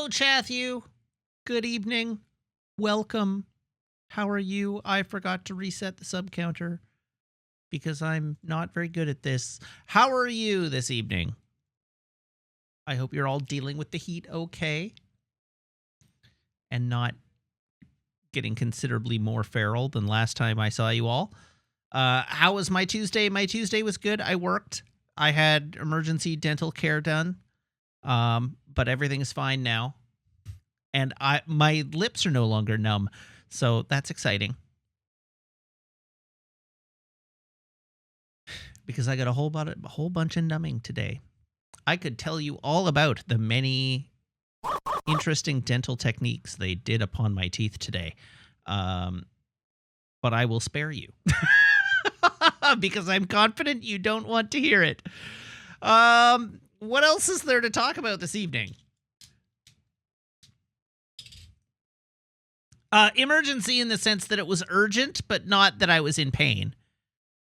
Hello, Chathu. Good evening. Welcome. How are you? I forgot to reset the sub counter because I'm not very good at this. How are you this evening? I hope you're all dealing with the heat okay and not getting considerably more feral than last time I saw you all. How was my Tuesday? My Tuesday was good. I worked. I had emergency dental care done, but everything is fine now. And my lips are no longer numb, so that's exciting. Because I got a whole bunch of numbing today. I could tell you all about the many interesting dental techniques they did upon my teeth today, but I will spare you because I'm confident you don't want to hear it. What else is there to talk about this evening? Emergency in the sense that it was urgent, but not that I was in pain.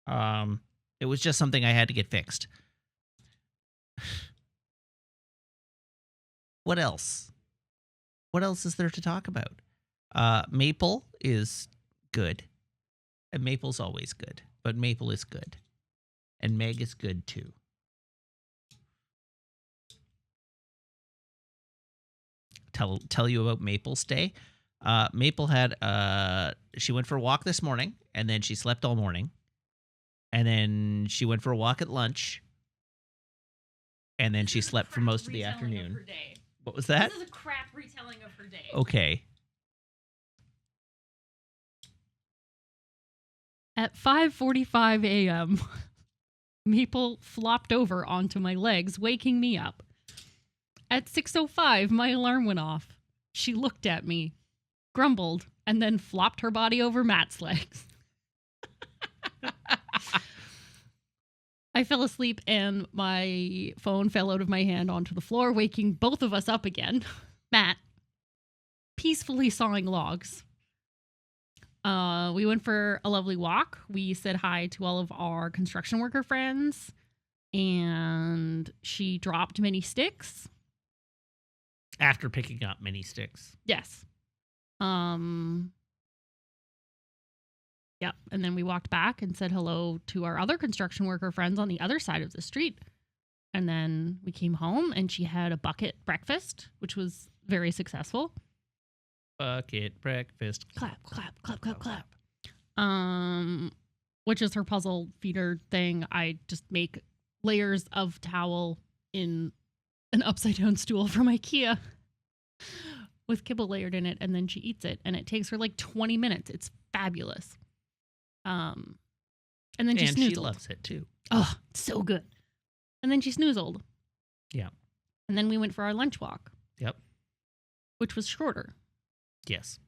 It was just something I had to get fixed. What else? What else is there to talk about? Maple is good. And Maple's always good. But Maple is good. And Meg is good too. Tell you about Maple's day. Maple had she went for a walk this morning, and then she slept all morning, and then she went for a walk at lunch, and then she slept for most of the afternoon. What was that? This is a crap retelling of her day. Okay. At 5:45 a.m., Maple flopped over onto my legs, waking me up. At 6:05, my alarm went off. She looked at me, grumbled, and then flopped her body over Matt's legs. I fell asleep and my phone fell out of my hand onto the floor, waking both of us up again. Matt, peacefully sawing logs. We went for a lovely walk. We said hi to all of our construction worker friends, and she dropped many sticks. After picking up many sticks. Yes. Yep. And then we walked back and said hello to our other construction worker friends on the other side of the street. And then we came home and she had a bucket breakfast, which was very successful. Bucket breakfast. Clap, clap, clap, clap, clap. Which is her puzzle feeder thing. I just make layers of towel in an upside down stool from IKEA with kibble layered in it, and then she eats it, and it takes her like 20 minutes. It's fabulous. And then she snoozled. She loves it too. Oh, so good. And then she snoozled. Yeah. And then we went for our lunch walk. Yep. Which was shorter. Yes.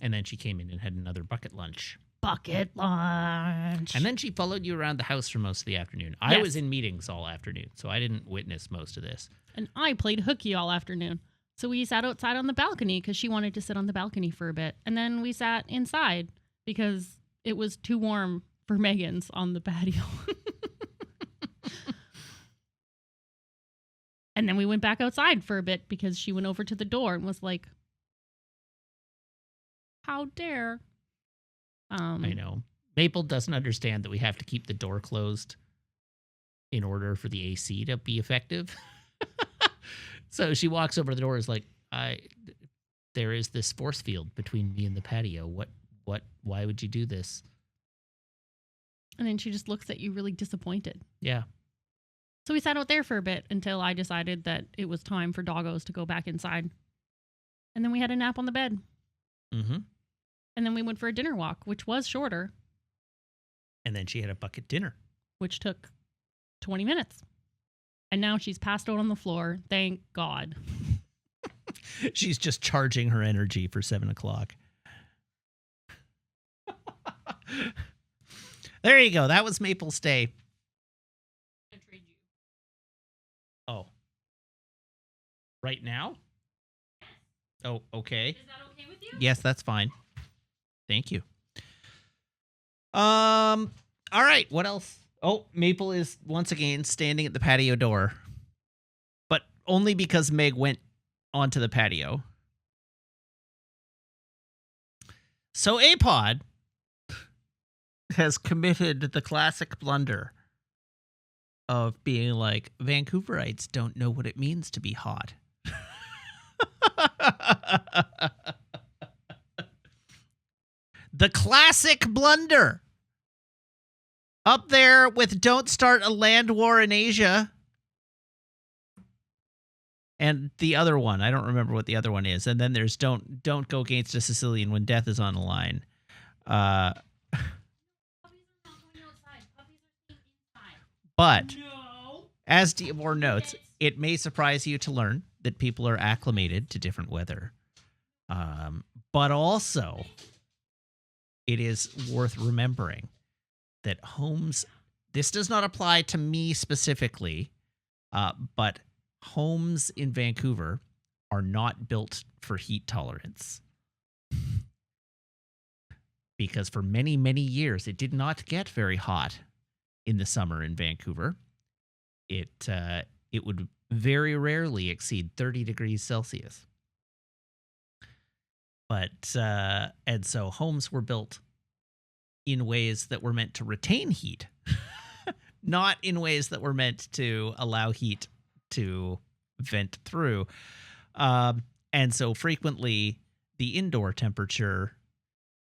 And then she came in and had another bucket lunch. Bucket lunch. And then she followed you around the house for most of the afternoon. Yes. I was in meetings all afternoon, so I didn't witness most of this. And I played hooky all afternoon. So we sat outside on the balcony because she wanted to sit on the balcony for a bit. And then we sat inside because it was too warm for Megan's on the patio. And then we went back outside for a bit because she went over to the door and was like, how dare. I know. Maple doesn't understand that we have to keep the door closed in order for the AC to be effective. So she walks over to the door and is like, there is this force field between me and the patio. Why would you do this? And then she just looks at you really disappointed. Yeah. So we sat out there for a bit until I decided that it was time for doggos to go back inside. And then we had a nap on the bed. Mm-hmm. And then we went for a dinner walk, which was shorter. And then she had a bucket dinner. Which took 20 minutes. And now she's passed out on the floor. Thank God. She's just charging her energy for 7 o'clock. There you go. That was Maple's day. I trade you. Oh. Right now? Oh, okay. Is that okay with you? Yes, that's fine. Thank you. All right. What else? Oh, Maple is once again standing at the patio door, but only because Meg went onto the patio. So Apod has committed the classic blunder of being like, Vancouverites don't know what it means to be hot. The classic blunder. Up there with don't start a land war in Asia. And the other one, I don't remember what the other one is. And then there's don't go against a Sicilian when death is on the line. But as Diabor notes, it may surprise you to learn that people are acclimated to different weather. But also, it is worth remembering that homes, this does not apply to me specifically, but homes in Vancouver are not built for heat tolerance. Because for many, many years, it did not get very hot in the summer in Vancouver. It would very rarely exceed 30 degrees Celsius. But, and so homes were built in ways that were meant to retain heat, not in ways that were meant to allow heat to vent through. And so frequently the indoor temperature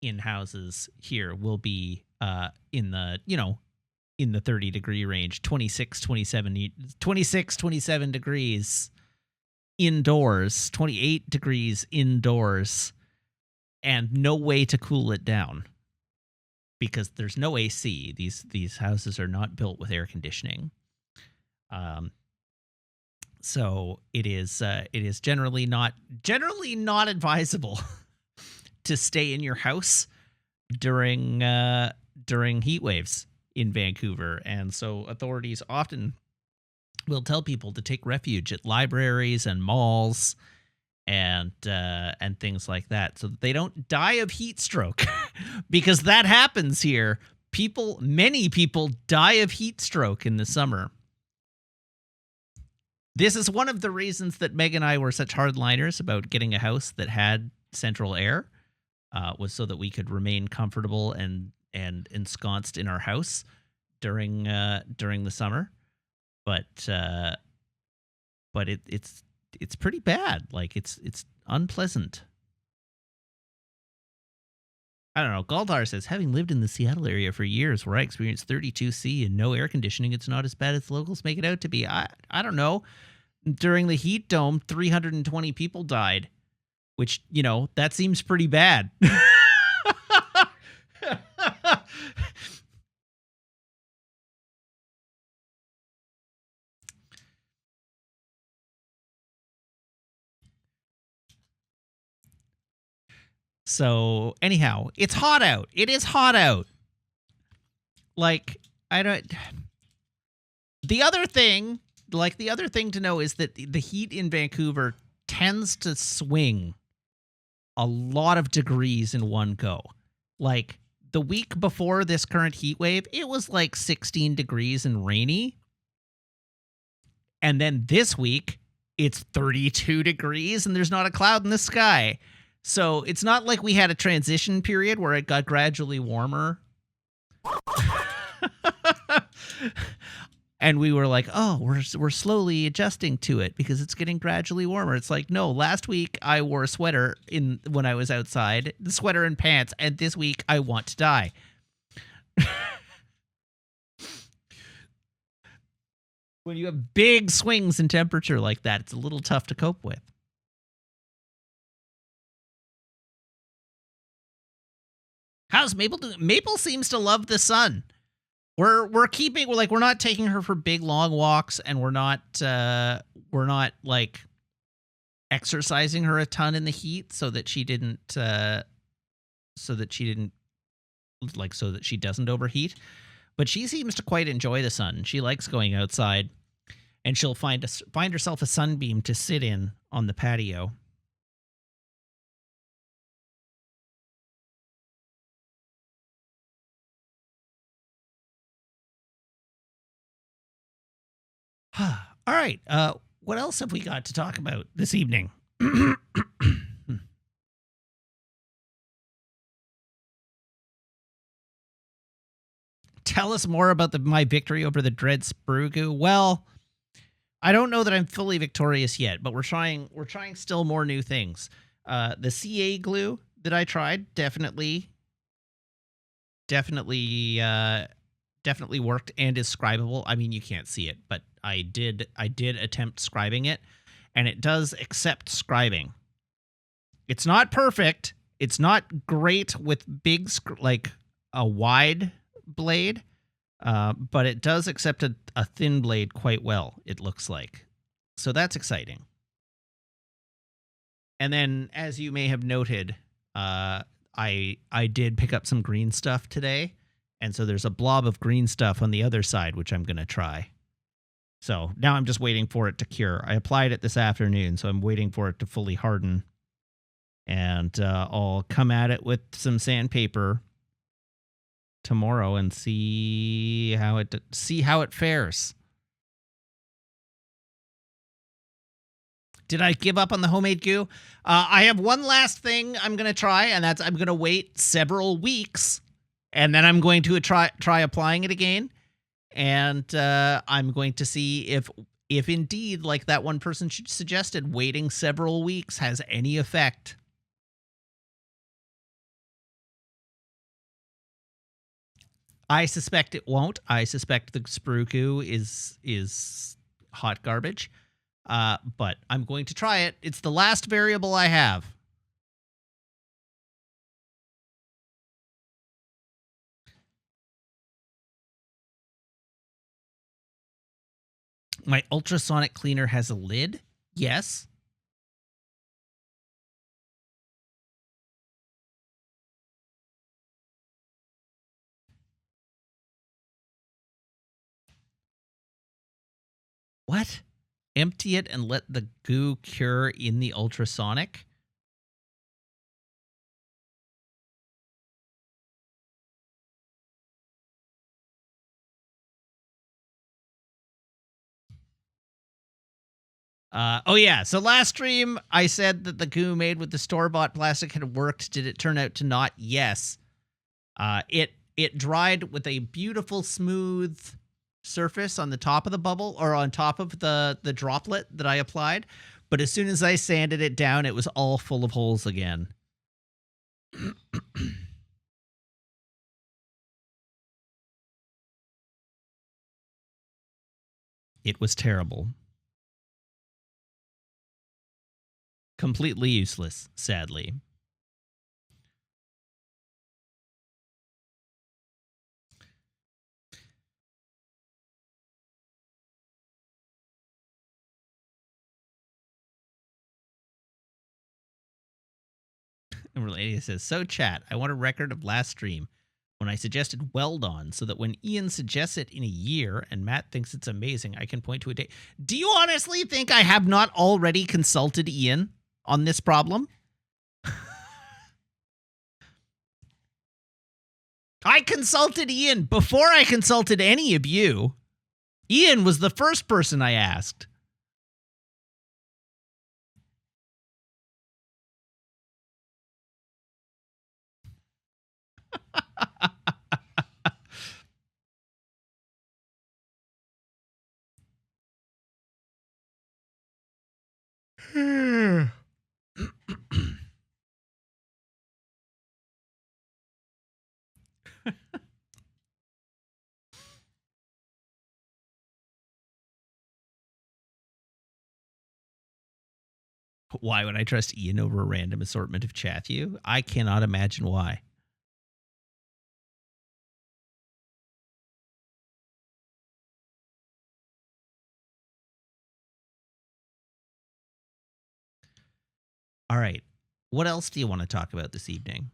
in houses here will be in the 30 degree range, 26, 27 degrees indoors, 28 degrees indoors, and no way to cool it down because there's no AC. These houses are not built with air conditioning. So it is generally not advisable to stay in your house during heat waves in Vancouver. And so authorities often will tell people to take refuge at libraries and malls and things like that so that they don't die of heat stroke because that happens here. Many people die of heat stroke in the summer. This is one of the reasons that Meg and I were such hardliners about getting a house that had central air, was so that we could remain comfortable and ensconced in our house during the summer. But it's pretty bad. Like it's unpleasant. I don't know. Galdar says, having lived in the Seattle area for years where I experienced 32C and no air conditioning, it's not as bad as the locals make it out to be. I don't know. During the heat dome, 320 people died, which, that seems pretty bad. So anyhow, it's hot out. It is hot out. Like, the other thing to know is that the heat in Vancouver tends to swing a lot of degrees in one go. Like the week before this current heat wave, it was like 16 degrees and rainy. And then this week, it's 32 degrees and there's not a cloud in the sky. So it's not like we had a transition period where it got gradually warmer. And we were like, oh, we're slowly adjusting to it because it's getting gradually warmer. It's like, no, last week I wore a sweater when I was outside, the sweater and pants, and this week I want to die. When you have big swings in temperature like that, it's a little tough to cope with. How's Maple doing? Maple seems to love the sun. We're not taking her for big long walks, and we're not like exercising her a ton in the heat so that she doesn't overheat. But she seems to quite enjoy the sun. She likes going outside, and she'll find herself a sunbeam to sit in on the patio. All right. What else have we got to talk about this evening? Tell us more about my victory over the Dread Sprugu. Well, I don't know that I'm fully victorious yet, but we're trying still more new things. The CA glue that I tried definitely worked and is scribable. I mean, you can't see it, but I did attempt scribing it, and it does accept scribing. It's not perfect. It's not great with big, like a wide blade, but it does accept a thin blade quite well, it looks like. So that's exciting. And then, as you may have noted, I did pick up some green stuff today, and so there's a blob of green stuff on the other side, which I'm going to try. So now I'm just waiting for it to cure. I applied it this afternoon, so I'm waiting for it to fully harden. And I'll come at it with some sandpaper tomorrow and see how it fares. Did I give up on the homemade goo? I have one last thing I'm going to try, and that's I'm going to wait several weeks, and then I'm going to try applying it again, and I'm going to see if indeed, like that one person suggested, waiting several weeks has any effect. I suspect it won't. I suspect the sprue goo is hot garbage. But I'm going to try it. It's the last variable I have. My ultrasonic cleaner has a lid? Yes. What? Empty it and let the goo cure in the ultrasonic? Oh yeah, so last stream I said that the goo made with the store-bought plastic had worked. Did it turn out to not? Yes. It dried with a beautiful smooth surface on the top of the bubble, or on top of the droplet that I applied, but as soon as I sanded it down, it was all full of holes again. It was terrible. Completely useless, sadly. And Reladia says, so chat, I want a record of last stream when I suggested Weld On, so that when Ian suggests it in a year and Matt thinks it's amazing, I can point to a date. Do you honestly think I have not already consulted Ian on this problem? I consulted Ian before I consulted any of you. Ian was the first person I asked. Why would I trust Ian over a random assortment of Chathu? I cannot imagine why. All right. What else do you want to talk about this evening?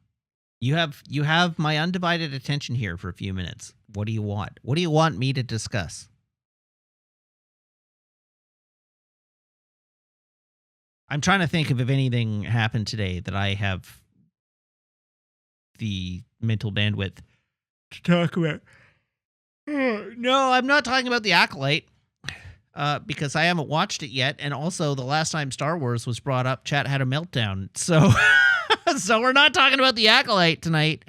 You have my undivided attention here for a few minutes. What do you want? What do you want me to discuss? I'm trying to think if anything happened today that I have the mental bandwidth to talk about. No, I'm not talking about the Acolyte. because I haven't watched it yet, and also the last time Star Wars was brought up, chat had a meltdown. So, so we're not talking about the Acolyte tonight.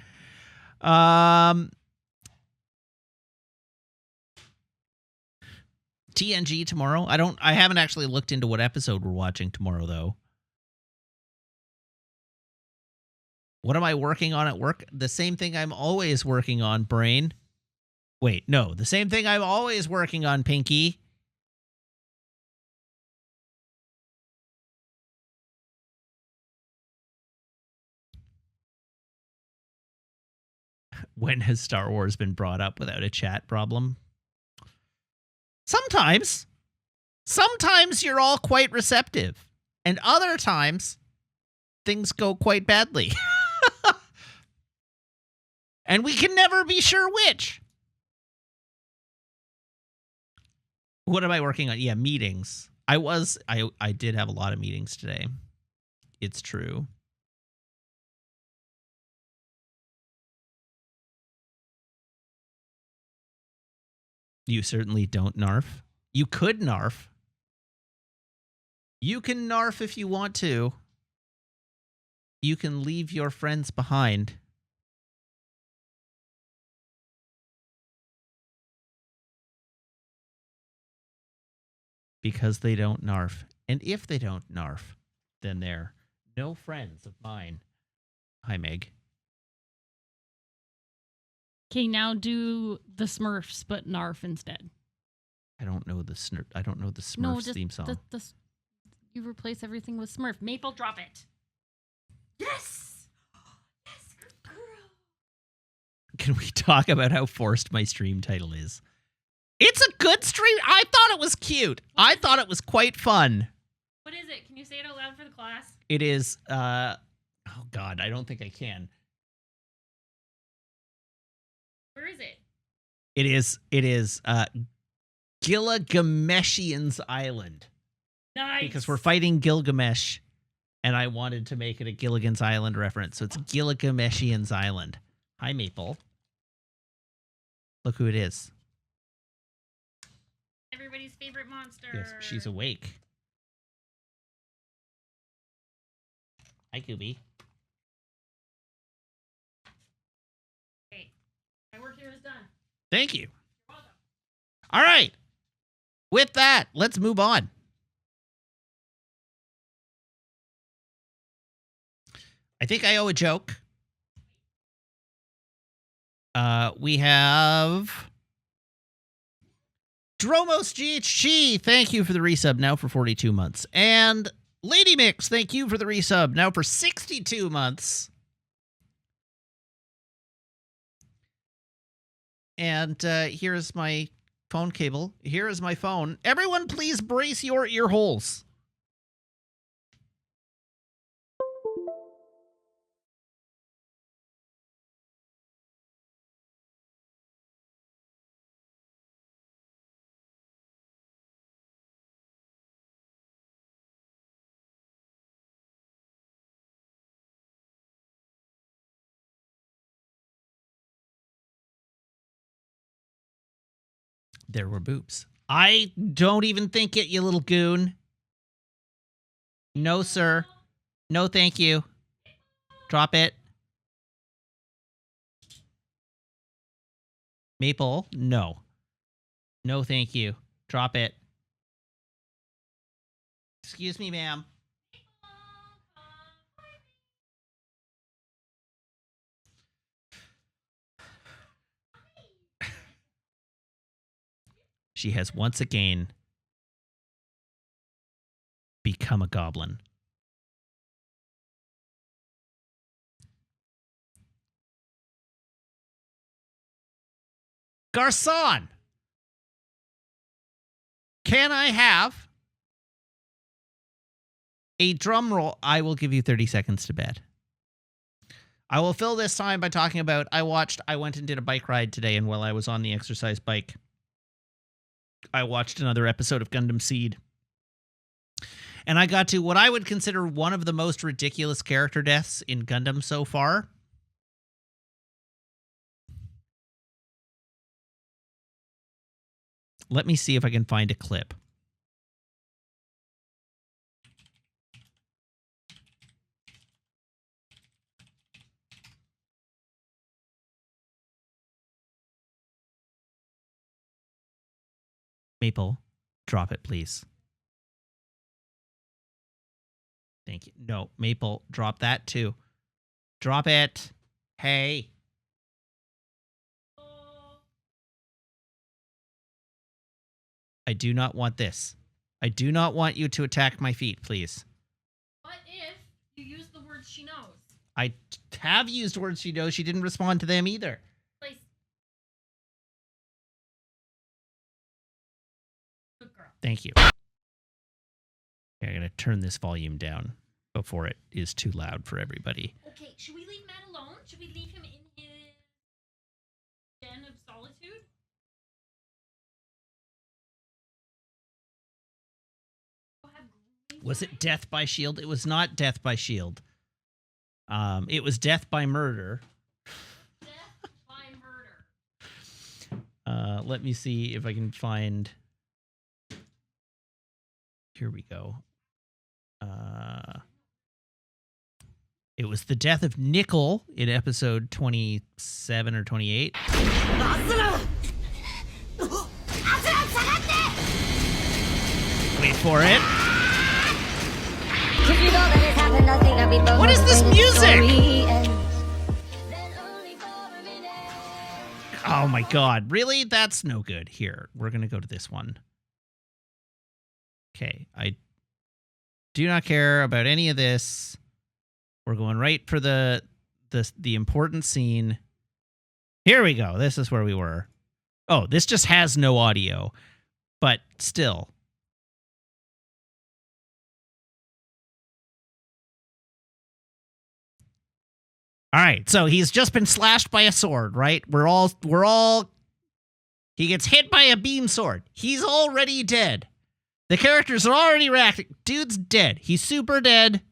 TNG tomorrow. I haven't actually looked into what episode we're watching tomorrow, though. What am I working on at work? The same thing I'm always working on, brain. Wait, no. The same thing I'm always working on, Pinky. When has Star Wars been brought up without a chat problem? Sometimes. Sometimes you're all quite receptive. And other times, things go quite badly. And we can never be sure which. What am I working on? Yeah, meetings. I did have a lot of meetings today. It's true. You certainly don't narf. You could narf. You can narf if you want to. You can leave your friends behind. Because they don't narf. And if they don't narf, then they're no friends of mine. Hi, Meg. Okay, now do the Smurfs, but Narf instead. I don't know the Smurfs theme song. You replace everything with Smurf. Maple, drop it. Yes! Yes, good girl. Can we talk about how forced my stream title is? It's a good stream. I thought it was cute. I thought it was quite fun. What is it? Can you say it out loud for the class? It is, oh God, I don't think I can. Where is it? It is Gilligameshian's Island. Nice. Because we're fighting Gilgamesh, and I wanted to make it a Gilligan's Island reference, so it's Gilligameshian's Island. Hi, Maple. Look who it is. Everybody's favorite monster. Yes, she's awake. Hi, Gooby. Okay. My work here is done. Thank you. You're welcome. All right. With that, let's move on. I think I owe a joke. We have Dromos GHG, thank you for the resub, now for 42 months. And Lady Mix, thank you for the resub, now for 62 months. And here's my phone cable. Here is my phone. Everyone, please brace your ear holes. There were boobs. I don't even think it, you little goon. No, sir. No, thank you. Drop it. Maple, no. No, thank you. Drop it. Excuse me, ma'am. She has once again become a goblin. Garçon! Can I have a drum roll? I will give you 30 seconds to bed. I will fill this time by talking about I went and did a bike ride today, and while I was on the exercise bike, I watched another episode of Gundam Seed. And I got to what I would consider one of the most ridiculous character deaths in Gundam so far. Let me see if I can find a clip. Maple, drop it, please. Thank you. No, Maple, drop that too. Drop it. Hey. I do not want this. I do not want you to attack my feet, please. What if you use the word she knows? I have used words she knows. She didn't respond to them either. Please. Good girl. Thank you. Okay, I'm going to turn this volume down before it is too loud for everybody. Okay, should we leave Matt alone? Should we leave him in his den of solitude? Was it death by shield? It was not death by shield. It was death by murder. Death by murder. Let me see if I can find... Here we go. It was the death of Nickel in episode 27 or 28. Wait for it. What is this music? Oh my god. Really? That's no good. Here, we're going to go to this one. Okay, I do not care about any of this. We're going right for the important scene. Here we go. This is where we were. Oh, this just has no audio, but still. All right, so he's just been slashed by a sword, right? We're all he gets hit by a beam sword. He's already dead. The characters are already reacting. Dude's dead. He's super dead.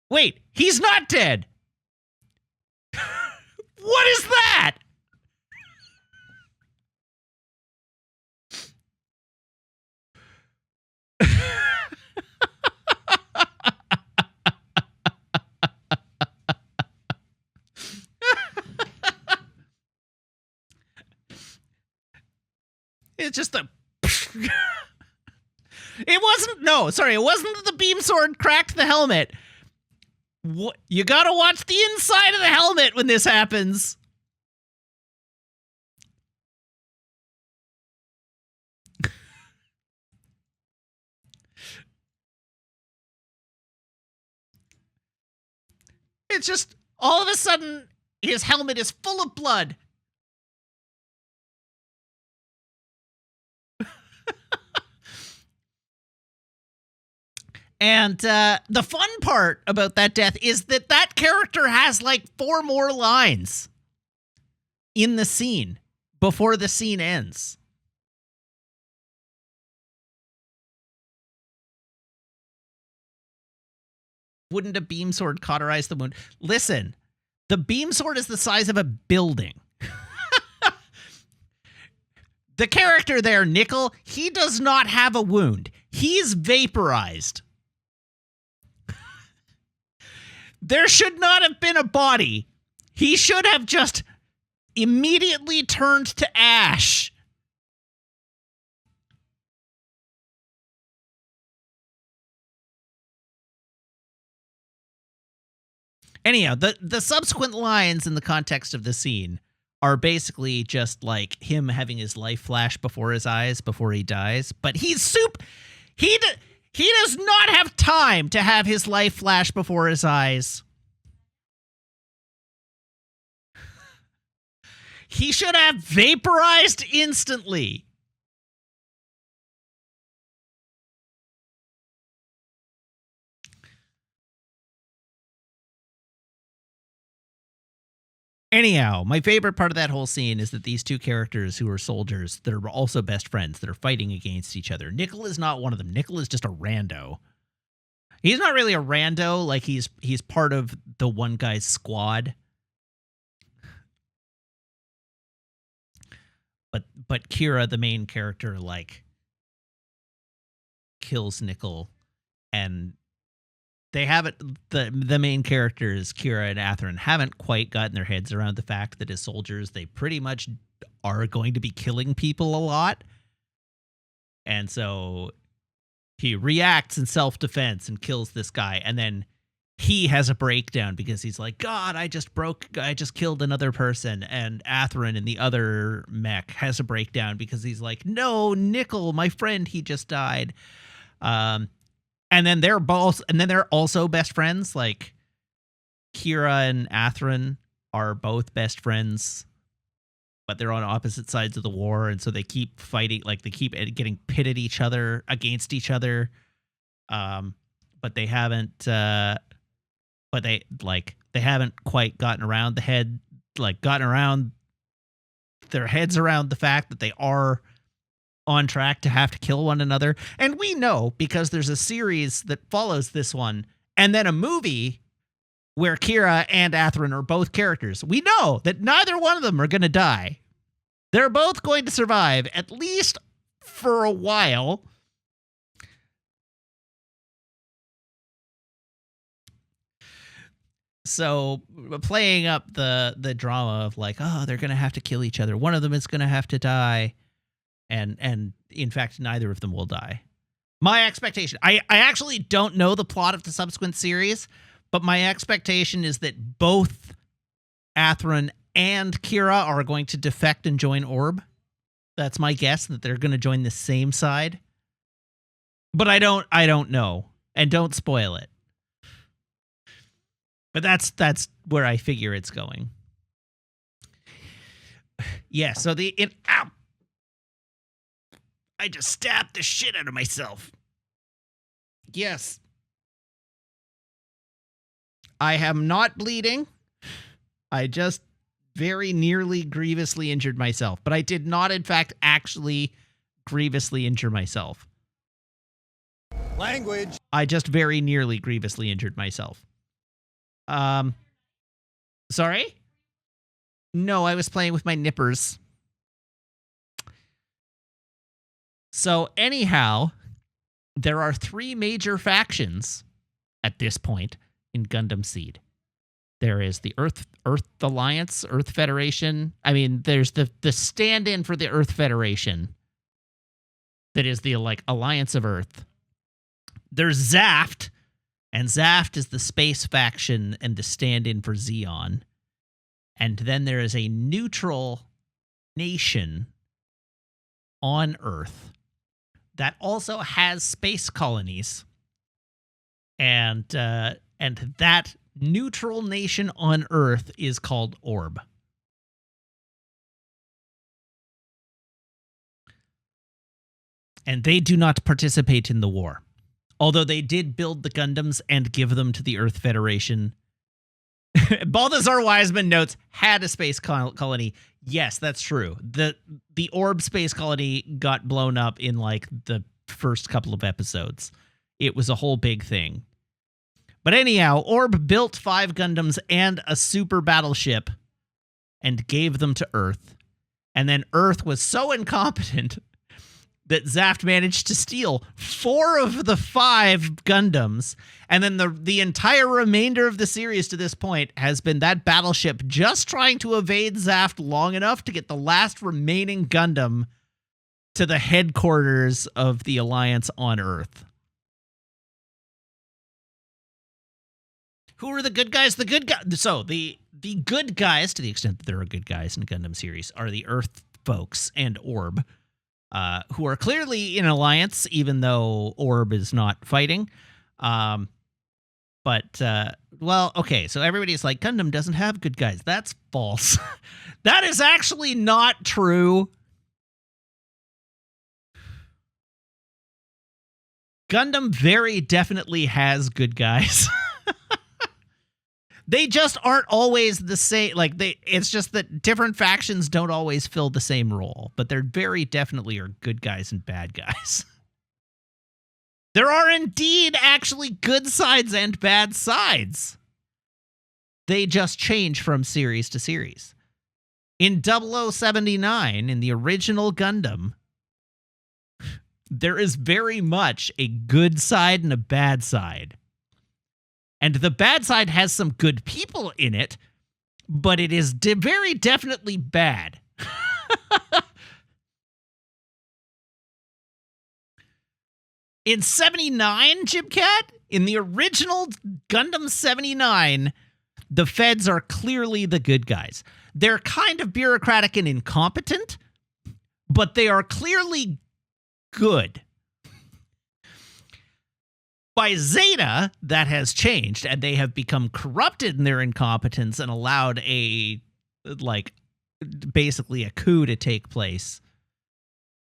Wait, he's not dead. What is that? It's just a... It wasn't that the beam sword cracked the helmet. What? You gotta watch the inside of the helmet when this happens. It's just, all of a sudden, his helmet is full of blood. And the fun part about that death is that that character has like 4 more lines in the scene before the scene ends. Wouldn't a beam sword cauterize the wound? Listen, the beam sword is the size of a building. The character there, Nickel, he does not have a wound. He's vaporized. There should not have been a body. He should have just immediately turned to ash. Anyhow, the subsequent lines in the context of the scene are basically just like him having his life flash before his eyes before he dies. But he's he does not have time to have his life flash before his eyes. He should have vaporized instantly. Anyhow, my favorite part of that whole scene is that these two characters who are soldiers that are also best friends that are fighting against each other. Nickel is not one of them. Nickel is just a rando. He's not really a rando, like he's part of the one guy's squad. But Kira, the main character, like kills Nickel, and they haven't, the main characters, Kira and Athrun, haven't quite gotten their heads around the fact that as soldiers, they pretty much are going to be killing people a lot. And so he reacts in self-defense and kills this guy. And then he has a breakdown because he's like, God, I just killed another person. And Atherin in the other mech has a breakdown because he's like, no, Nickel, my friend, he just died. And then they're also best friends. Like Kira and Atherin are both best friends, but they're on opposite sides of the war. And so they keep fighting, like they keep getting pitted against each other. But they haven't, they haven't quite gotten around their heads around the fact that they are on track to have to kill one another. And we know because there's a series that follows this one and then a movie where Kira and Atherin are both characters. We know that neither one of them are going to die. They're both going to survive, at least for a while. So playing up the drama of like, oh, they're going to have to kill each other. One of them is going to have to die. And in fact, neither of them will die. My expectation, I actually don't know the plot of the subsequent series, but my expectation is that both Atherin and Kira are going to defect and join Orb. That's my guess, that they're going to join the same side. But I don't know, and don't spoil it. But that's where I figure it's going. Yeah, so ow! I just stabbed the shit out of myself. Yes. I am not bleeding. I just very nearly grievously injured myself. But I did not, in fact, actually grievously injure myself. Language. I just very nearly grievously injured myself. Sorry? No, I was playing with my nippers. So anyhow, there are 3 major factions at this point in Gundam Seed. There is the Earth Alliance, Earth Federation. I mean, there's the stand-in for the Earth Federation. That is the Alliance of Earth. There's Zaft, and Zaft is the space faction and the stand-in for Zeon. And then there is a neutral nation on Earth that also has space colonies. And that neutral nation on Earth is called Orb. And they do not participate in the war. Although they did build the Gundams and give them to the Earth Federation. Balthazar Wiseman notes, had a space colony. Yes, that's true. The Orb space colony got blown up in the first couple of episodes. It was a whole big thing. But anyhow, Orb built 5 Gundams and a super battleship and gave them to Earth. And then Earth was so incompetent that Zaft managed to steal 4 of the 5 Gundams, and then the entire remainder of the series to this point has been that battleship just trying to evade Zaft long enough to get the last remaining Gundam to the headquarters of the Alliance on Earth. Who are the good guys? The good guys. So the good guys, to the extent that there are good guys in Gundam series, are the Earth folks and Orb. Who are clearly in alliance, even though Orb is not fighting. Well, okay, so everybody's like, Gundam doesn't have good guys. That's false. That is actually not true. Gundam very definitely has good guys. They just aren't always the same. It's just that different factions don't always fill the same role, but there very definitely are good guys and bad guys. There are indeed actually good sides and bad sides. They just change from series to series. In 0079, in the original Gundam, there is very much a good side and a bad side. And the bad side has some good people in it, but it is very definitely bad. In 79, Jim Cat, in the original Gundam 79, the feds are clearly the good guys. They're kind of bureaucratic and incompetent, but they are clearly good. By Zeta, that has changed, and they have become corrupted in their incompetence and allowed basically a coup to take place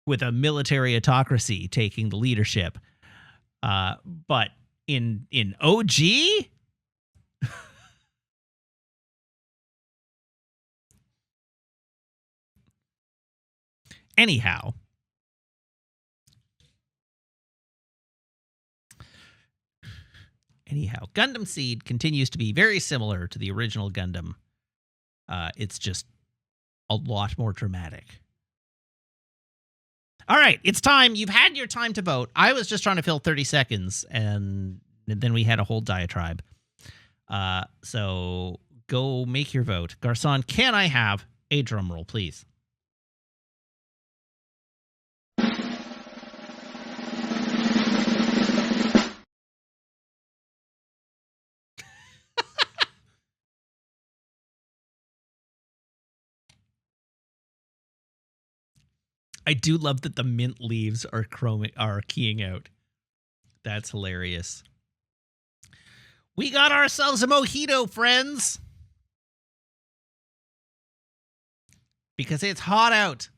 with a military autocracy taking the leadership. But in OG, anyhow, Gundam Seed continues to be very similar to the original Gundam. It's just a lot more dramatic. All right, it's time. You've had your time to vote. I was just trying to fill 30 seconds, and then we had a whole diatribe. So go make your vote. Garcon, can I have a drum roll, please? I do love that the mint leaves are keying out. That's hilarious. We got ourselves a mojito, friends. Because it's hot out.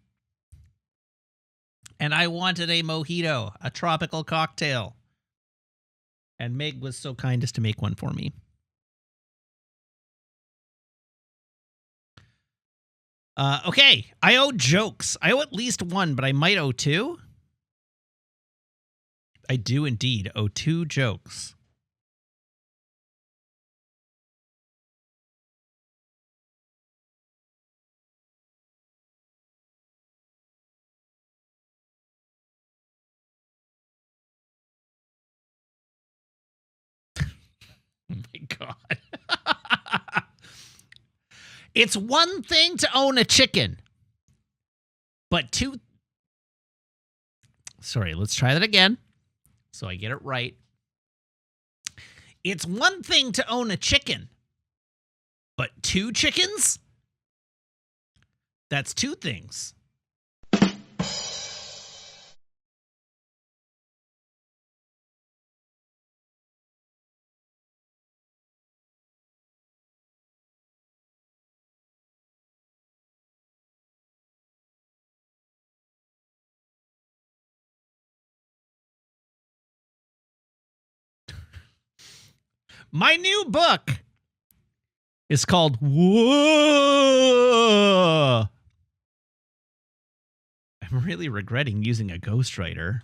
And I wanted a mojito, a tropical cocktail. And Meg was so kind as to make one for me. Okay, I owe jokes. I owe at least one, but I might owe two. I do indeed owe 2 jokes. Oh my God. It's one thing to own a chicken, but two... Sorry, let's try that again so I get it right. It's one thing to own a chicken, but 2 chickens? That's 2 things. My new book is called Whoa. I'm really regretting using a ghostwriter.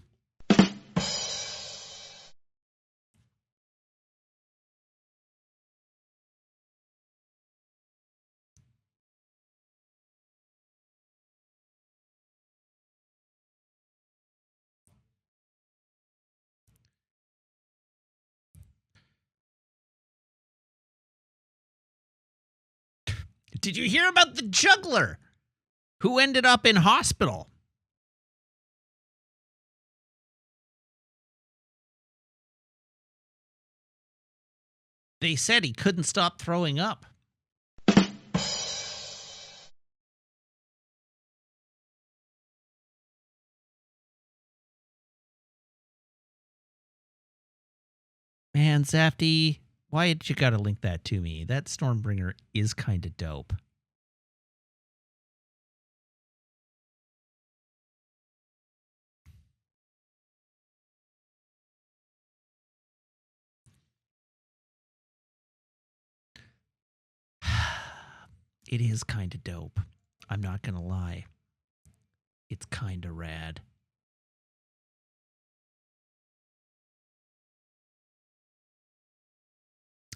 Did you hear about the juggler who ended up in hospital? They said he couldn't stop throwing up. Man, Zafty, why did you gotta link that to me? That Stormbringer is kind of dope. It is kind of dope. I'm not gonna lie. It's kind of rad.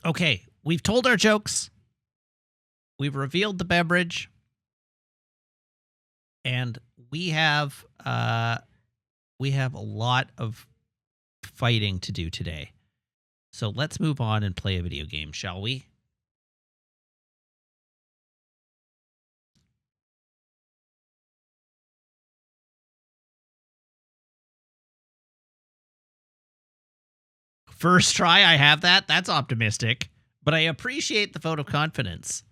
Okay, we've told our jokes. We've revealed the beverage. And we have a lot of fighting to do today. So let's move on and play a video game, shall we? First try, I have that. That's optimistic. But I appreciate the vote of confidence.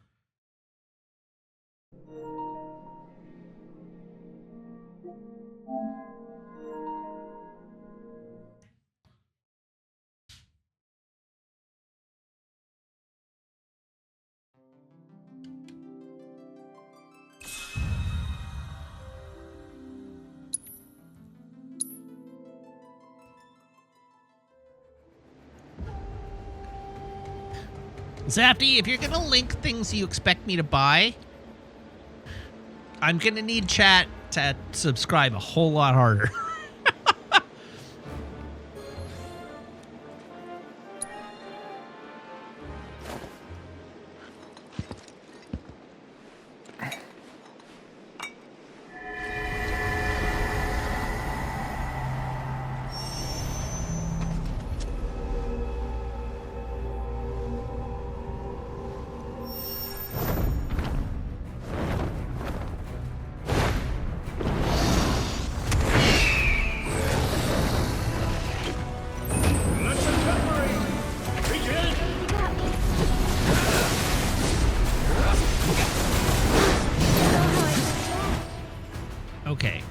Zafty, if you're going to link things you expect me to buy, I'm going to need chat to subscribe a whole lot harder. Okay.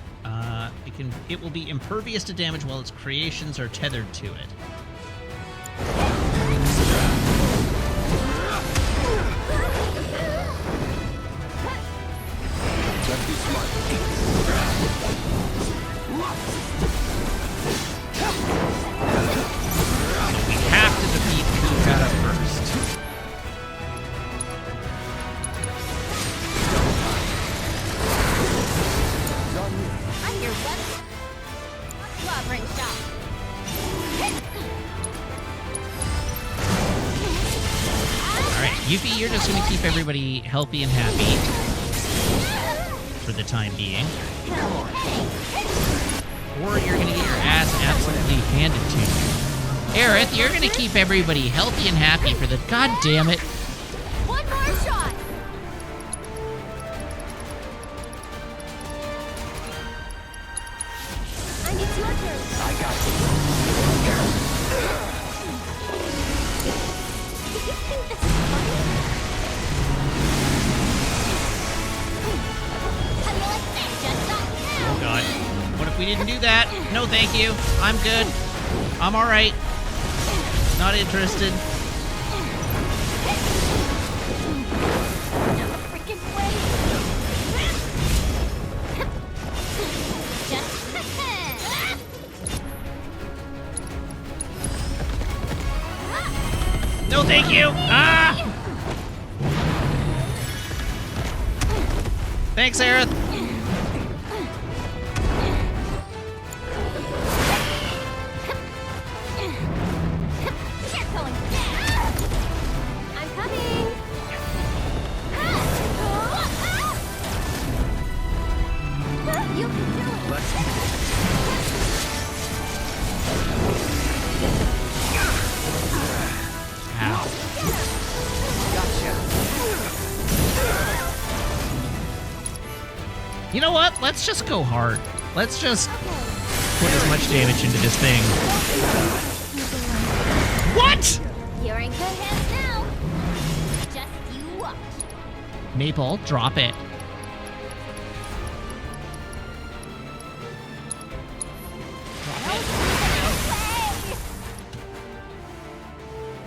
It will be impervious to damage while its creations are tethered to it. Let's be smart. We have to defeat Kukata first. I'm your weapon. Clobbering shot. Alright, Yuffie, you're just going to keep everybody healthy and happy for the time being. Or you're going to get your ass absolutely handed to you. Aerith, you're going to keep everybody healthy and happy for the... God damn it. One more shot. And it's your turn. I got you. Do you think this is funny? How do you like that? Just not now. Oh, God. What if we didn't do that? No, thank you. I'm good. I'm alright. Not interested. No freaking way. Just No, thank you. Ah! Thanks, Aerith. You're going down. I'm coming. You can do it. Let's Ow. gotcha. You know what? Let's just go hard. Let's just put as much damage into this thing. What? You're in good hands now. Just you watch. Maple, drop it.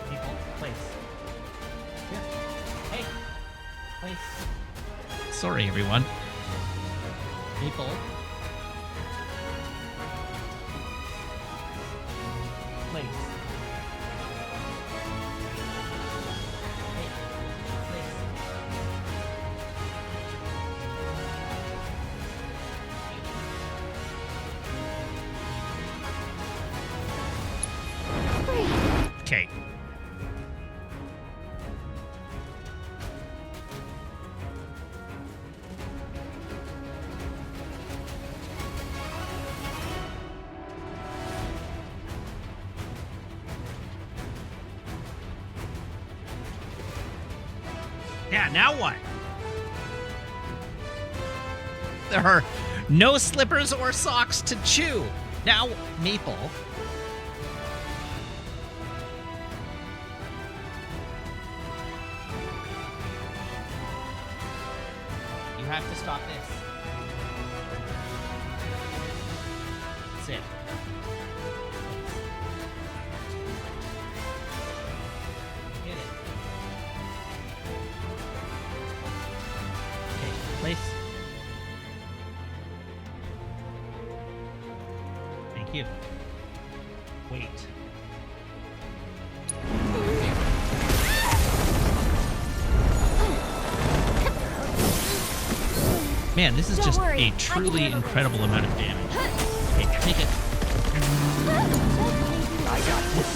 Maple, place. Here. Hey. Place. Sorry, everyone. Maple. Place. Hey. Place. Okay. Yeah, now what? There are no slippers or socks to chew. Now, Maple. have to stop this. That's it. Hit it. Okay, place. Thank you. Wait. Man, this is Don't just worry, a I can truly handle incredible amount of damage. Okay, take it. I got this.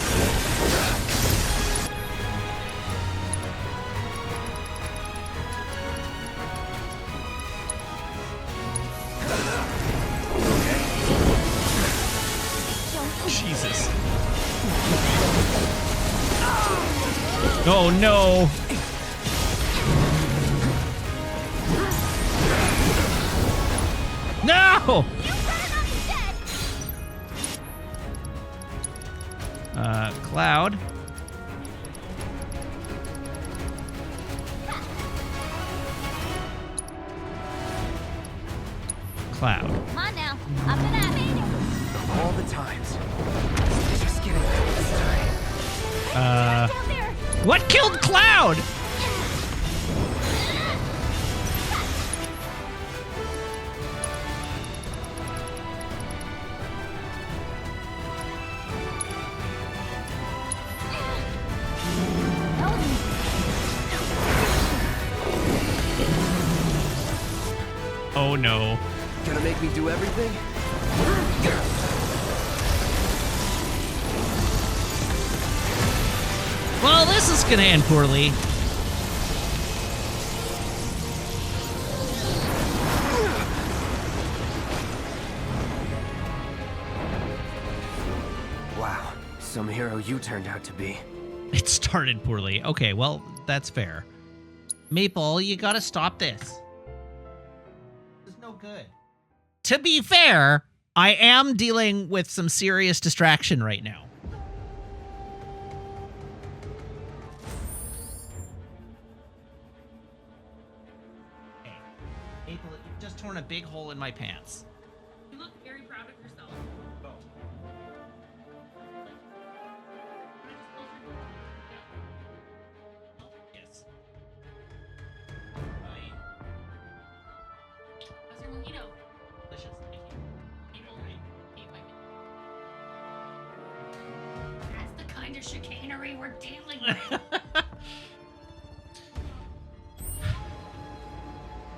Jesus. Oh no. No! You better not be dead. Cloud. Cloud. Come on now. Up and at me. Of all the times. It's just getting out this time. Down there. What killed Cloud? Oh no. Gonna make me do everything? Well, this is gonna end poorly. Wow, some hero you turned out to be. It started poorly. Okay, well, that's fair. Maple, you gotta stop this. This is no good. To be fair, I am dealing with some serious distraction right now. Okay. Maple, you've just torn a big hole in my pants. You look very proud of yourself. Yes. How's your mojito? Delicious. Thank you. People hate my meat. That's the kind of chicanery we're dealing with.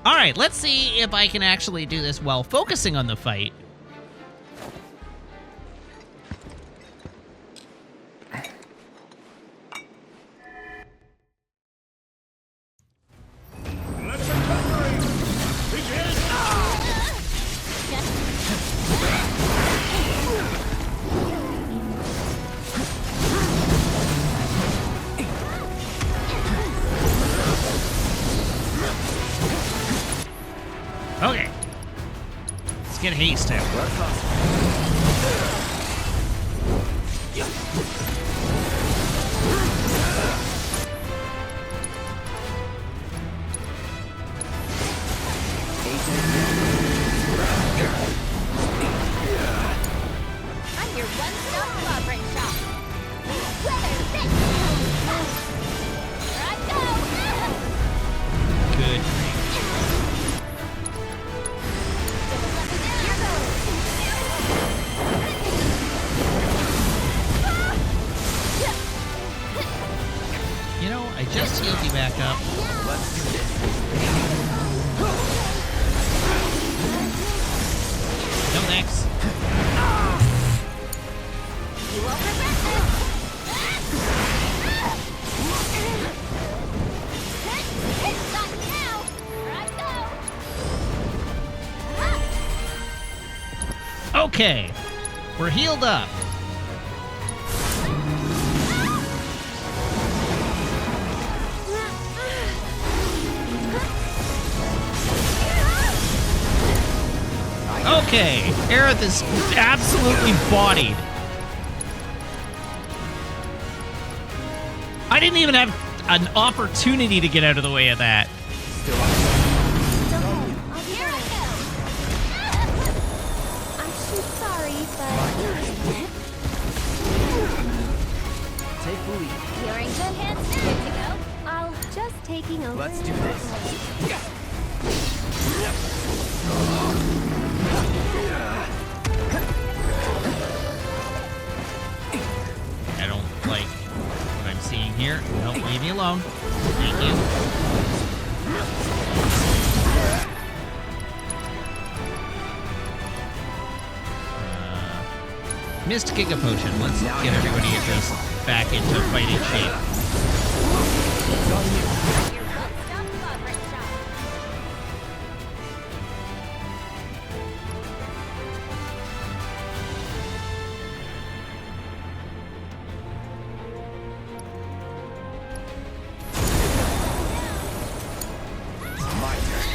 All right, let's see if I can actually do this while focusing on the fight. Okay. Let's get haste out. I'm your one-stop clobbering shop. Weather fit. Here I go. Good. Here You know, I just healed you back up. Let's do this. No thanks. You won't regret this. It's got me now. Here I go. Okay. We're healed up. Okay. Aerith is absolutely bodied. I didn't even have an opportunity to get out of the way of that. Still on. take the lead. You're in good hands. Good to go. I'll just taking over. Let's do this. I don't like what I'm seeing here. Don't leave me alone. Thank you. Missed Giga Potion. Let's get everybody just back into fighting shape. Your one-stop progress shop. My turn.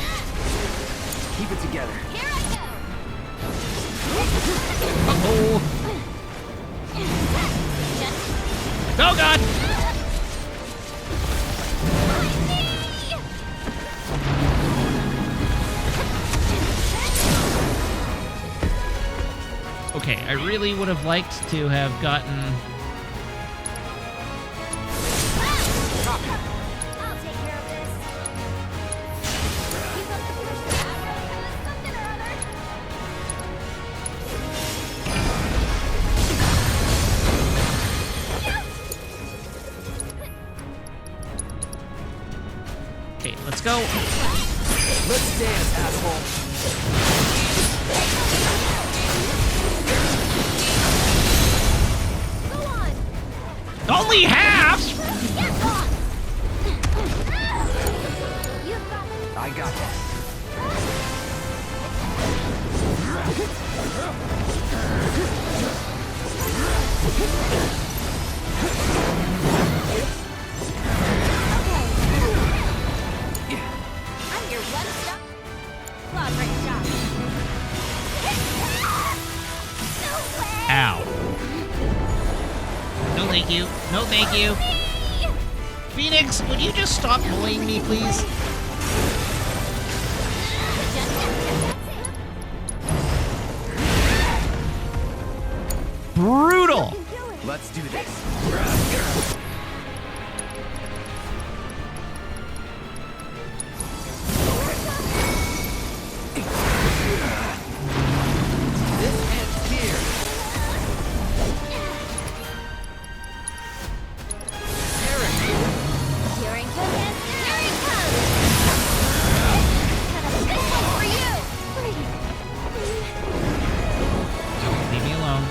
Keep it together. Here I go. Uh-oh. Oh, God! Okay, I really would have liked to have gotten... I'll take care of this. Keep up the pressure. Something or other. Okay, let's go. Let's dance, asshole. Go on. Only half? Get on. You've got this. I got this. I'm your one-stop progress shop. No way. Ow. No thank you. No thank you. Phoenix, would you just stop bullying me, please? Brutal! Let's do this. This ends here. You're in good hands. Here he comes. This one's for you. Leave me alone.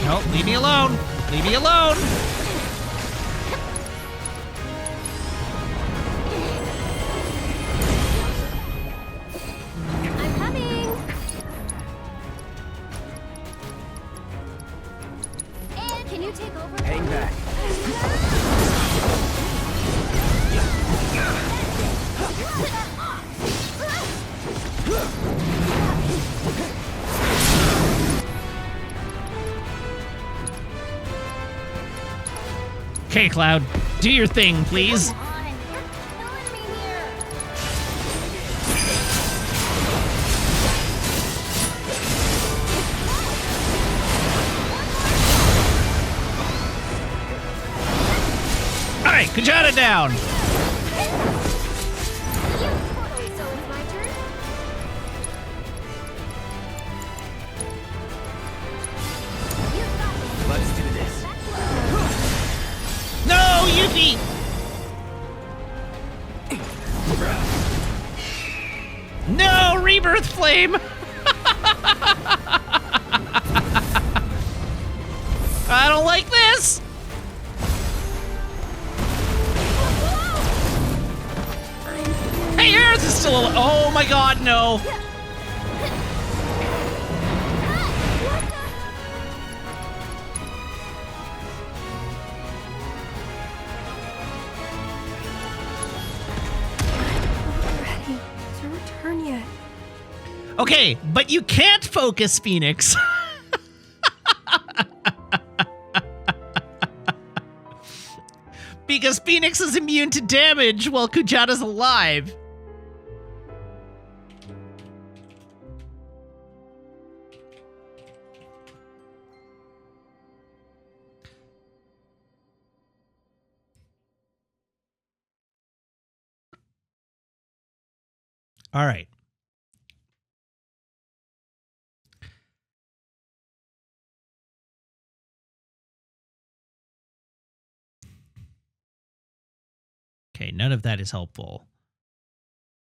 Nope, leave me alone. Leave me alone. I'm coming. And can you take over? Hang back. Okay, Cloud, do your thing, please. Come on. You're killing me here. All right, Kajana down. You totally. So it's my turn. You've got this. Let's do this. No, Yuffie! No, Rebirth Flame! I don't like this! Hey, Earth is still alive. Oh my god, no. Ready to return yet. Okay, but you can't focus, Phoenix. Because Phoenix is immune to damage while Kujata's alive. All right. Okay, none of that is helpful.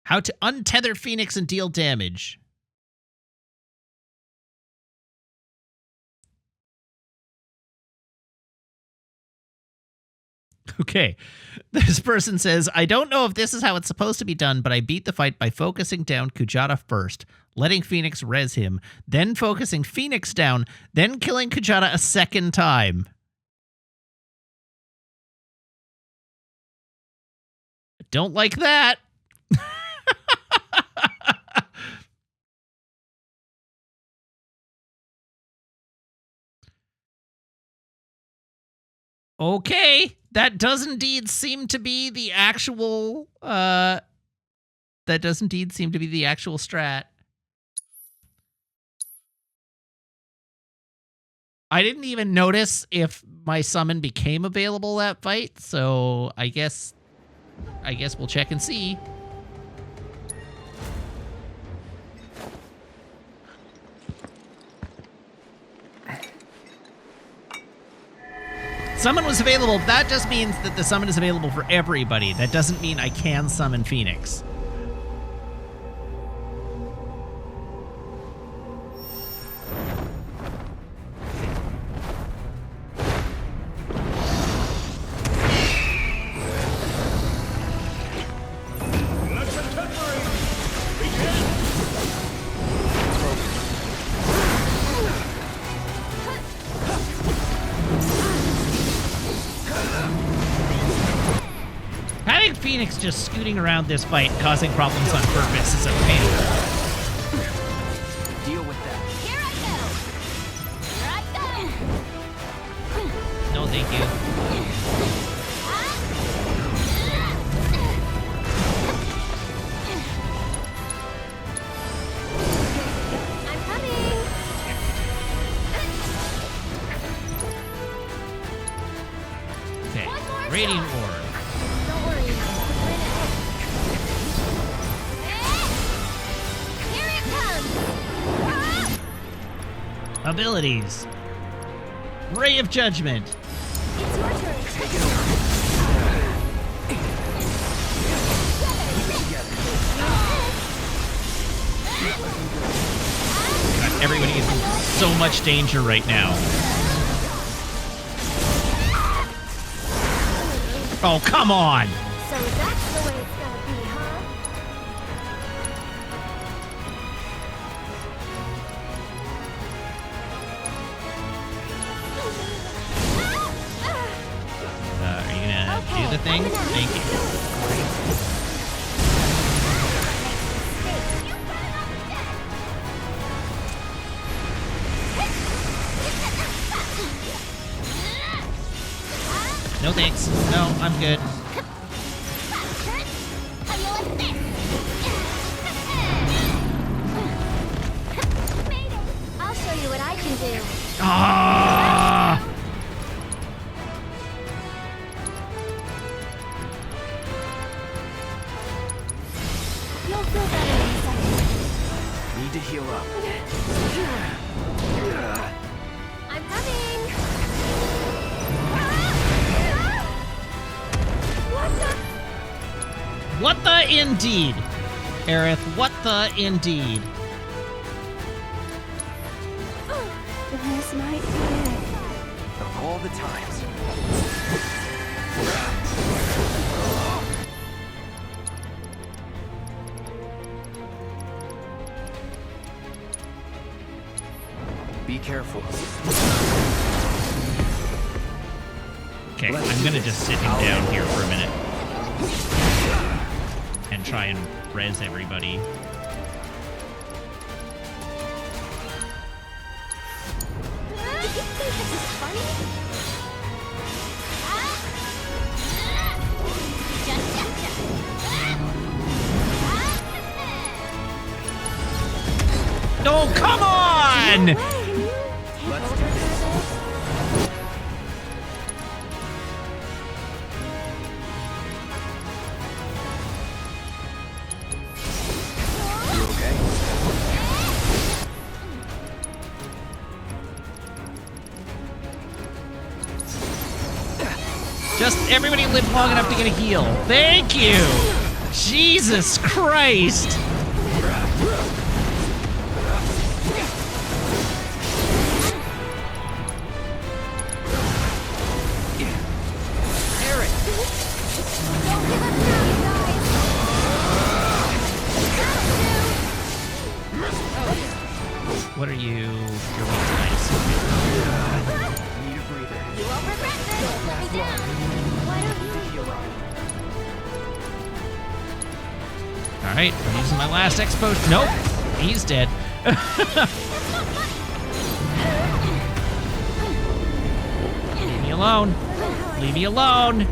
How to untether Phoenix and deal damage. Okay, this person says, I don't know if this is how it's supposed to be done, but I beat the fight by focusing down Kujata first, letting Phoenix res him, then focusing Phoenix down, then killing Kujata a second time. Don't like that. Okay, that does indeed seem to be the actual strat. I didn't even notice if my summon became available that fight, so I guess we'll check and see. Summon was available. That just means that the summon is available for everybody. That doesn't mean I can summon Phoenix. Phoenix just scooting around this fight, causing problems on purpose, is a pain. Deal with that. Here I go. Here I go. No, thank you. I'm coming. Okay, One more Radiant shot. Orb. Don't worry. Here it comes. Abilities. Ray of Judgment. It's your turn. Take it over. God, everybody is in so much danger right now. Oh, come on! So that's the way it's gonna be, huh? Are you gonna do the thing? Thank you. No thanks. No, I'm good. How you like this? I'll show you what I can do. Ah! You'll feel better in a second. Need to heal up. I'm coming. What the indeed? Aerith, what the indeed? This might be it. Of all the times. Be careful. Okay, I'm gonna just sit him down here for a minute. And try and res everybody. You think this is funny? Oh, come on! Let's do this. Just everybody live long enough to get a heal. Thank you! Jesus Christ! What are you? You're weak to ice. Need a breather. You won't regret this. Let me down. Why don't you lead the way? Alright, I'm using my last expo. Nope, he's dead. Leave me alone. Leave me alone.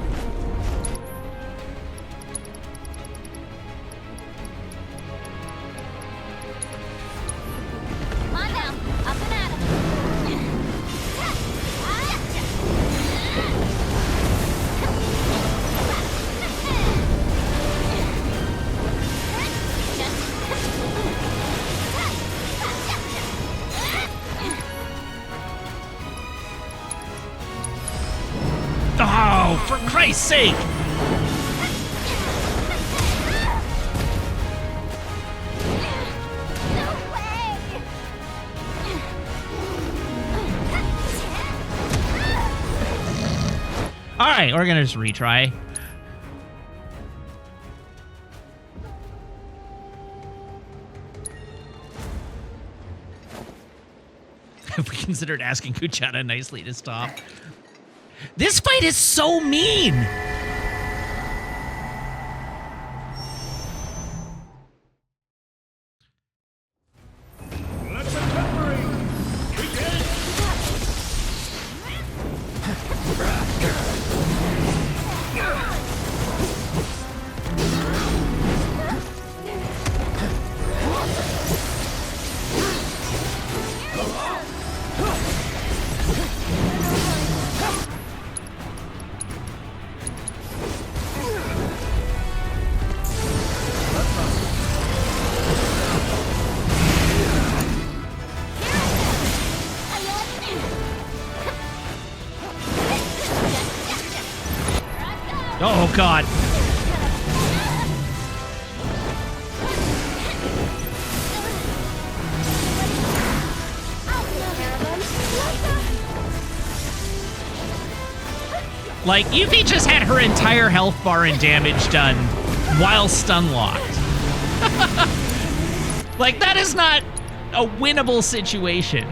Come on now. Up and at 'em. Oh, for Christ's sake! No way! Alright, we're gonna just retry. Have we considered asking Kuchana nicely to stop? This fight is so mean! Oh, God. Like, Yuffie just had her entire health bar and damage done while stun locked. Like, that is not a winnable situation.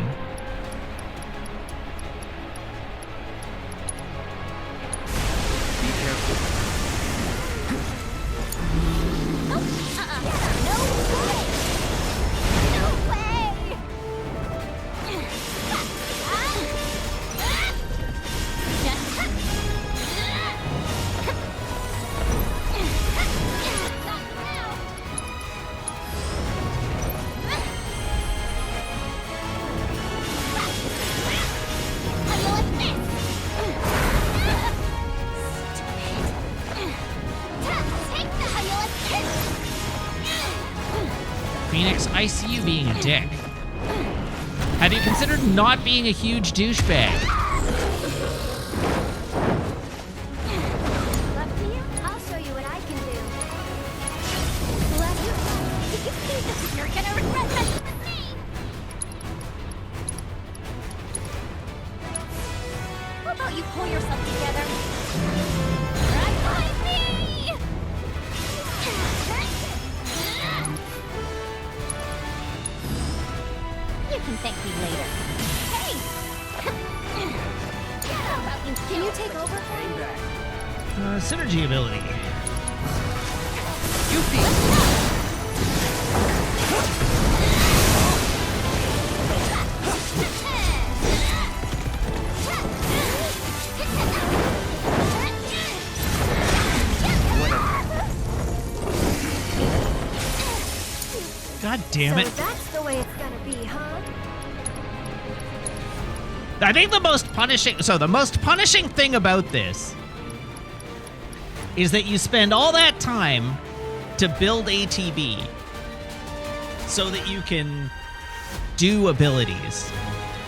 Phoenix, I see you being a dick. Have you considered not being a huge douchebag? Up to you. I'll show you what I can do. Left. You're gonna regret messing with me. How about you pull yourself together? Right behind me. You can thank me later. Hey! How about you? Can you take over for me? Synergy ability. God damn it. So that's the way it's gonna be, huh? I think the most punishing thing about this is that you spend all that time to build ATB so that you can do abilities.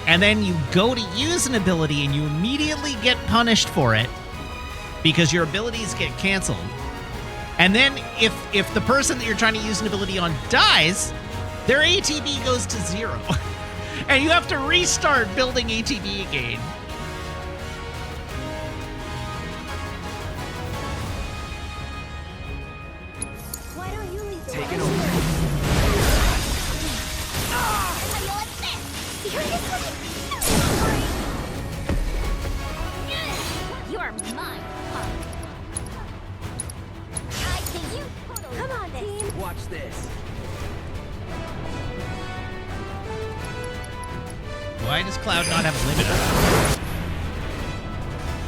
And then you go to use an ability and you immediately get punished for it because your abilities get canceled. And then if the person that you're trying to use an ability on dies, their ATB goes to 0. And you have to restart building ATB again. Why don't you lead the Take way? it over. You are mine, punk. I think you totally Come on, team. Watch this. Why does Cloud not have a limit up?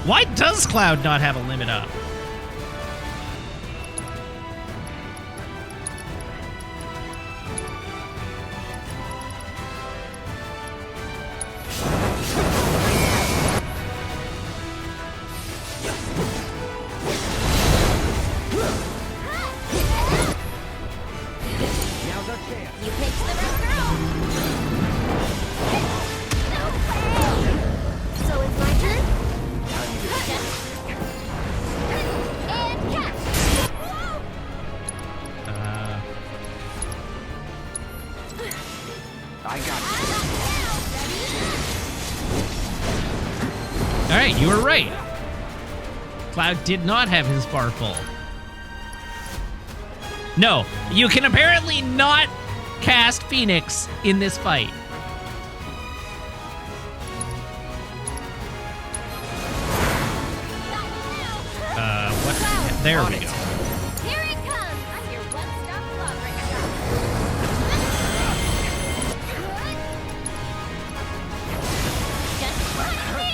Why does Cloud not have a limit up? Now's our chance. You picked the wrong girl. No way. So it's my turn? And catch. I got it. All right, you were right. Cloud did not have his bar full. No, you can apparently not cast Phoenix in this fight. What? There we go. Here it comes. I'm your one-stop lawbreaker shop. Just trust me.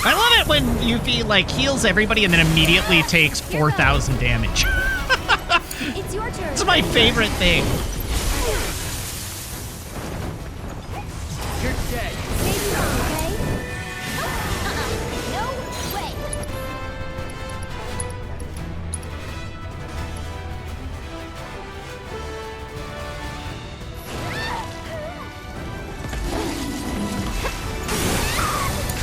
I love it when Yuffie like heals everybody and then immediately takes 4,000 damage. It's your turn. It's my favorite thing. You're dead. Maybe not, okay? No way.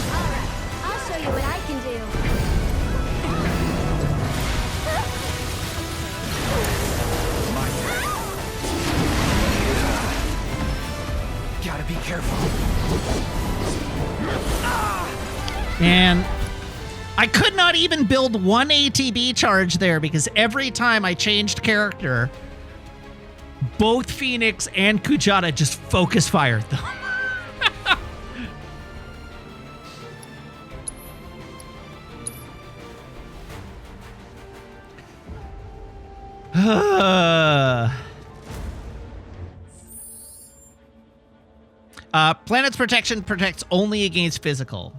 Alright, I'll show you what I can do. My turn. Gotta be careful. And I could not even build one ATB charge there because every time I changed character, both Phoenix and Kujata just focus fired them. Planet's protection protects only against physical.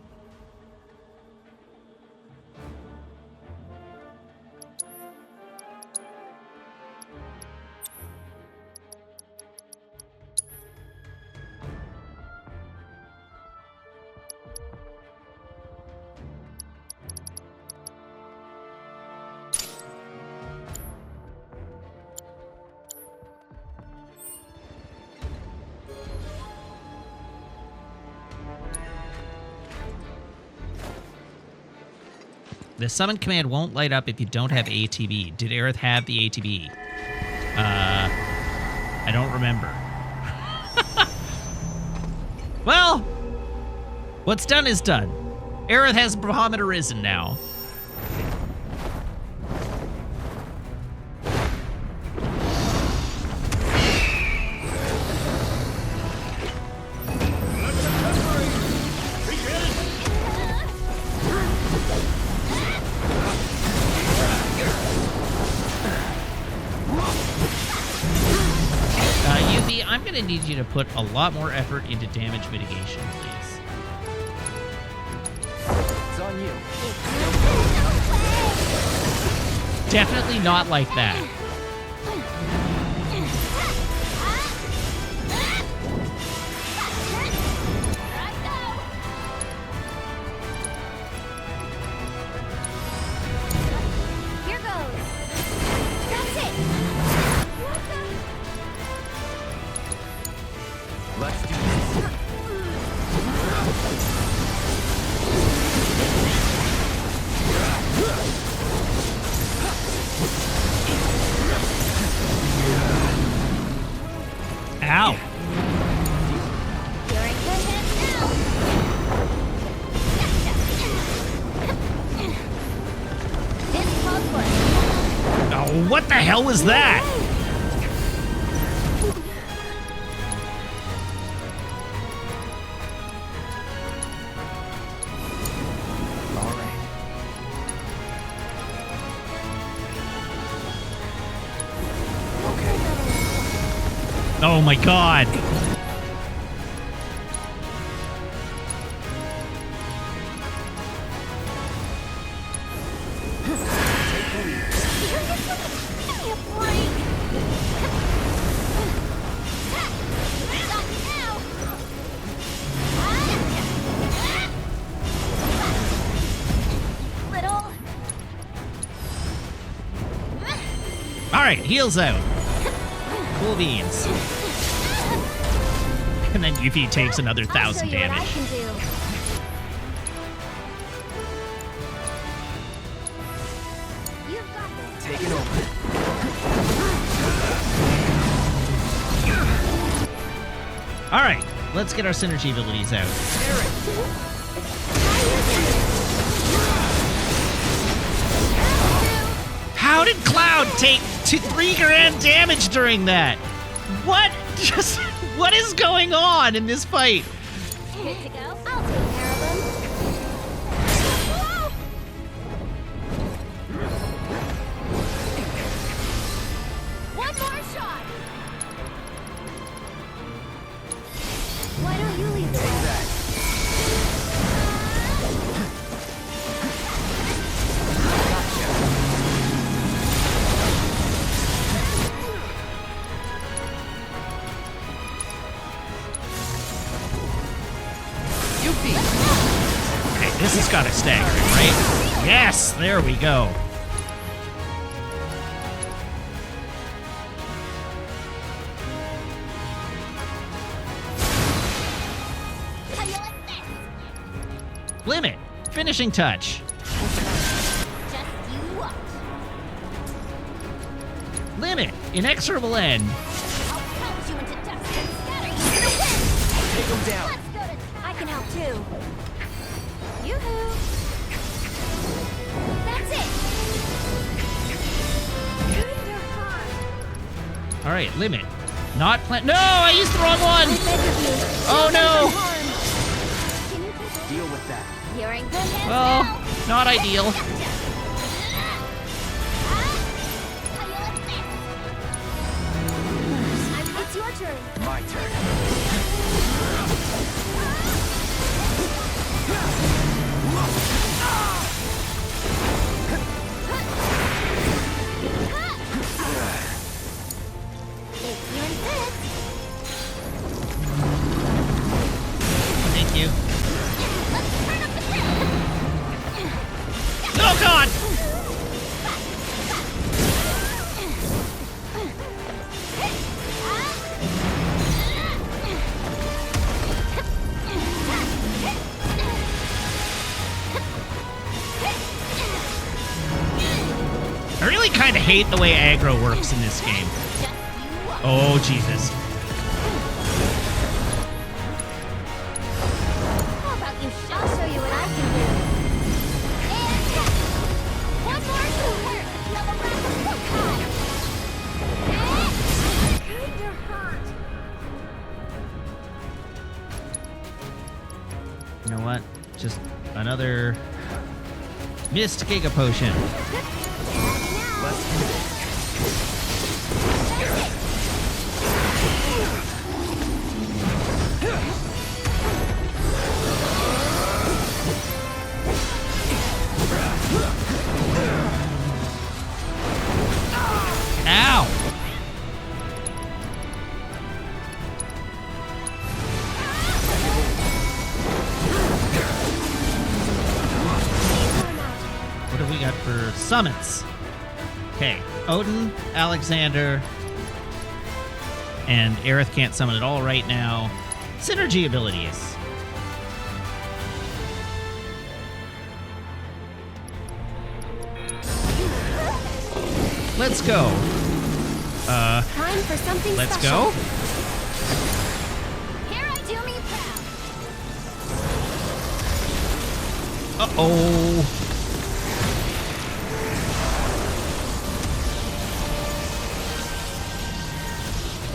The summon command won't light up if you don't have ATB. Did Aerith have the ATB? I don't remember. Well, what's done is done. Aerith has Bahamut Arisen now. Yuffie, I'm going to need you to put a lot more effort into damage mitigation, please. It's on you. Definitely not like that. Here goes. That's it. Let's do this. Ow. You're in good hands now. This calls for it. Oh, what the hell was that? All right. Okay. Oh my god. Give me a break. Stop now. Little. Alright, heals out. Cool beans. And then Yuffie takes another I'll show 1,000 you what I damage. can do. You've got this. Taking over. Alright, let's get our synergy abilities out. How did Cloud take 3 grand damage during that? What? Just what is going on in this fight? Good to go. I'll take care of them. One more shot. Why don't you leave the Take that. Okay, this has got to stagger, right? Yes, there we go. How you like this? Limit. Finishing touch. Just you watch. Limit. Inexorable end. I'll pound you into dust and scatter you to the wind. Take him down. Let's go to... I can help too. Yoo-hoo. That's it. You're fine. All right, limit. Not plan. No, I used the wrong one. I beg of you. Oh, no. Can you take it? Deal with that. You're in good hands Well, now. not ideal. How you like this? It's your turn. My turn. If you insist. Thank you. Let's turn up the grip. Oh God! I really kind of hate the way aggro works in this game. Oh Jesus! How about you? I'll show you what I can do. And one more super. Level back up high. Kinda hurt. You know what? Just another missed Giga Potion. Let's do this. Ow! What do we got for summons? Okay, Odin, Alexander, and Aerith can't summon at all right now. Synergy abilities. let's go. Time for something Let's special. go. Here I do me proud. Uh-oh.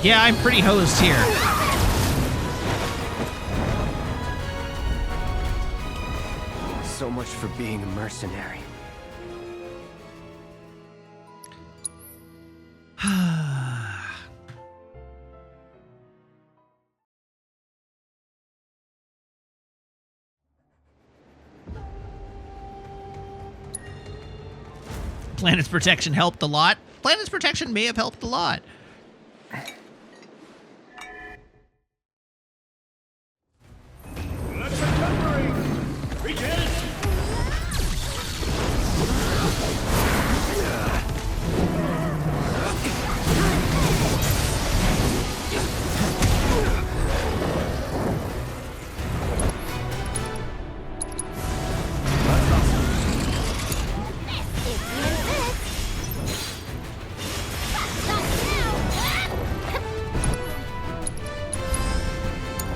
Yeah, I'm pretty hosed here. So much for being a mercenary. Planet's protection helped a lot. Planet's protection may have helped a lot.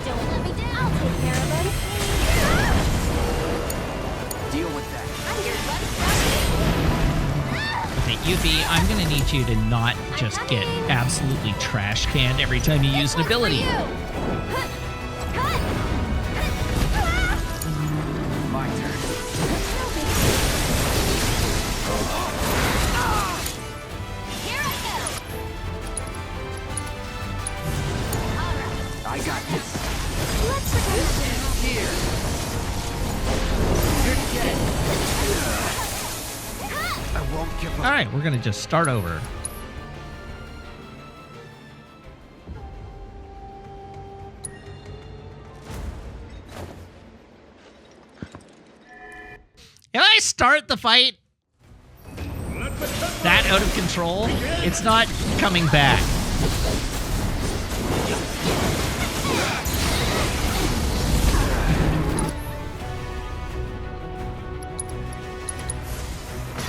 Don't let me down. I'll take care of them. Deal with that. I'm your one-stop. Okay, Yuffie, I'm gonna need you to not just get absolutely trash canned every time you use an ability. My turn. Here I go. All right. I got this. Let's forget. Here. You're dead. I won't give up. All right, we're gonna just start over. If I start the fight that out of control, it's not coming back.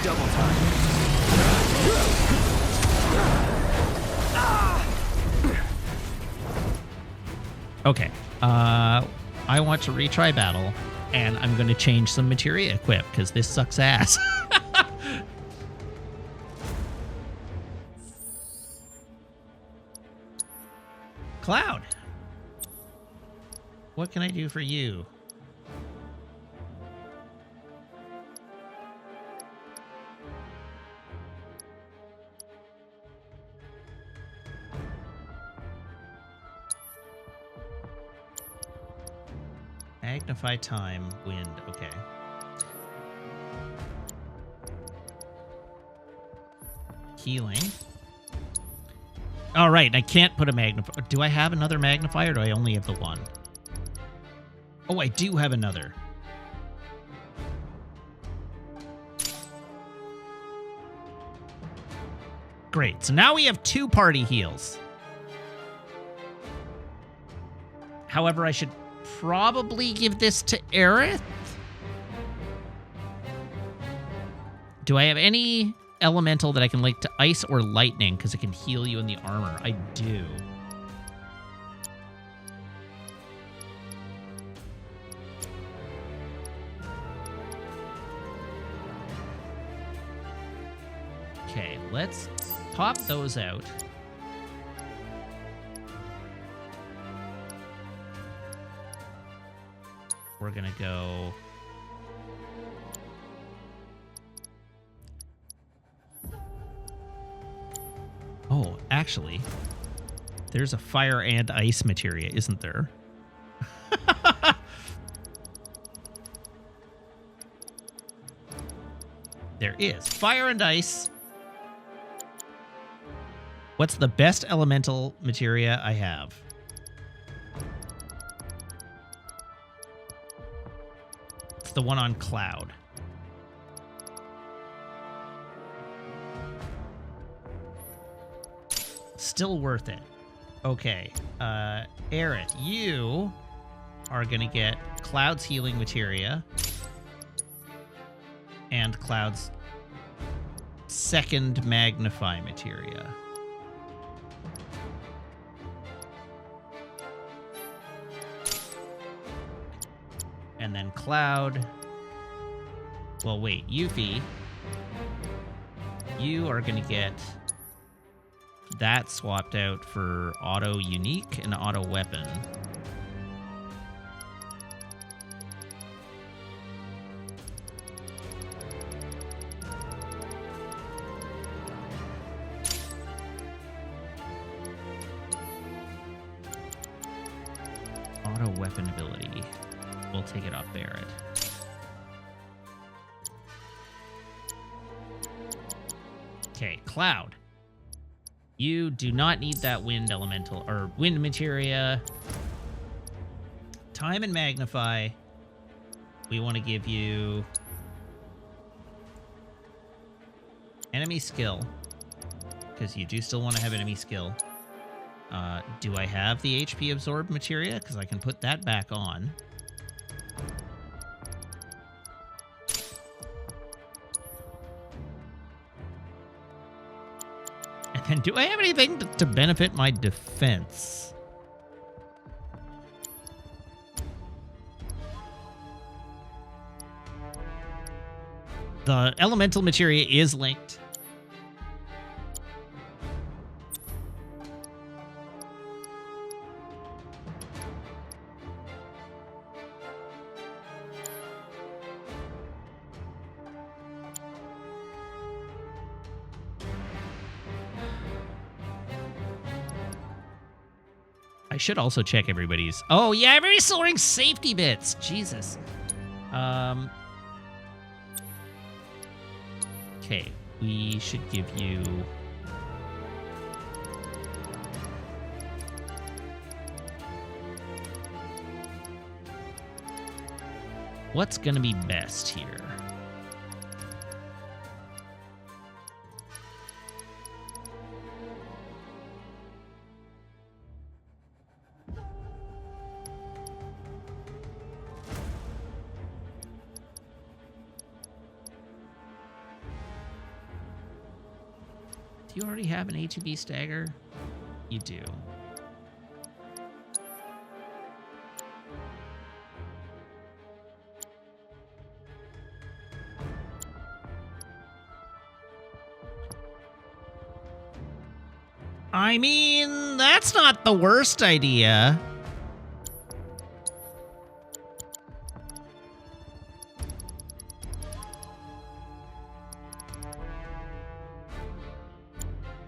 Double time. Okay, I want to retry battle, and I'm going to change some materia equip, because this sucks ass. Cloud, what can I do for you? Magnify time, wind, okay. Healing. All right, I can't put a magnifier. Do I have another magnifier, or do I only have the one? Oh, I do have another. Great, so now we have 2 party heals. However, I should probably give this to Aerith. Do I have any elemental that I can link to ice or lightning? Because it can heal you in the armor. I do. Okay, let's pop those out. We're gonna go... Oh, actually, there's a fire and ice materia, isn't there? There is. Fire and ice. What's the best elemental materia I have? It's the one on Cloud. Still worth it. Okay. Aerith, you are going to get Cloud's healing materia and Cloud's second magnify materia. And then Cloud. Well, wait, Yuffie. You are going to get that swapped out for auto unique and auto weapon. Auto weapon ability. We'll take it off Barrett. Okay, Cloud. You do not need that wind elemental or wind materia. Time and magnify. We want to give you enemy skill, because you do still want to have enemy skill. Do I have the HP absorb materia? Because I can put that back on. And then do I have anything to benefit my defense? The elemental materia is linked. I should also check everybody's... Oh, yeah, everybody's still wearing safety bits. Jesus. Okay, we should give you... What's gonna be best here? Do you already have an HEB stagger? You do. I mean, that's not the worst idea.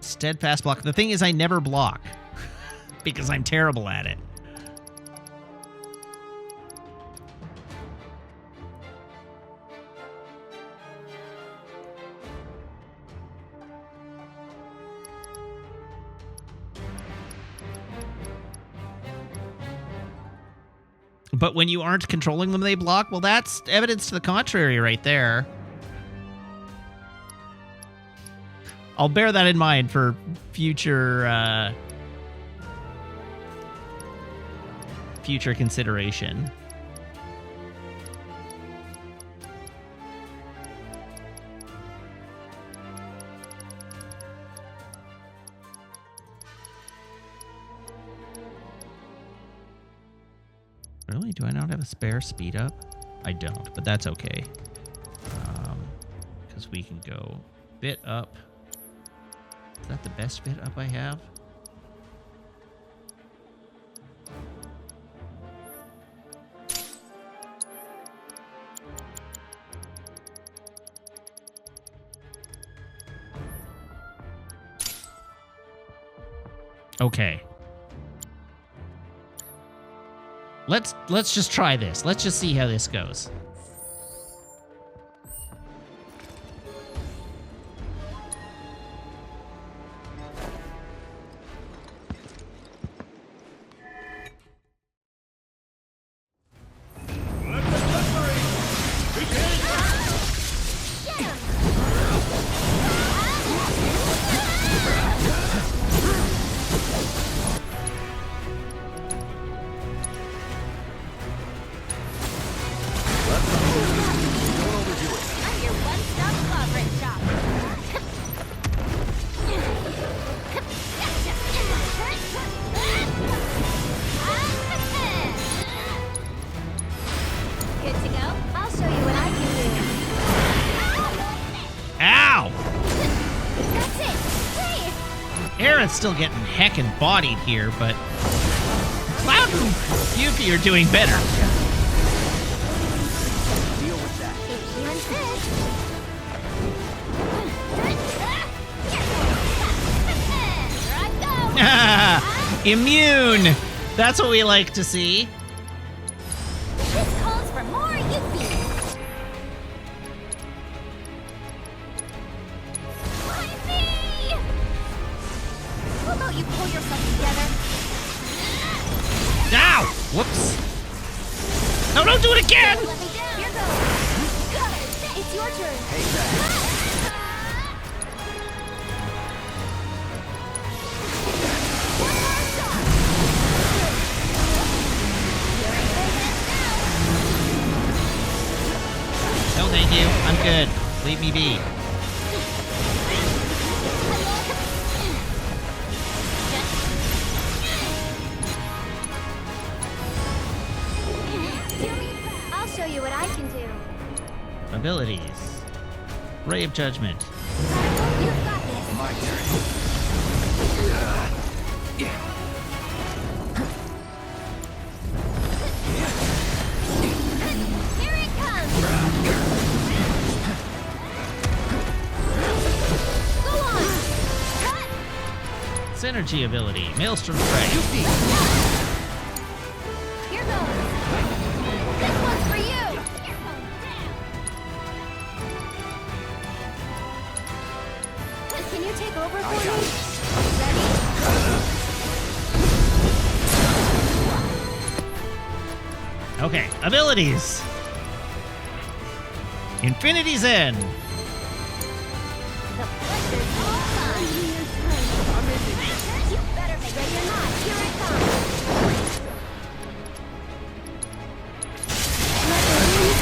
Steadfast block. The thing is, I never block because I'm terrible at it. But when you aren't controlling them, they block. Well, that's evidence to the contrary right there. I'll bear that in mind for future future consideration. Really? Do I not have a spare speed up? I don't, but that's okay. Because we can go bit up. Is that the best bit up I have? Okay. Let's just try this. Let's just see how this goes. Cloud's still getting heckin' bodied here, but Cloud and Yuffie are doing better. Deal with that. If you insist. Here I go. Immune! That's what we like to see. This calls for more Yuffie. Find me! How about you pull yourself together? Ow! Whoops. No, don't do it again! Don't let me down. Here goes. It's your turn. Take that. One more shot. You're in good hands now. No, thank you. I'm good. Leave me be. I'll show you what I can do. Abilities. Ray of Judgment. You've got this. My turn. Here it comes. Go on. Cut. Synergy ability. Maelstrom Spray. Here goes. This one's for you. Here goes. Can you take over for me? Ready? Okay, abilities. Infinity's End. The pressure's all mine. You better make ready or not. Here it comes.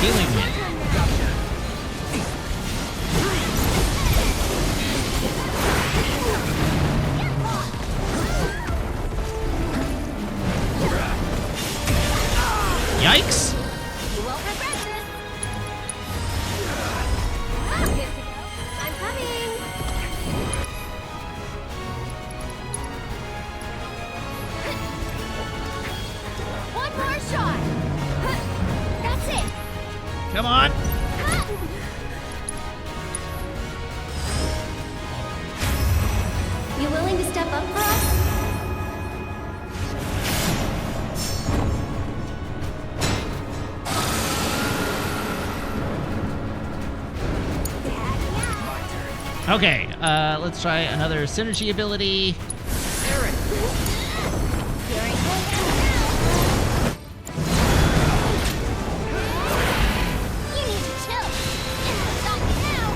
Healing Wind. Yikes! You won't regret this. I'm good to go. I'm coming. One more shot. That's it. Come on! You willing to step up for us? Okay, let's try another synergy ability. You're in good hands now. You need to chill. Stop now.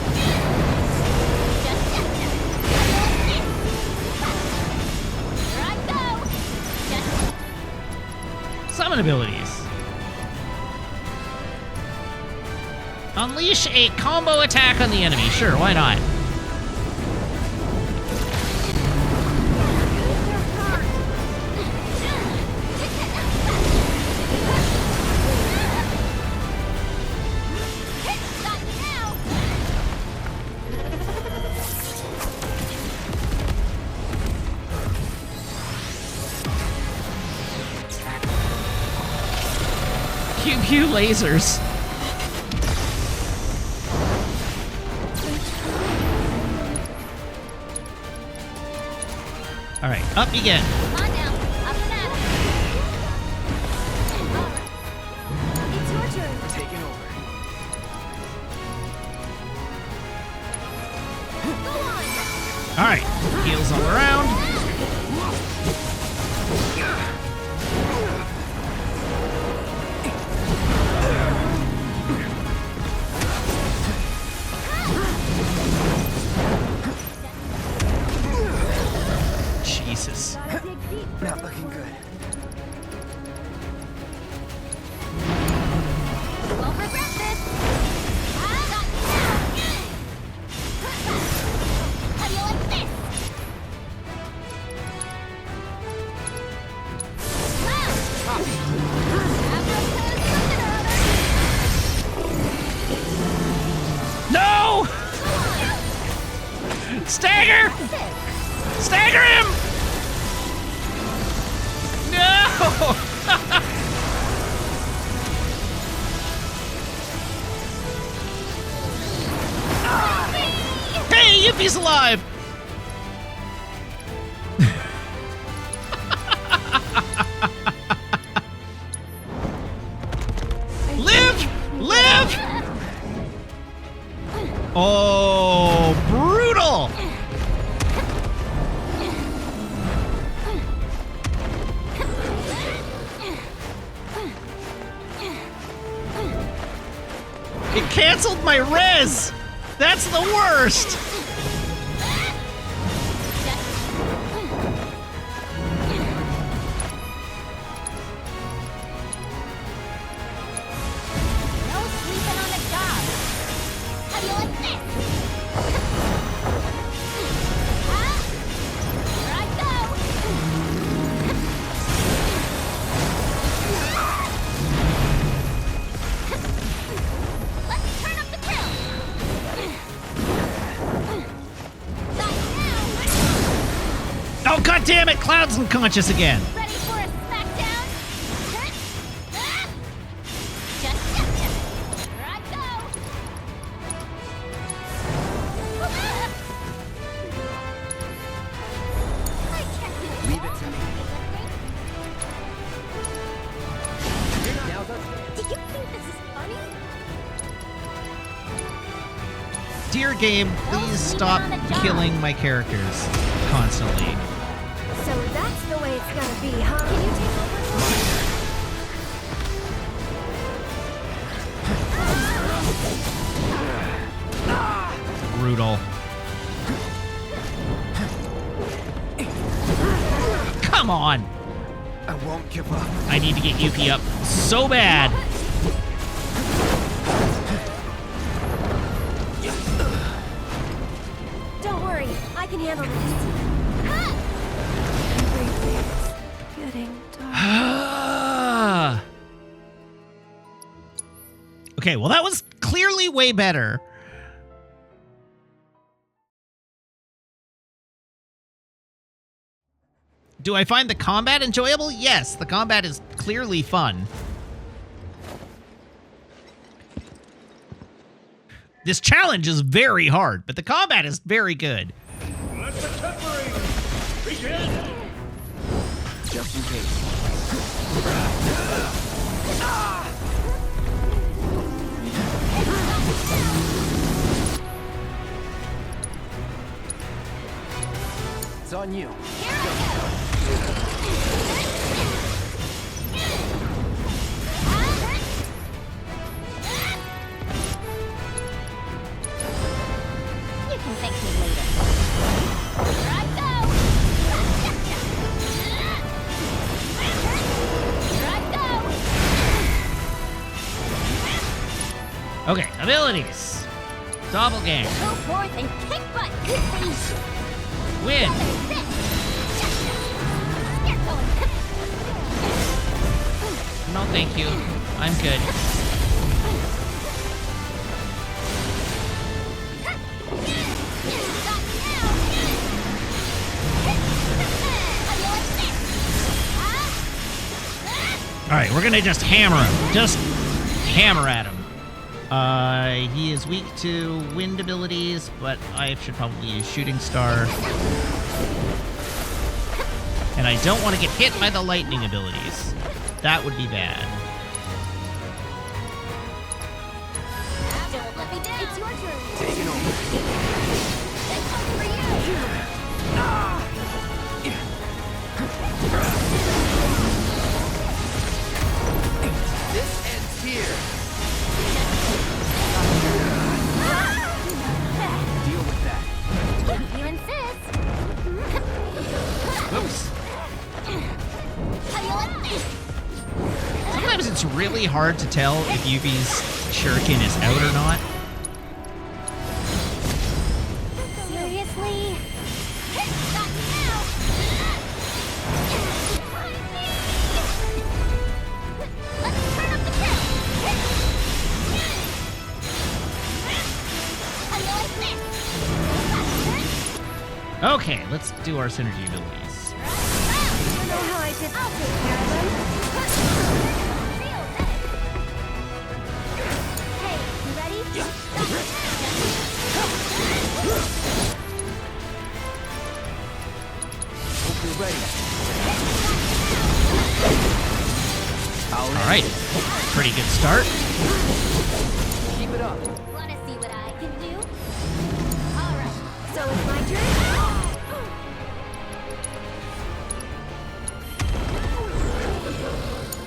Just here I go. Summon abilities. Unleash a combo attack on the enemy. Sure, why not? Pew pew lasers. All right, up you get. Come on now. Up and at 'em. All right. It's your turn. Taking over. Go on. All right, heals all around. Jesus. Gotta dig deep. Not looking good. You won't regret this. Got you now. How do you like this? Copy. No! Stagger! Stagger him! Hey, Yippie's alive! Live! Oh, brutal! It canceled my res! That's the worst! No sleeping on the job. How do you like this? Here I go. Let's turn up the grill. Not now. Oh, god damn it! Cloud's unconscious again. Ready for a smackdown? Just. Here I go. I can't do it. Leave it to me. Now Do you think this is funny? Dear game, please stop killing my characters constantly. So that's the way it's gonna be, huh? Can you take over? Brutal. Come on! I won't give up. I need to get Yuki up so bad. Don't worry, I can handle this. It's getting dark. Okay, well that was clearly way better. Do I find the combat enjoyable? Yes, the combat is clearly fun. This challenge is very hard, but the combat is very good. Let the tempering begin! Just in case. It's on you. You can thank me later. Here I go. Here I go. Okay, abilities. Doppelganger. Go forth and kick butt. Win. No, thank you. I'm good. All right, we're gonna just hammer him. Just hammer at him. He is weak to wind abilities, but I should probably use Shooting Star. And I don't want to get hit by the lightning abilities. That would be bad. Don't let me down. It's your turn. Taking over. This one's for This ends here. Deal with that. you. You insist. Oops. How do you like this? Sometimes it's really hard to tell if Yubi's shuriken is out or not. Seriously? Not now. Let's turn up the grill. How do you like this? Okay, let's do our synergy abilities. You know how I did. I'll take care of them. right. Pretty good start. Keep it up. Wanna see what I can do? Alright, so it's my turn?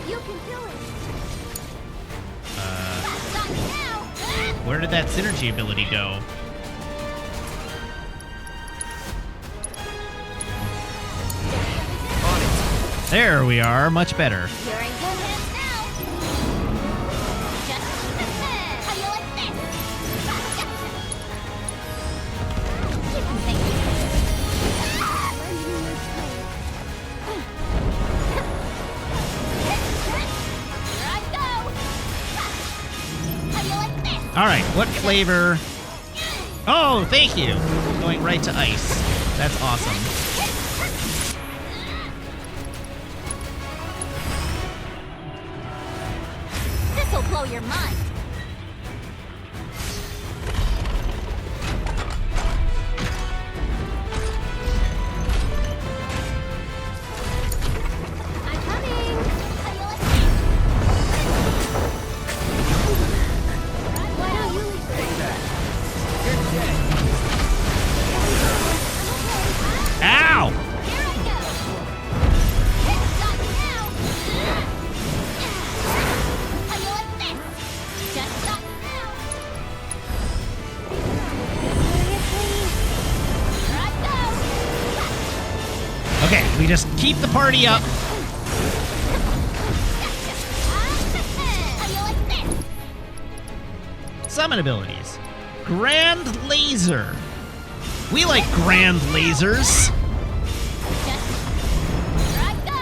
You can do it! Stop me now! Where did that synergy ability go? On it. There we are. Much better. You're in good hands now! Just how you like this? You can take it. Here I go! How you like this? All right. What flavor? Oh, thank you. Going right to ice. That's awesome. This'll blow your mind. I'm coming. How you like this? Why don't you leave? Take that. You're dead. Ow! Here I go. Stop me now. How you like this? Just stop me now. Here I go. Okay, we just keep the party up. How you like this? Summon abilities. Grand Laser. We like grand lasers. Just here I go.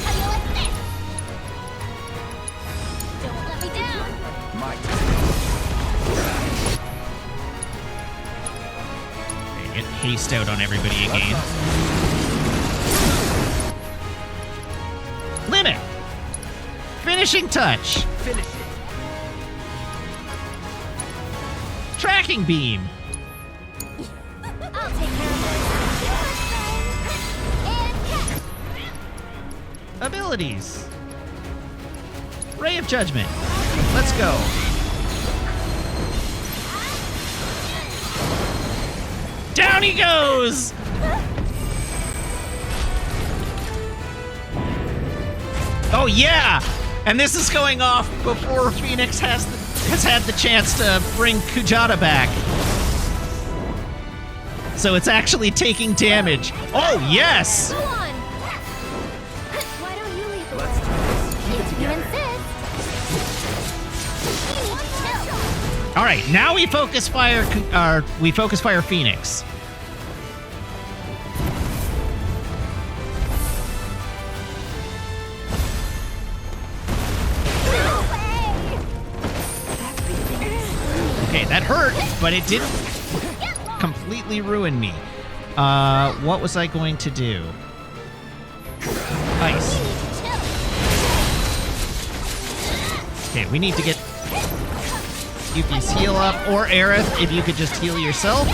How you like this? Don't let me down. My turn. Okay, get haste out on everybody again. Limit. Finishing touch. Finish it. Tracking beam. I'll take care of it. And catch. Abilities. Ray of Judgment. Let's go. Down he goes. Oh yeah. And this is going off before Phoenix has had the chance to bring Kujata back. So it's actually taking damage. Oh, yes! Go on. Why don't you leave the Let's do this. If you insist. All right, now we focus fire Phoenix. No way. Okay, that hurt, but it didn't completely ruin me. What was I going to do? Ice. Okay, we need to get Yuki's heal up, or Aerith, if you could just heal yourself.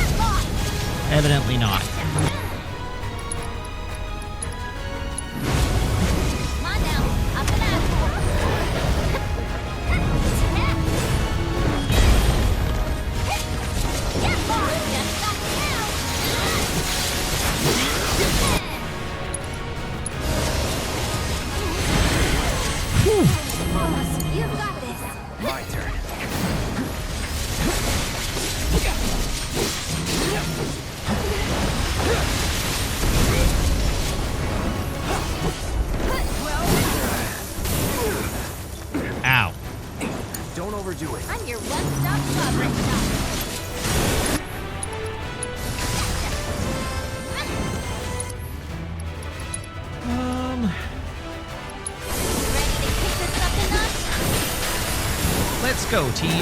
Evidently not. Come on now. Up and out. Get lost. Just stop now. Boss, you've got this. My turn. Ow. Don't overdo it. I'm your one-stop sovereign shop. Ready to kick this up a notch? Let's go, team. No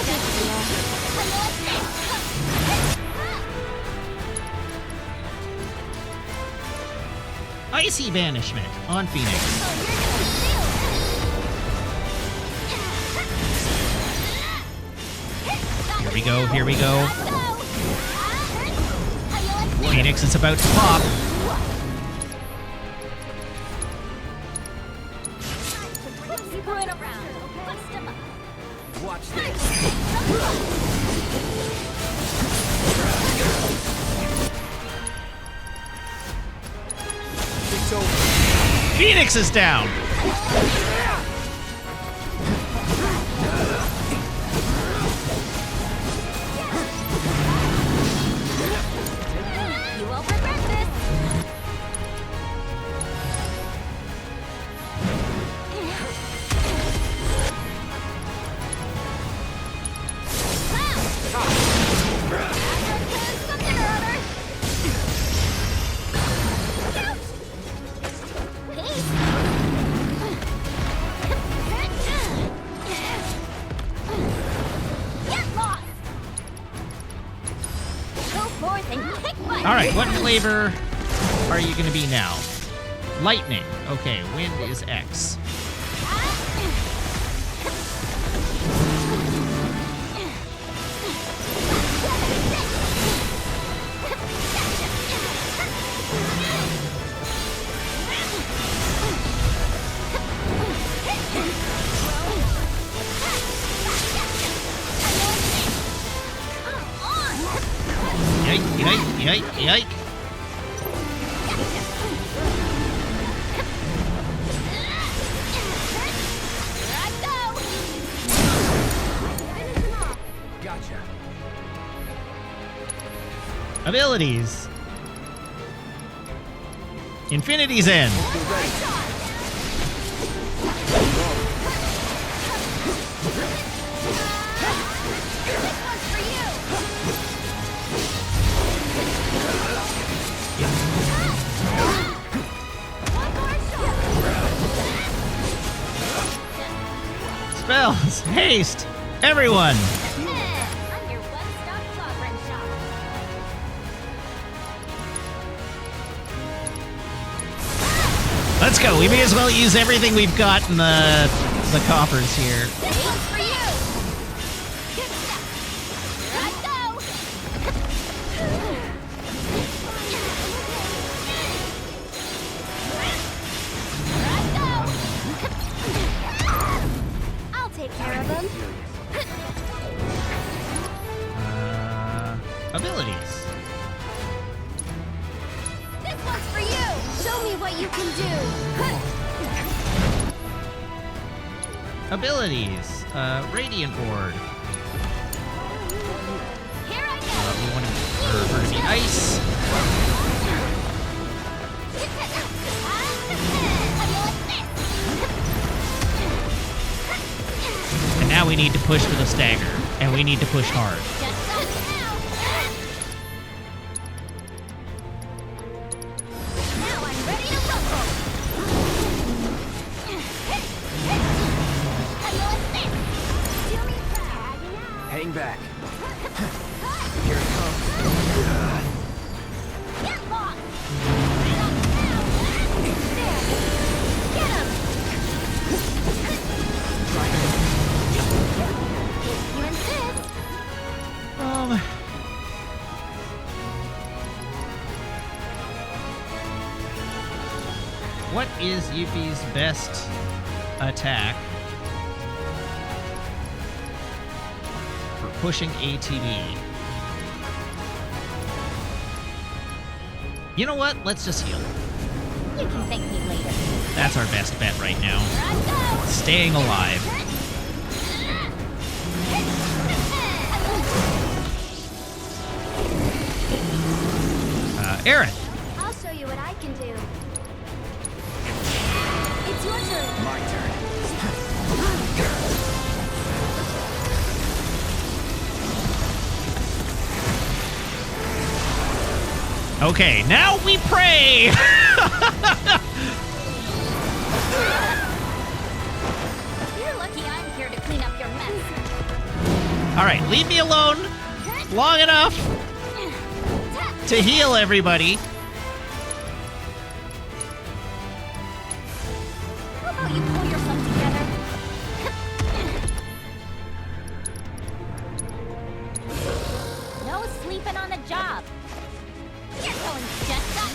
big deal. How you like this? Icy Banishment on Phoenix. Oh, you're gonna feel we go, here we go. How you like this? Phoenix is about to pop. Screw it around. Bust him up. Watch this. It's over. Phoenix is down. You won't regret this. Something or other. Get lost. Go forth and kick butt. All right, what flavor are you going to be now? Lightning. Okay, wind is X. Yike, yike, yike, yike. Gotcha. Abilities. Infinity's End. Spells. Haste. Everyone. I'm your one-stop sovereign shop. Let's go. We may as well use everything we've got in the coffers here. This one's for you. Here I go. I'll take care of them. Abilities. This one's for you. Show me what you can do. Abilities. Radiant Ward. Here I go. We want her to be ice. And now we need to push for the stagger. And we need to push hard. Now I'm ready to rumble. How do you like this? Do me proud. Hang back. Here it comes. Get lost. Right on now. There. Get him. If you insist. What is Yuffie's best attack for pushing ATB? You know what? Let's just heal. You can thank me later. That's our best bet right now. Here I go. Staying alive. Aerith. I'll show you what I can do. It's your turn. My turn. Okay, now we pray. You're lucky I'm here to clean up your mess. All right, leave me alone long enough to heal everybody. How about you pull yourself together? job. You're going just up.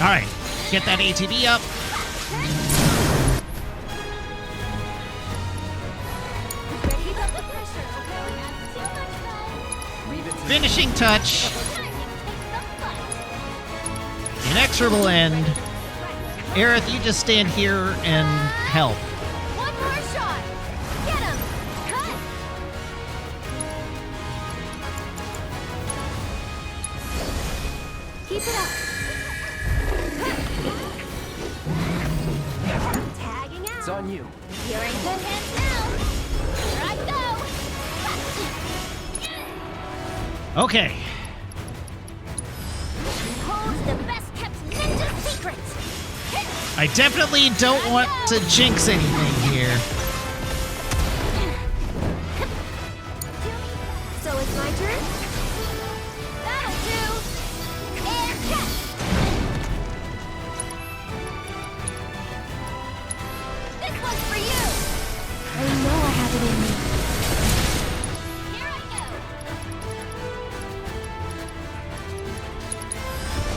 All right, get that ATB up. Keep up the pressure, okay? Not too much fun. Leave it to Finishing touch. Time to kick some butt. Inexorable end. Aerith, you just stand here and help. One more shot. Get him. Cut. Keep it up. Tagging out. It's on you. You're in good hands now. Here I go. Okay. Holds the best kept ninja secret. I definitely don't want to jinx anything here. So it's my turn? That'll do. And catch. This one's for you. I know I have it in me. Here I go.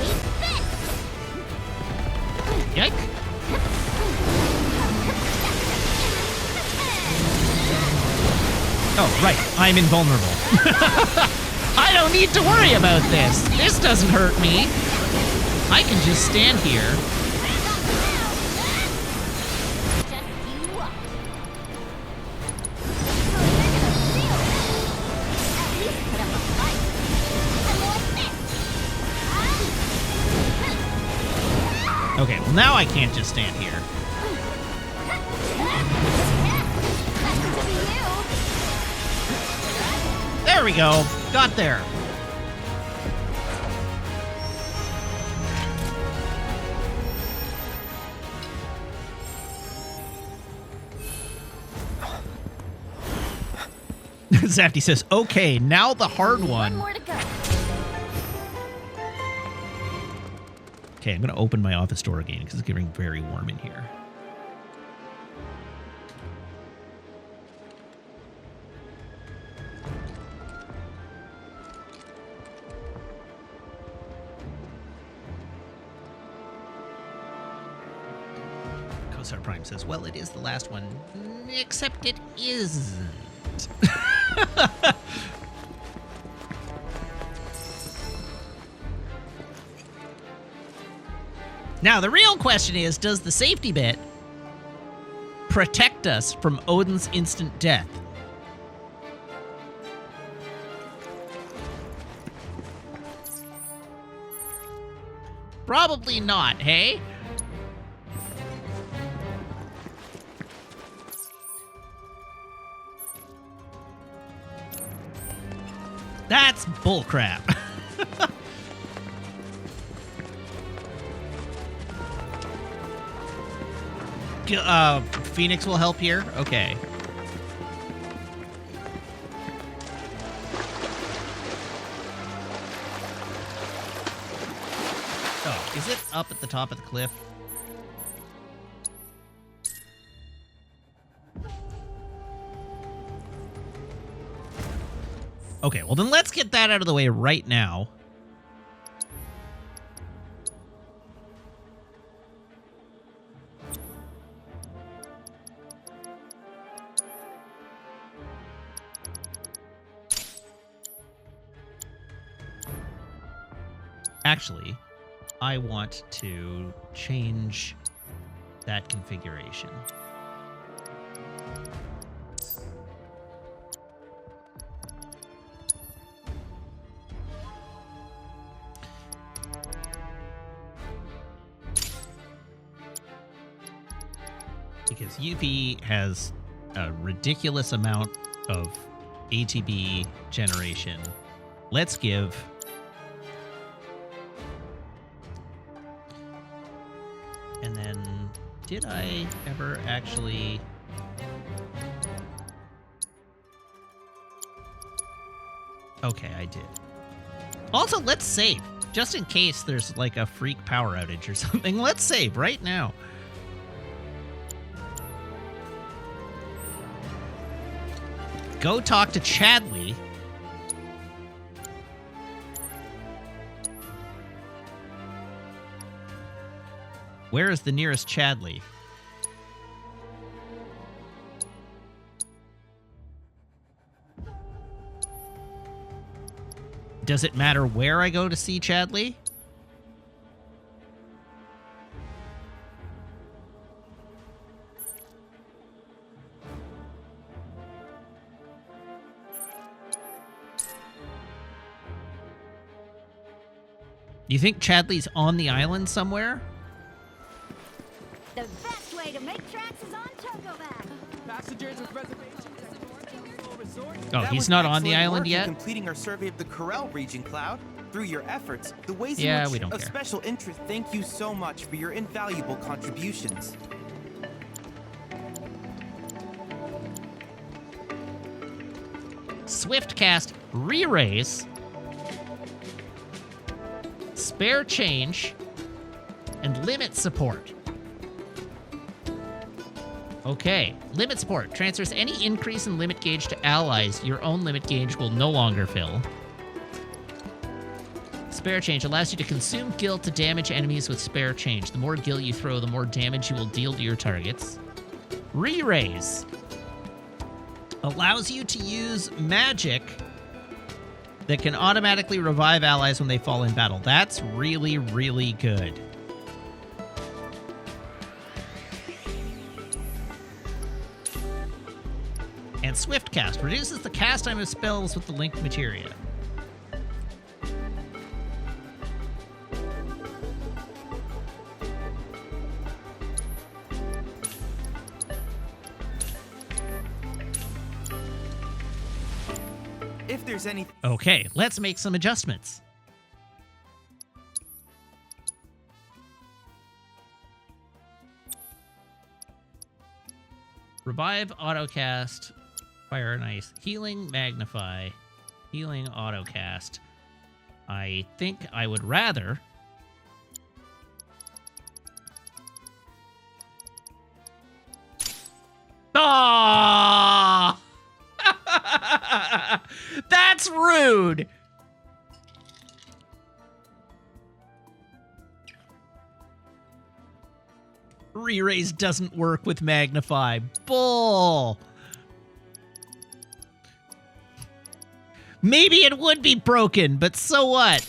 Eat this. Yike. Oh, right. I'm invulnerable. I don't need to worry about this. This doesn't hurt me. I can just stand here. Just you up. At least put up a fight. And like this. Okay, well now I can't just stand here. There we go. Got there. Zafty says, okay, now the hard One one. more to go. Okay, I'm going to open my office door again because it's getting very warm in here. Kosar Prime says, well, it is the last one, except it isn't. Now, the real question is, does the safety bit protect us from Odin's instant death? Probably not, hey? That's bullcrap. Phoenix will help here? Okay. Oh, is it up at the top of the cliff? Okay, well then let's get that out of the way right now. Actually, I want to change that configuration. Because UV has a ridiculous amount of ATB generation. Let's give and then did I ever actually okay, I did. Also, let's save. Just in case there's like a freak power outage or something. Let's save right now. Go talk to Chadley. Where is the nearest Chadley? Does it matter where I go to see Chadley? You think Chadley's on the island somewhere? The best way to make tracks is on Chocoback. Passengers with reservations at Resort. Oh, That he's was not on the excellent island work in yet? completing our survey of the Corel region, Cloud. Through your efforts, the ways Yeah, in which we don't of care. special interest. Thank you so much for your invaluable contributions. Swiftcast re-raise, spare change, and limit support. Okay, limit support transfers any increase in limit gauge to allies. Your own limit gauge will no longer fill. Spare change allows you to consume gil to damage enemies with spare change. The more gil you throw, the more damage you will deal to your targets. Re-raise allows you to use magic that can automatically revive allies when they fall in battle. That's really, really good. And Swiftcast reduces the cast time of spells with the linked materia. If there's any Okay, let's make some adjustments. Revive, autocast, fire and ice, healing, magnify, healing, autocast. I think I would rather Ah! That's rude. Re-raise doesn't work with magnify. Bull. Maybe it would be broken, but so what?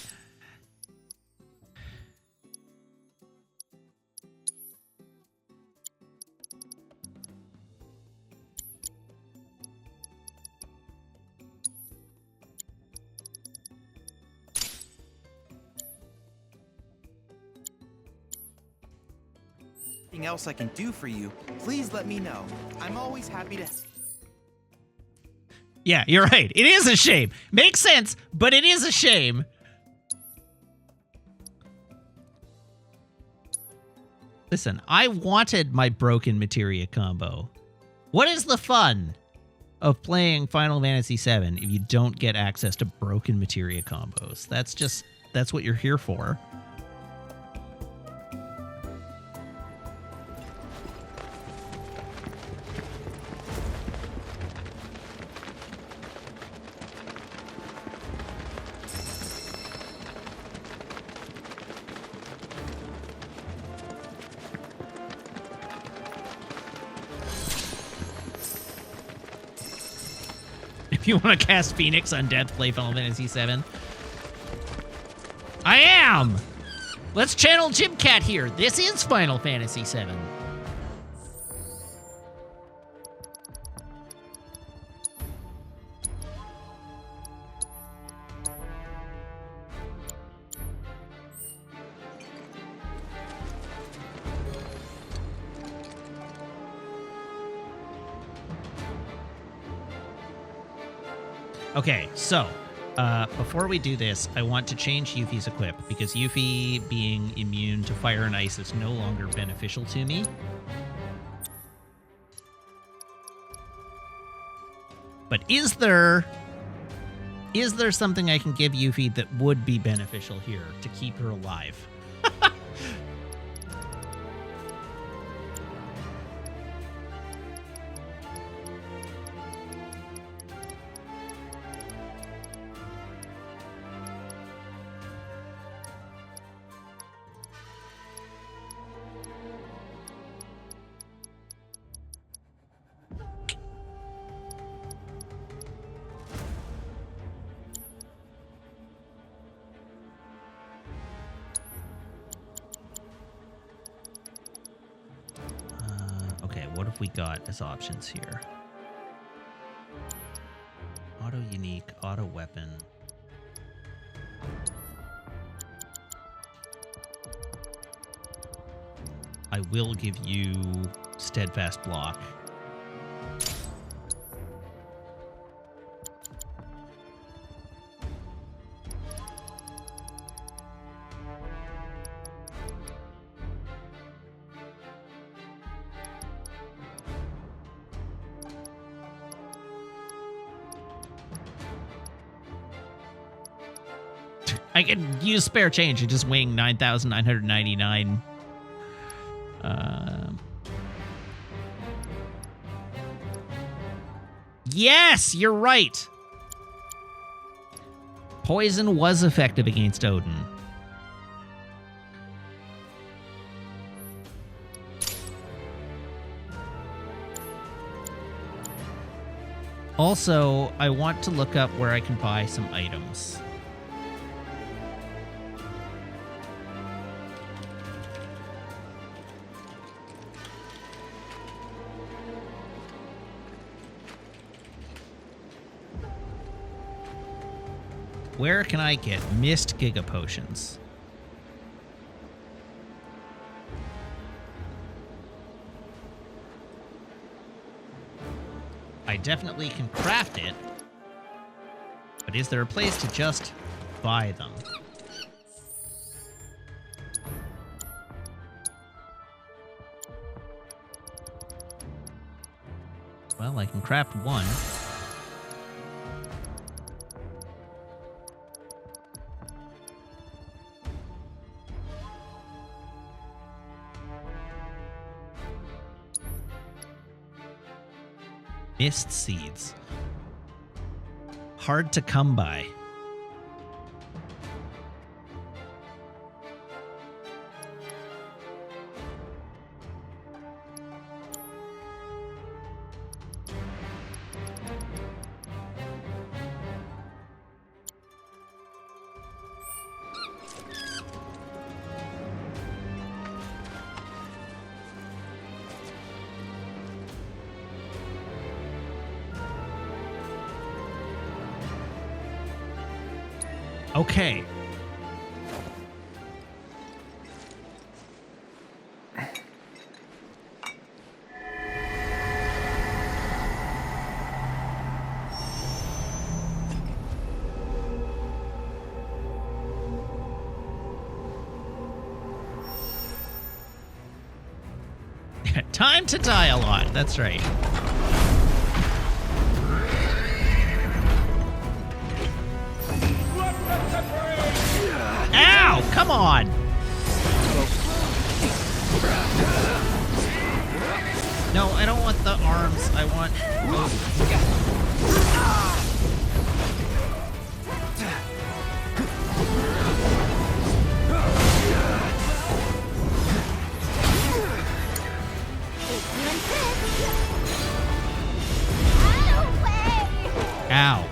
anything else I can do for you, please let me know. I'm always happy to. Yeah, you're right. It is a shame. Makes sense, but it is a shame. Listen, I wanted my broken materia combo. What is the fun of playing Final Fantasy VII if you don't get access to broken materia combos? That's what you're here for. If you want to cast Phoenix on Death, play Final Fantasy VII. I am! Let's channel Jim Cat here. This is Final Fantasy VII. Okay, so, before we do this, I want to change Yuffie's equip, because Yuffie being immune to fire and ice is no longer beneficial to me. But is there Is there something I can give Yuffie that would be beneficial here to keep her alive? What have we got as options here? Auto unique, auto weapon. I will give you steadfast block. I can use spare change and just wing 9,999. Yes, you're right. Poison was effective against Odin. Also, I want to look up where I can buy some items. Where can I get mist Giga Potions? I definitely can craft it, but is there a place to just buy them? Well, I can craft one. Mist seeds. Hard to come by. Okay. Time to die a lot. That's right. Ow! Come on! No, I don't want the arms. I want... Ow.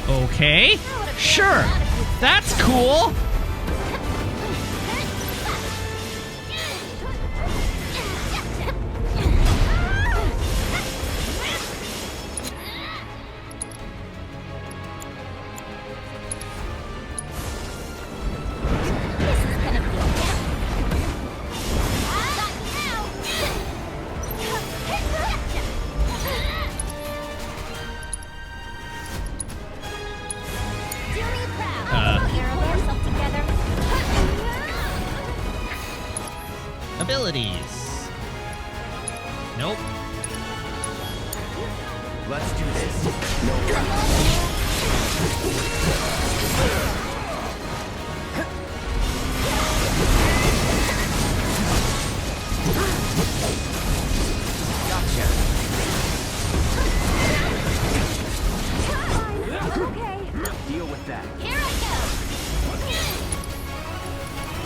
Okay, sure. That's cool. abilities. Nope. Let's do this. No. Gotcha. Okay. Deal with that. Here I go.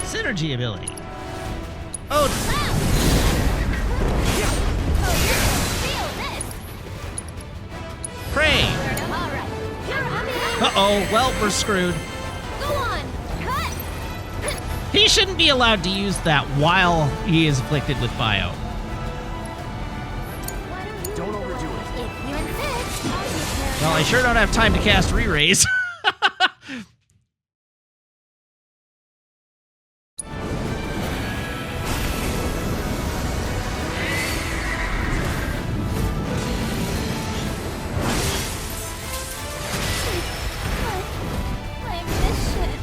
Synergy ability. Oh, Feel this. pray. All right. Here I'm in. Uh-oh, well, we're screwed. Go on. Cut. He shouldn't be allowed to use that while he is afflicted with bio. Why don't you Don't overdo it. If you insist, I'll take care of Well, I sure don't have time to cast re-raise. my mission.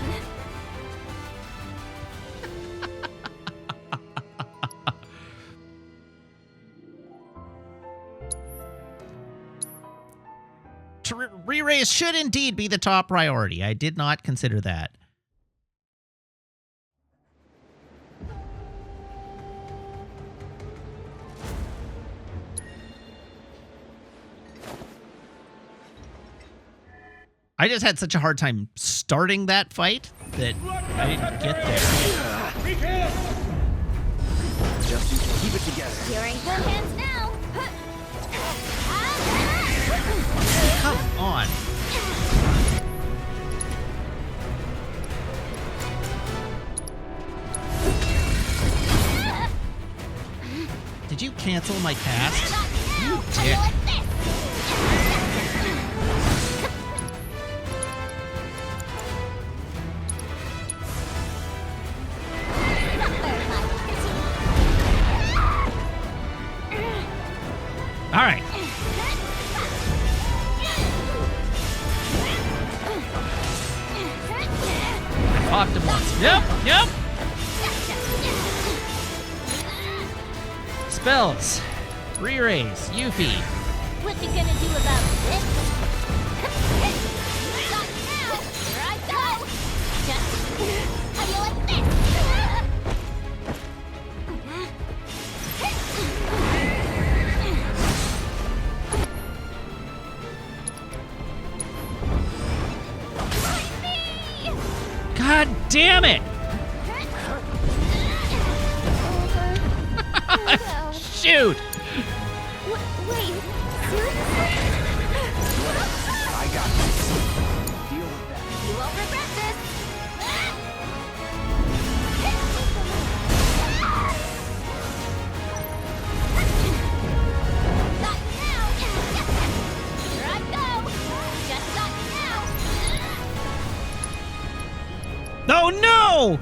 Re-raise should indeed be the top priority. I did not consider that. I just had such a hard time starting that fight that I didn't get there. Just keep it together. You're in good hands now. Come on. Did you cancel my cast? You dick. All right. Popped him once. Yep. Spells. Re-raise. Yuffie. What you gonna do about this? Not now. Here I go. Just how do you like this? God damn it! Shoot! Wait, seriously? I got this. Deal with that. You won't regret this. Not now. Here I go. Just not now. Oh no!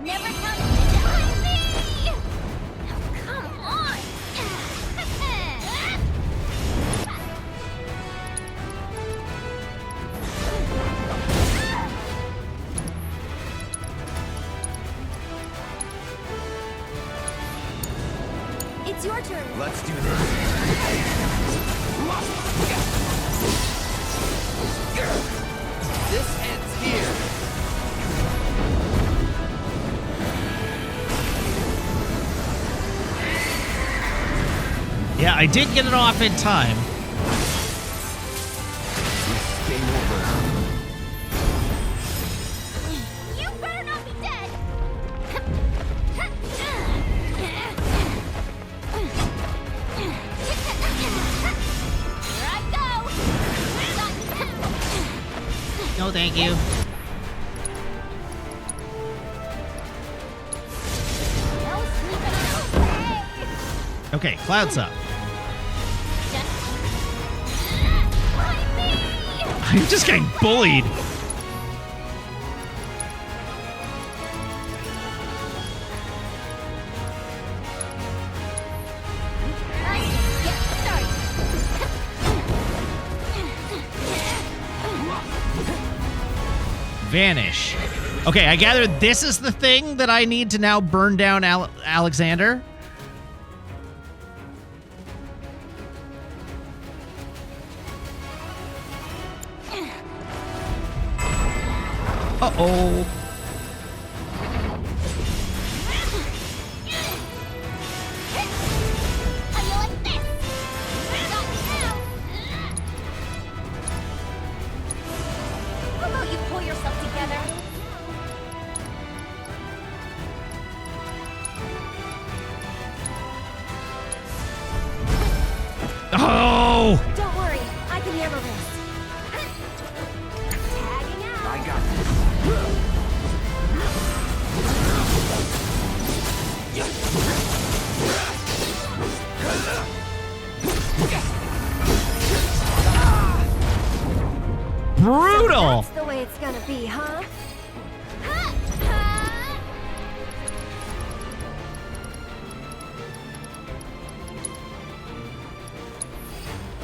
Never come behind me. Now come on. It's your turn. Let's do this. This ends here. Yeah, I did get it off in time. It's game over. You better not be dead. Here I go. No, thank you. No sleeping away. Okay, clouds up. Find me. I'm just getting bullied. I can get started. Vanish. Okay, I gather this is the thing that I need to now burn down Alexander. Uh-oh. How you like this? Got me now. How about you pull yourself together? Oh! Don't worry, I can handle this. Tagging out. I got this. Brutal! That's the way it's gonna be, huh?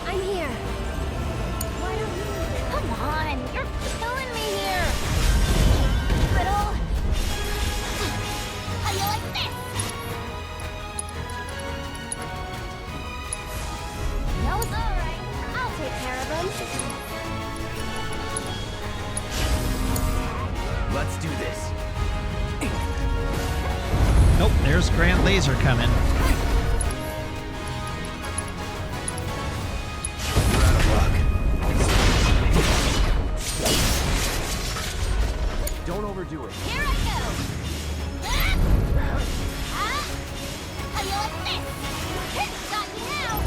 I'm here. Why don't you? Come on, you're killing me here. Little. How you like this? No, it's all right. I'll take care of them. Let's do this. Nope, there's Grand Laser coming. You're out of luck. Don't overdo it. Here I go. How you like this? Got me now.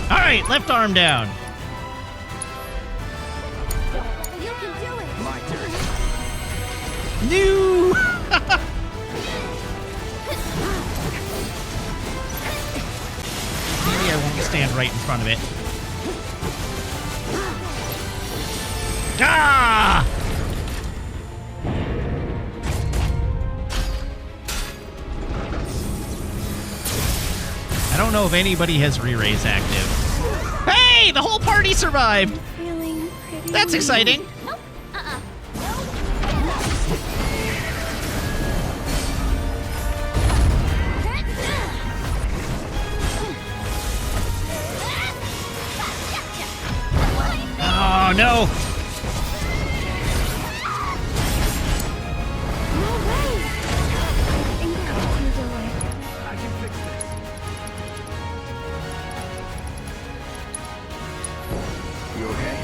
All right, left arm down. You can do it. My turn. New. Maybe I won't stand right in front of it. Ah! I don't know if anybody has re-raise active. Hey, the whole party survived. Feeling pretty. That's exciting. Nope. Oh no. No way. I think I can do it. I can fix this. You okay?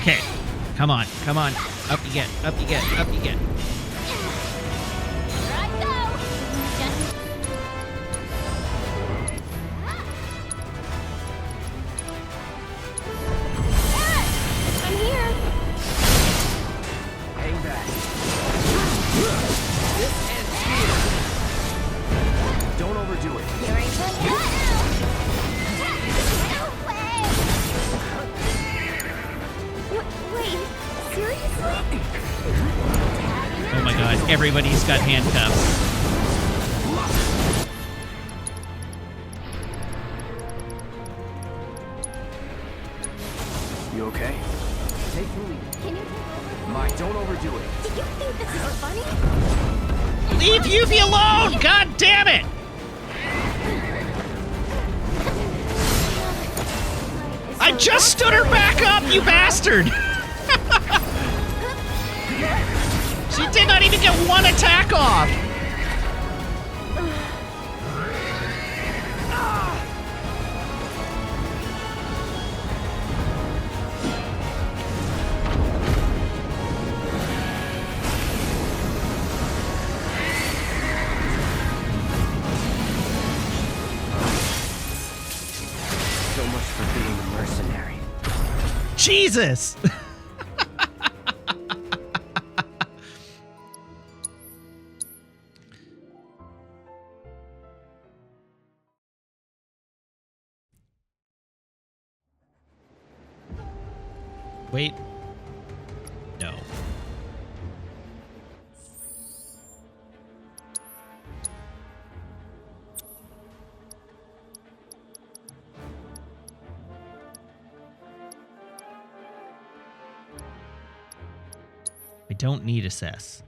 Okay. Come on. Come on. Up you get. Up you get. Up you get. Here I go. Just. I'm here. Hang back. This ends here. Don't overdo it. Here I go. No way. Wait, seriously? Oh my god. Everybody's got handcuffs. You okay? Take the lead. Can you take over? Mike, don't overdo it. Do you think this is funny? Leave Yuffie alone! God damn it! I just stood her back up, you bastard! She did not even get one attack off! Jesus! Wait. No. I don't need assess.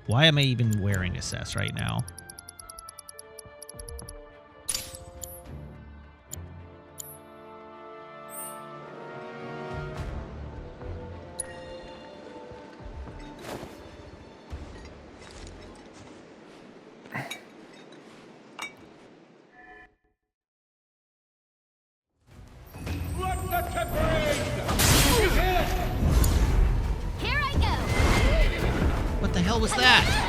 Why am I even wearing assess right now? Let the tempering begin! Here I go. What the hell was that?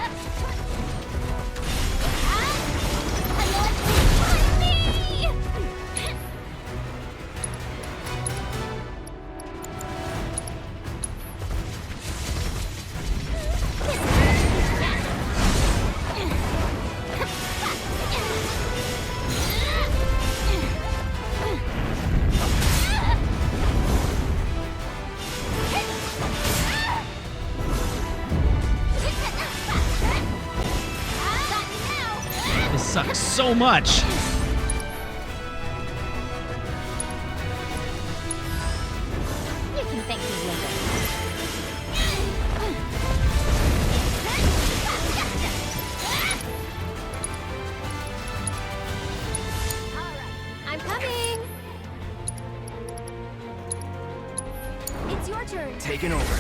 This sucks so much. You can thank me later. All right, I'm coming. It's your turn. Taking over.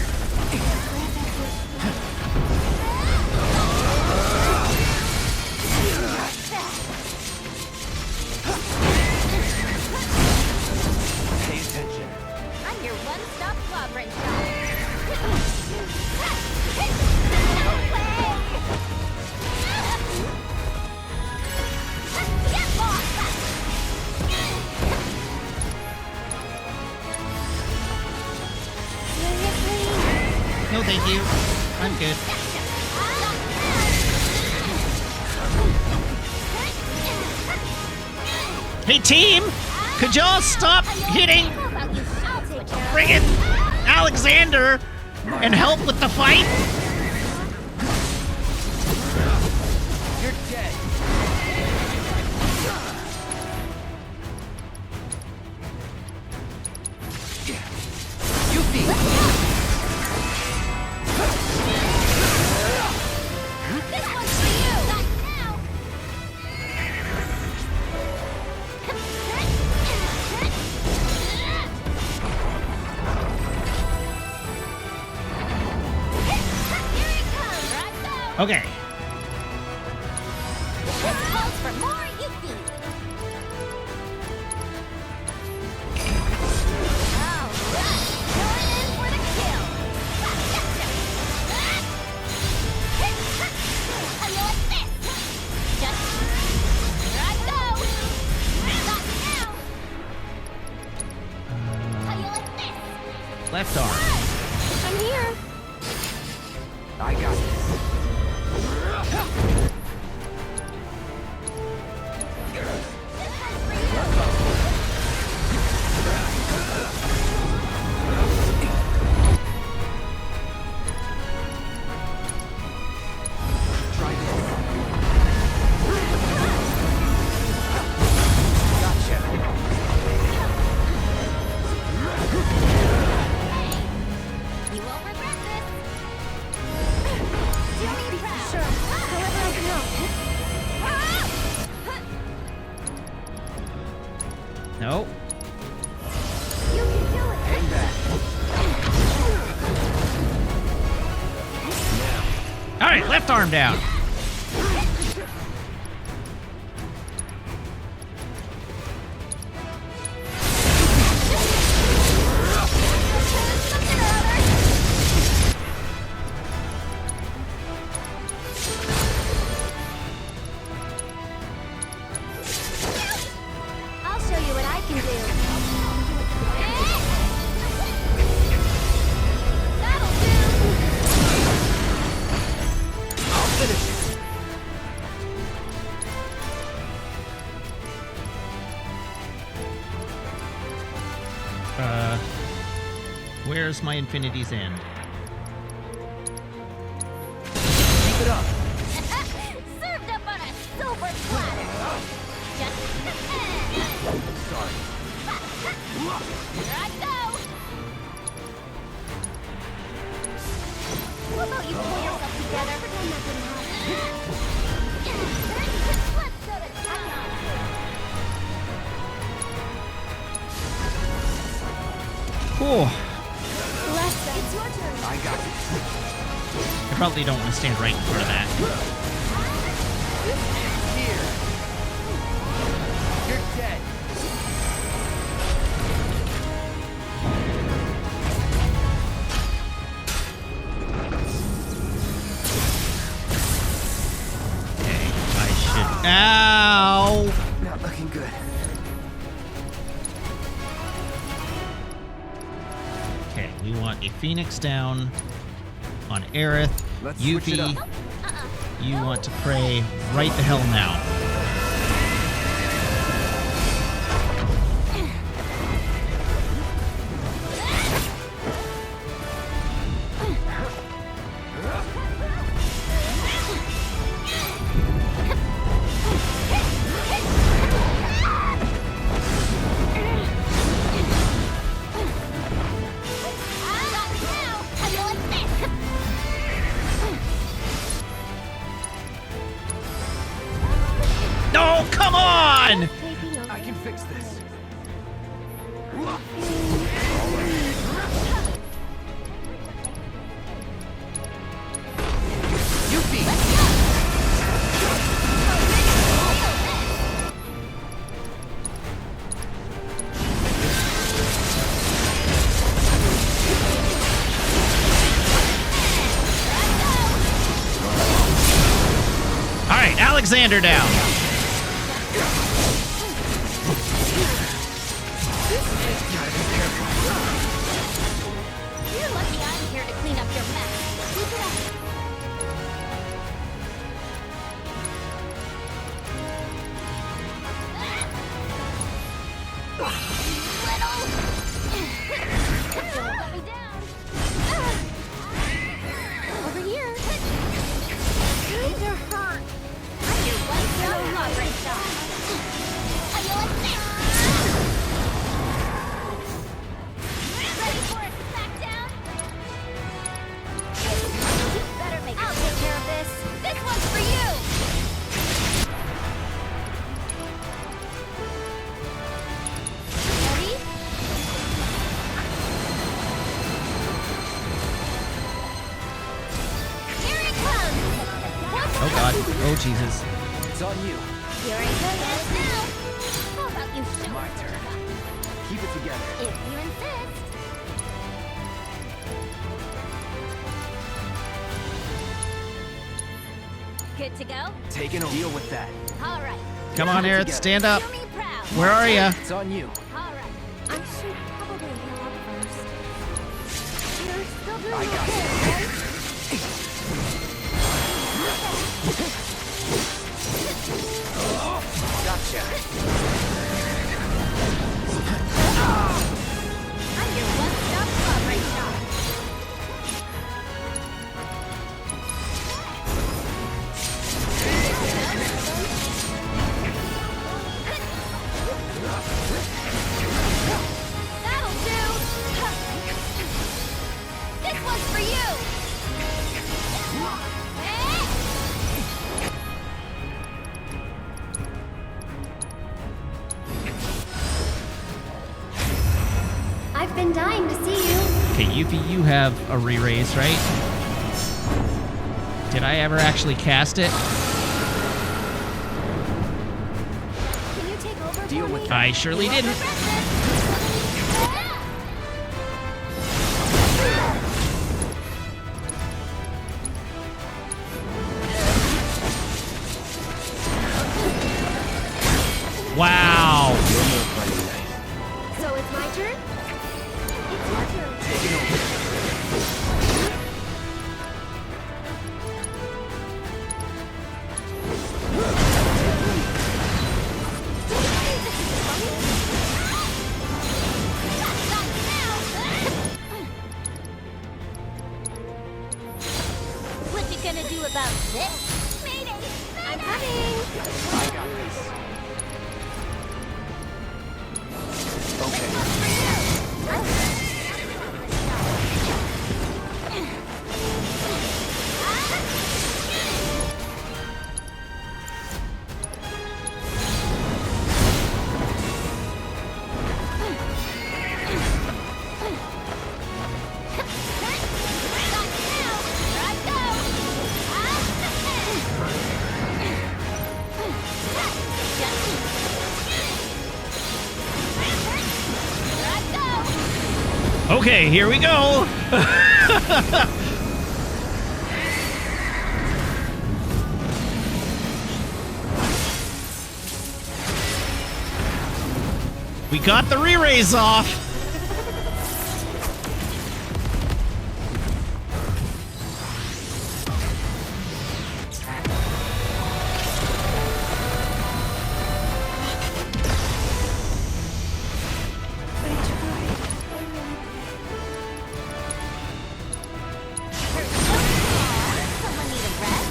Pay attention. I'm your one-stop clobbering shop. Get lost! Seriously? No, thank you. I'm good. Hey, team! Could y'all stop hitting friggin' Alexander and help with the fight? You're dead. Yuffie! This one's for you! Not now! Here it comes! Right go! Okay. This calls for more Yuffie! Alright, going in for the kill! How you like this? Just... here I go! Not now! How you like this? Left arm. I'm here! I got this. Try this. Gotcha. You won't regret this! Do me proud! Sure, however I can help. No. You can do it! Hang back. All right, left arm down. I'll show you what I can do. is my infinity's end. Keep it up. Served up on a silver platter. Just Sorry. here I go. How about you pull yourself together? Let's go to town. Cool. Bless them. It's your turn. I got it. I probably don't want to stand right in front of that. This ends here. You're dead. Okay, I should. Ow! Not looking good. Okay, we want a Phoenix down on Aerith. Let's switch it Yuffie, up. you want to pray right the hell now. No, come on! I can fix this. Yuffie! All right, Alexander down. You're lucky I'm here to clean up your mess. Keep it up. Let me down. Over here. These are hurt. I'm your one-stop progress shop. How you like this? Ready for a smackdown? You better make I'll take care of this. This one's for you. Ready? Here it comes. Oh God. Oh Jesus. It's on you. Here I go now. How about you show My us turn. what you got? Keep it together. If you insist. Good to go? Taking a deal with that. All right. Come on, Aerith, stand up. Feel me proud. Where are ya? It's on you. All right. I should probably heal up first. You're still doing I got okay, it. right? Gotcha. I'm your one-stop progress shop. That'll do. This one's for you. I've been dying to see you. Okay, Yuffie, you have a re-raise, right? Did I ever actually cast it? Can you take over Deal for with me? I surely didn't. Wow. So it's my turn? It's your turn. Taking over. you about this. Mayday! I'm coming! I got this. Okay. Okay, here we go. We got the re-raise off. Someone need a rest?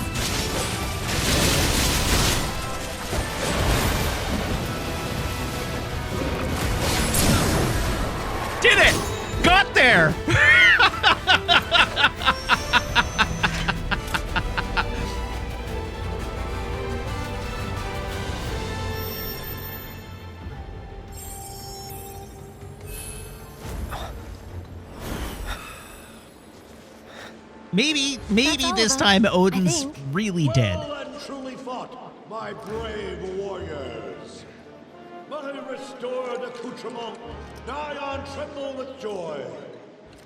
Did it! Got there! Maybe That's all this of us, time I Odin's think. really dead. Well and truly fought, my brave warriors. My restored accoutrement, nigh on tremble with joy.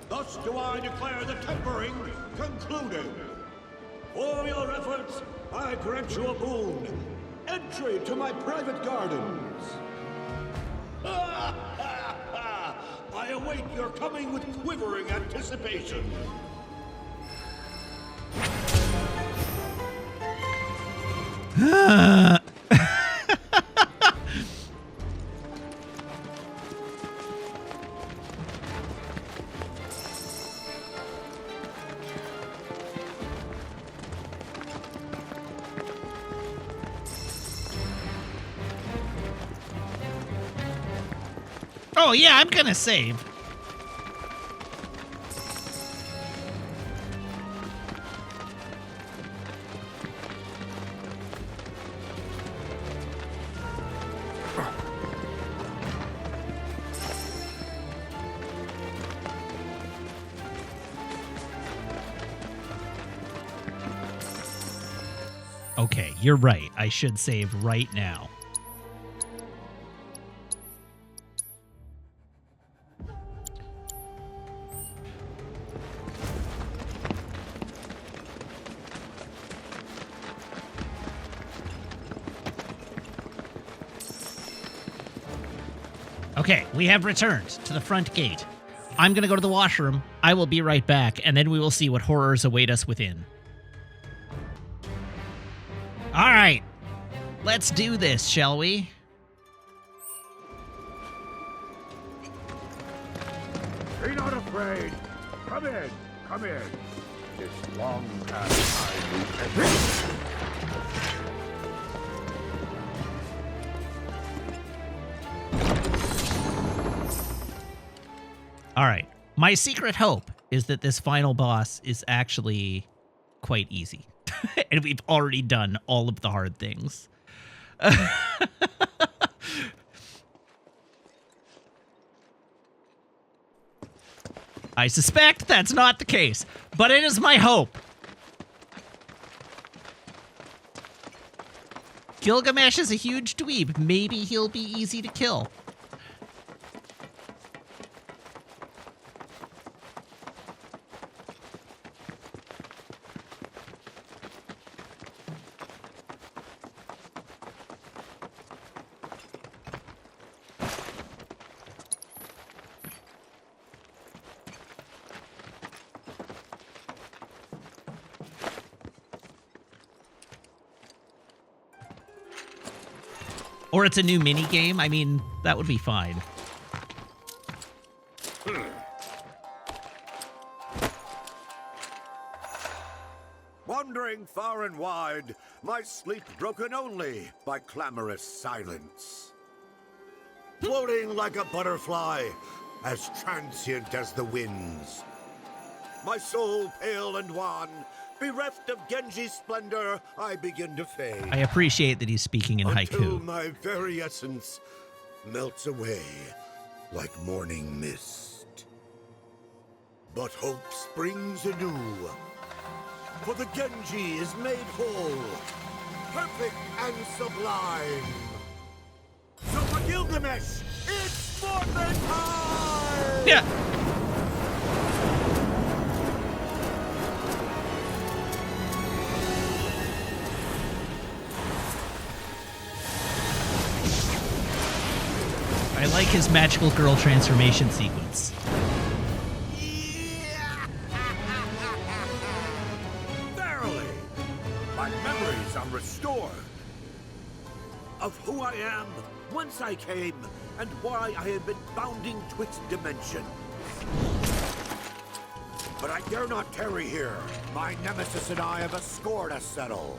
Thus do I declare the tempering concluded. For your efforts, I grant you a boon. Entry to my private gardens. I await your coming with quivering anticipation. Oh yeah, I'm gonna save. Okay, you're right. I should save right now. Okay, we have returned to the front gate. I'm gonna go to the washroom. I will be right back, and then we will see what horrors await us within. All right, let's do this, shall we? Be not afraid. Come in. Come in. This long past time. All right. My secret hope is that this final boss is actually quite easy. And we've already done all of the hard things. I suspect that's not the case, but it is my hope. Gilgamesh is a huge dweeb. Maybe he'll be easy to kill. Or it's a new mini game. I mean, that would be fine. Wandering far and wide, my sleep broken only by clamorous silence. Floating like a butterfly, as transient as the winds. My soul pale and wan, bereft of Genji's splendor, I begin to fade. I appreciate that he's speaking in Until haiku. my very essence melts away like morning mist. But hope springs anew, for the Genji is made whole, perfect and sublime. So for Gilgamesh, it's forfeit time! Yeah. I like his magical girl transformation sequence. Verily, my memories are restored of who I am, whence I came, and why I have been bounding twixt dimensions. But I dare not tarry here. My nemesis and I have a score to settle.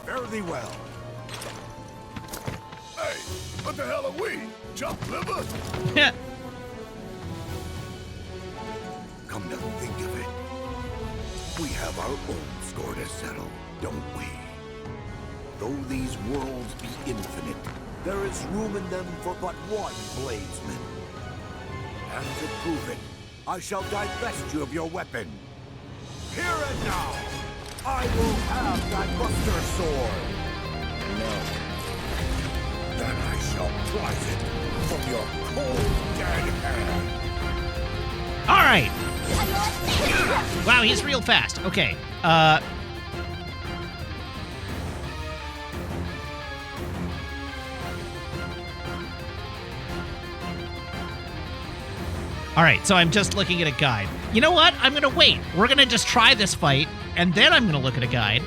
Fare thee well. Hey, what the hell are we? Jump liver? Yeah. Come to think of it, we have our own score to settle, don't we? Though these worlds be infinite, there is room in them for but one bladesman. And to prove it, I shall divest you of your weapon. Here and now, I will have that buster sword. No. Then I shall prize it from your cold, dead hand. All right. Wow, he's real fast. Okay. All right, so I'm just looking at a guide. You know what? I'm going to wait. We're going to just try this fight, and then I'm going to look at a guide.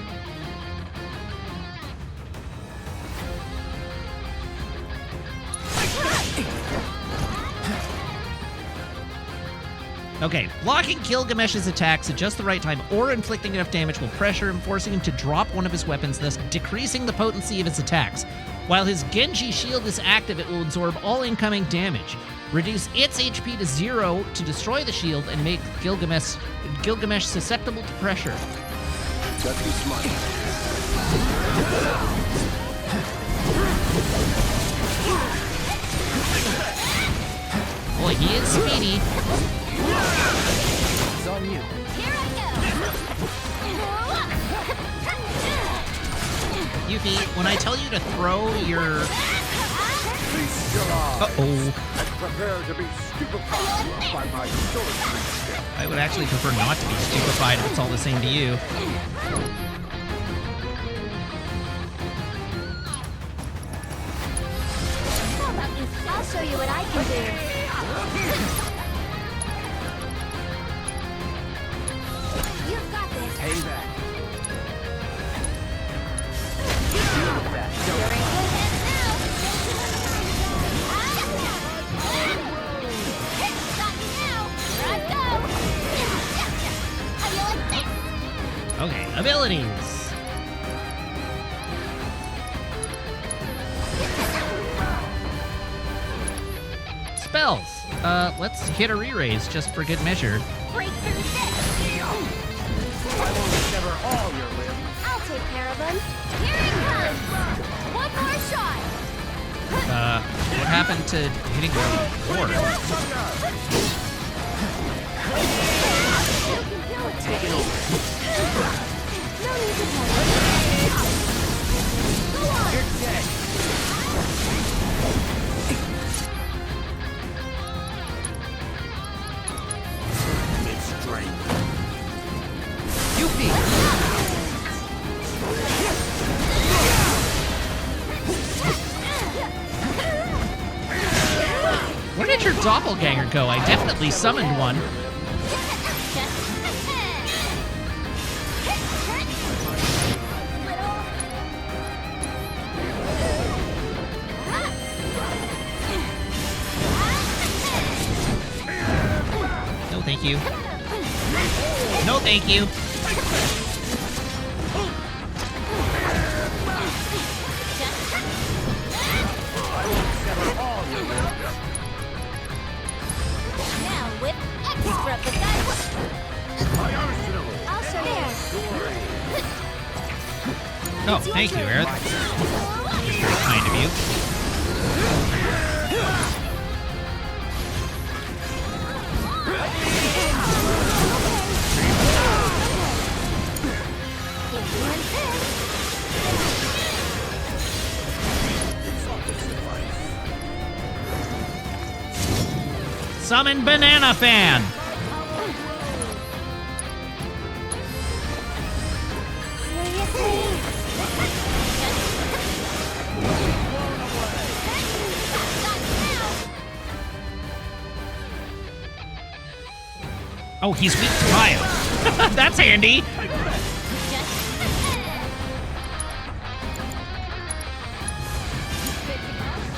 Okay, blocking Gilgamesh's attacks at just the right time or inflicting enough damage will pressure him, forcing him to drop one of his weapons, thus decreasing the potency of his attacks. While his Genji shield is active, it will absorb all incoming damage. Reduce its HP to 0 to destroy the shield and make Gilgamesh susceptible to pressure. Just be smart. Boy, he is speedy. It's on you. Here I go. Yuffie, when I tell you to throw your... Feast your eyes Uh-oh. and prepare to be stupefied by my swordsmanship. I would actually prefer not to be stupefied if it's all the same to you. How about you? I'll show you what I can do. You've got this. Payback. You're in good hands now. Got me now. Here I go. How do you like this? Okay, abilities. Spells. Let's hit a re-raise just for good measure. Break through this. I won't sever all your limbs. I'll take care of him. Here it comes. One more shot. What happened to hitting the board? You can do it. Taking over. No need to panic. Go on. You're dead. Mid-strength. Yuffie. Where did your doppelganger go? I definitely summoned one. No, thank you. No, thank you. Oh, thank you, Aerith. That's very kind of you. Summon Banana Fan! Oh, he's weak to fire. That's handy.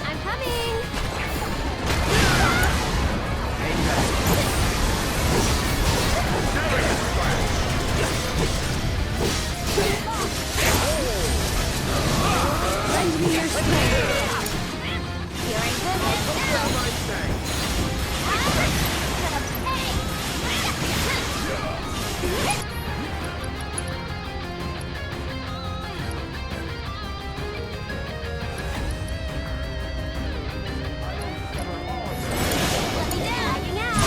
I'm coming. Lend me your strength. You're in good hands now.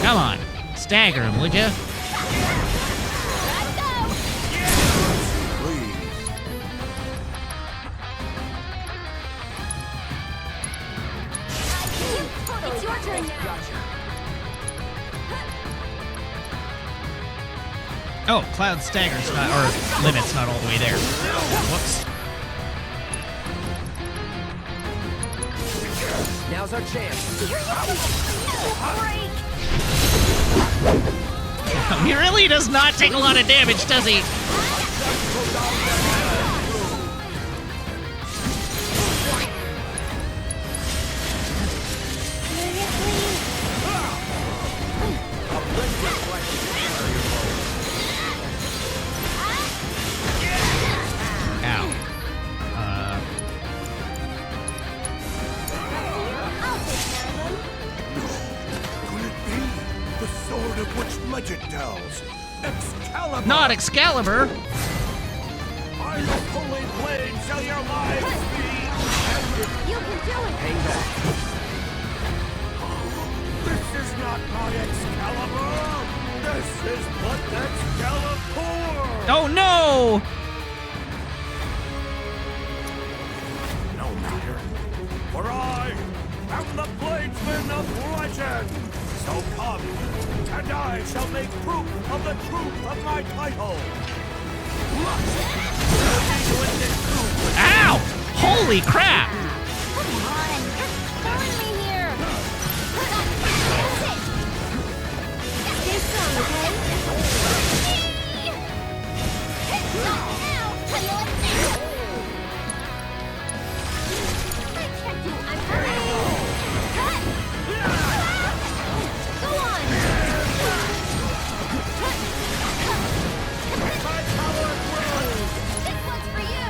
Come on. Stagger him, would ya? It's your turn now. Oh, Cloud Stagger's not, or Limit's not all the way there. Whoops. Now's our chance. He really does not take a lot of damage, does he? Ow. Could it be the sword of which legend tells? Excalibur! Not Excalibur! By the holy blade shall your lives be ended! You can do it. Hang back. This is not my Excalibur! This is but Excalibur! Oh no! No matter, for I am the bladesman of legend! So come, and I shall make proof of the truth of my title! Ow! Holy crap! Come on. You're throwing me here. Stay strong, okay? Not now. I can't do. I'm coming. Cut. Go on. My power grows! This one's for you.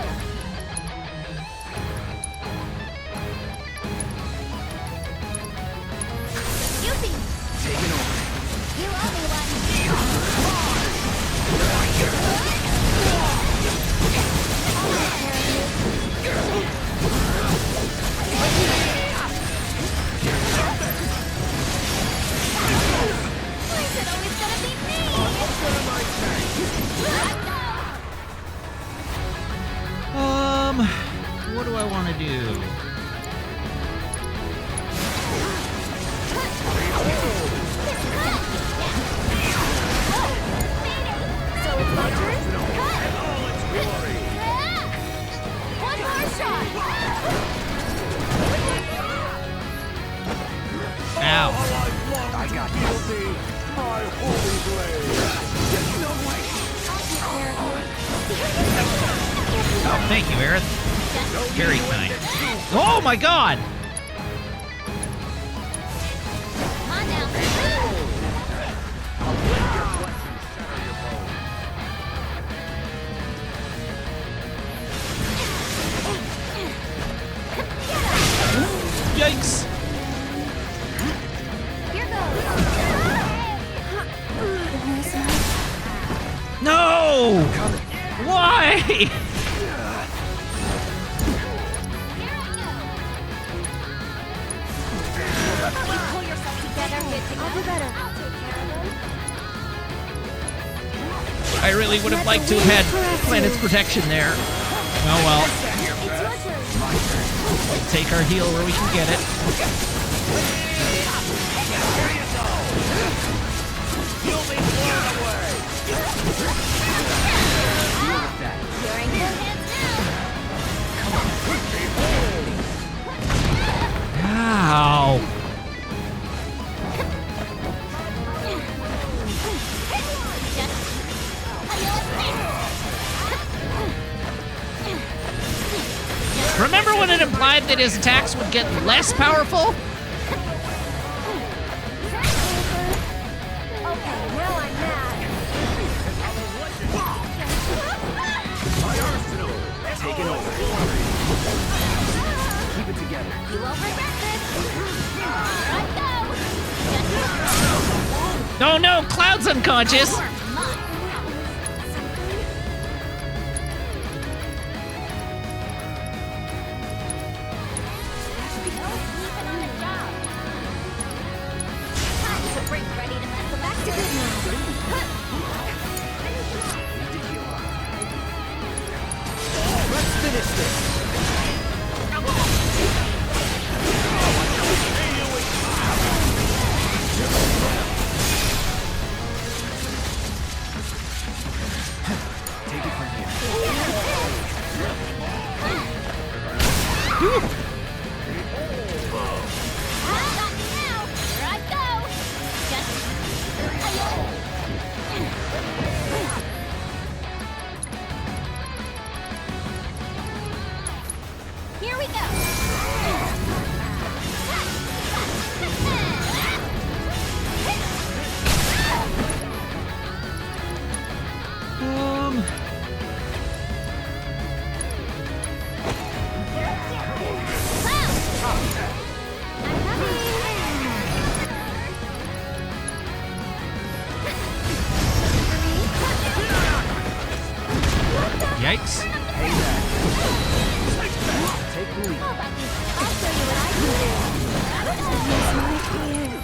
Yuffie, Taking over. you owe me one. Why is it always gonna be me? What do I want to do? So it's my turn? Cut! One more shot! Ow. I got this. My holy blade! Oh, thank you, Aerith. Very kind. Oh my god! Come on now. Yikes! Here goes. No! Why? Pull yourself together. I'll do better. I'll take care of them. I really would have liked to have had Planet's Protection there. Oh well. It's your turn. We'll take our heal where we can get it. You'll be blown away. You're in good hands Ow. Remember when it implied that his attacks would get less powerful? Okay, now I'm mad. My arsenal. Taking over. Keep it together. You won't regret this. Here I go. Oh no, Cloud's unconscious. Let's finish this. Take it from here. Here we go. Yikes. Take the lead. I'll show you what I can do.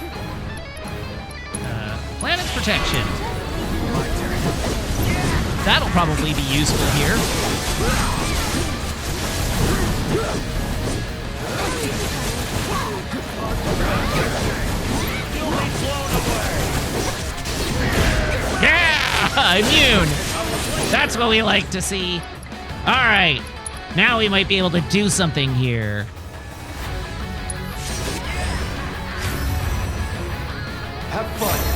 Planet's Protection. That'll probably be useful here. Yeah! Immune! That's what we like to see. Alright. Now we might be able to do something here. Have fun.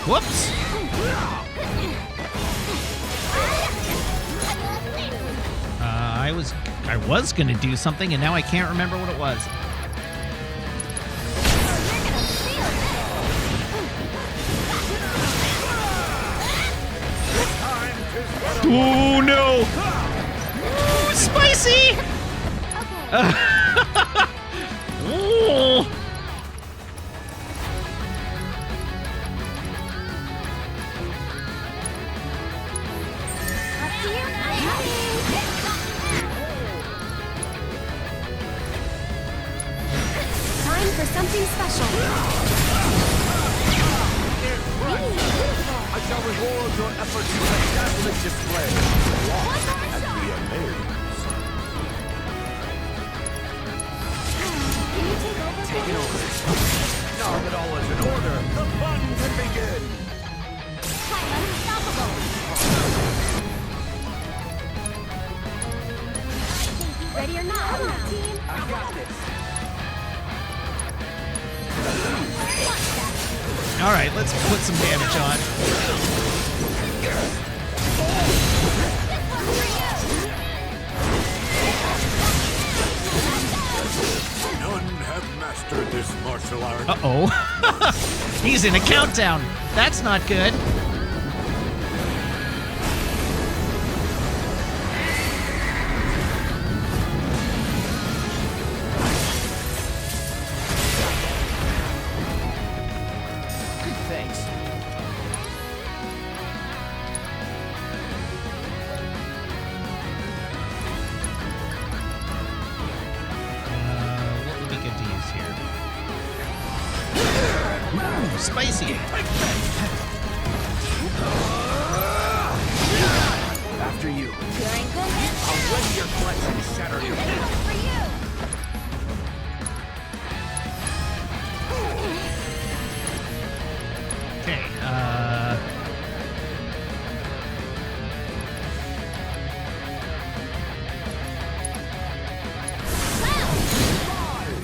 Whoops! I was gonna do something and now I can't remember what it was. Oh no! Ooh, spicy! Ooh. Time for something special. I shall reward your efforts with a dazzling display. And be amazed. Can you take over? Taking over. Now that all is in order, the fun can begin. Quite unstoppable. Ready or not, team? I got this. All right, let's put some damage on. None have mastered this martial art. Uh-oh. He's in a countdown. That's not good. Thanks. What would be good to use here? Ooh, spicy. After you. You're in good hands. I'll rend your flesh and shatter you. This one's for you. Okay,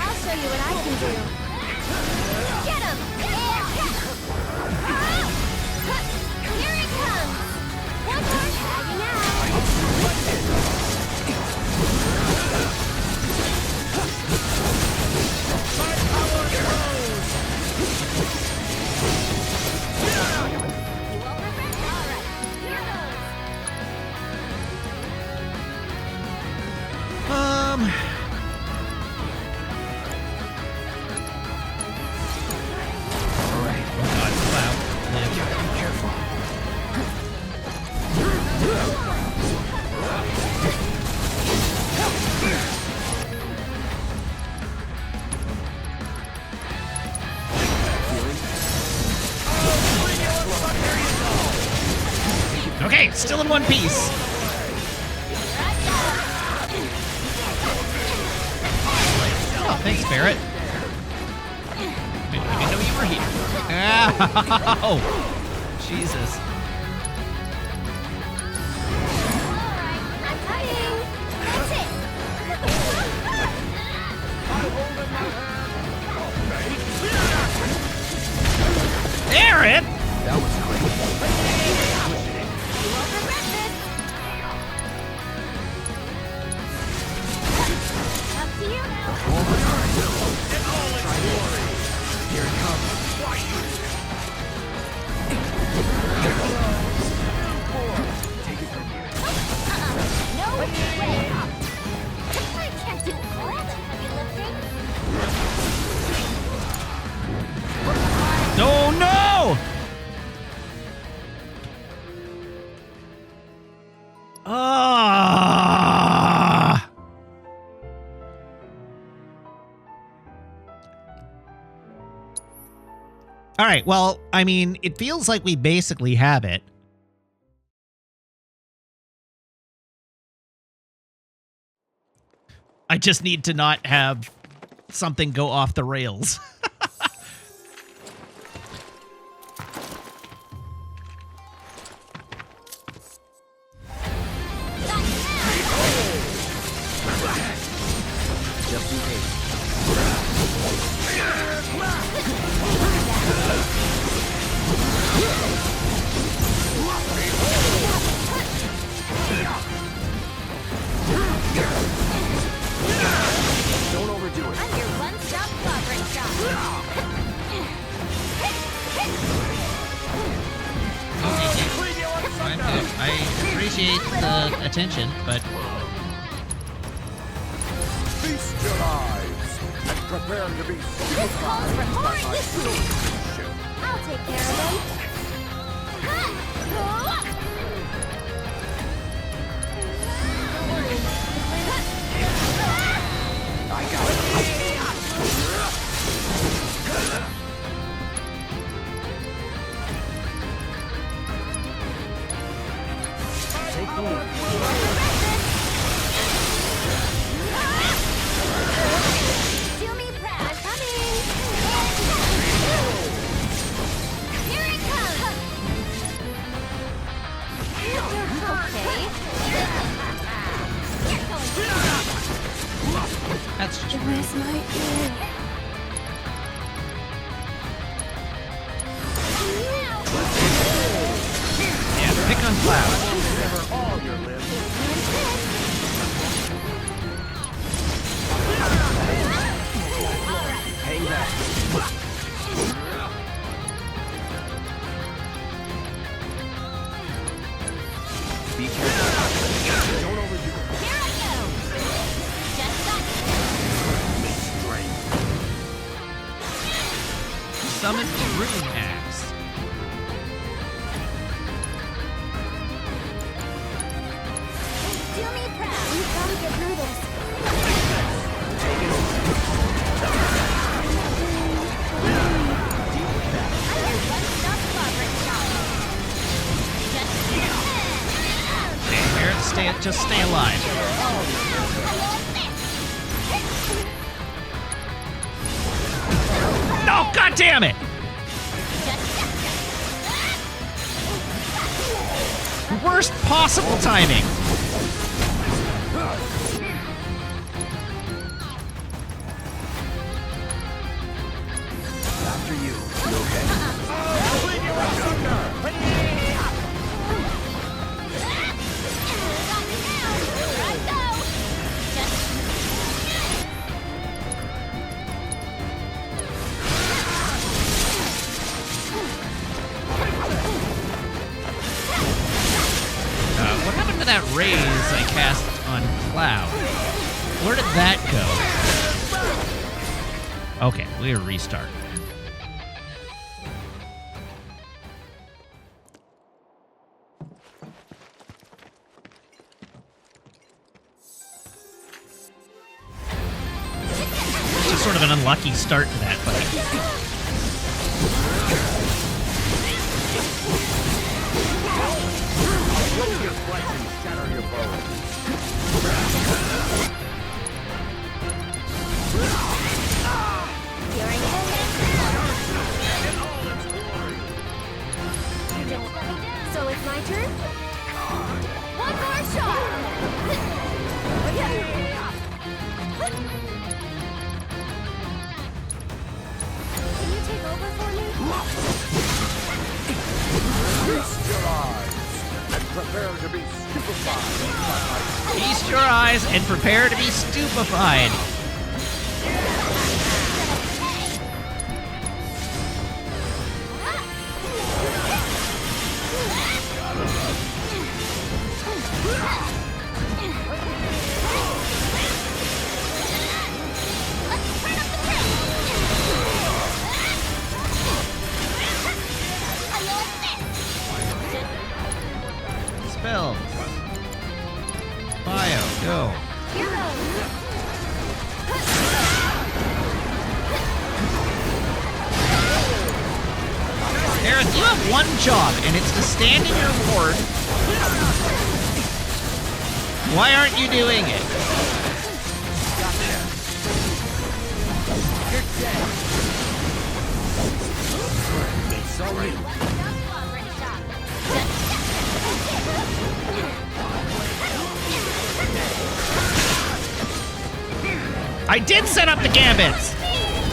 I'll show you what I can do. Get him! Here he comes! One more tagging out. You won't regret it. All right, here goes. God, Cloud, live. Be careful. Okay, still in one piece. Oh, thanks, Barrett. I didn't know you were here. Ow! Jesus. I'm cutting. That's it. Barrett! That was great. You won't regret this. Up to you now. Here it comes. Take it from here. No way. I can't do all the heavy lifting. Oh, no! Ah! All right, well, I mean, it feels like we basically have it. I just need to not have something go off the rails. Just in case. Don't overdo it. I'm your one-stop clobbering shop. I appreciate the attention, but Feast your eyes and prepare to be This calls for more discipline. I'll take care of them. I got it. Take the lead. Do me proud. I'm coming. Here it comes. Okay. that's just It was my ear. cloud. Sever all your limbs. Hang back. Be careful. Don't overdo it. Here I go! Just got Summon the Rune Axe. do me proud. We've got to get through this. I'm your one-stop progress shop. Just stay alive. No, god damn it! Worst possible timing. After you. You okay? What happened to that raise I cast on Cloud? Where did that go? Okay, we'll restart. It's just sort of an unlucky start to that fight. Your flesh and shatter your bones. So it's my turn? One more shot! Can you take over for me? Feast your eyes and prepare to be stupefied. Feast your eyes and prepare to be stupefied. Spells. Bio, go. Aerith, you have one job, and it's to stand in your ward. Why aren't you doing it? Sorry. I did set up the gambits!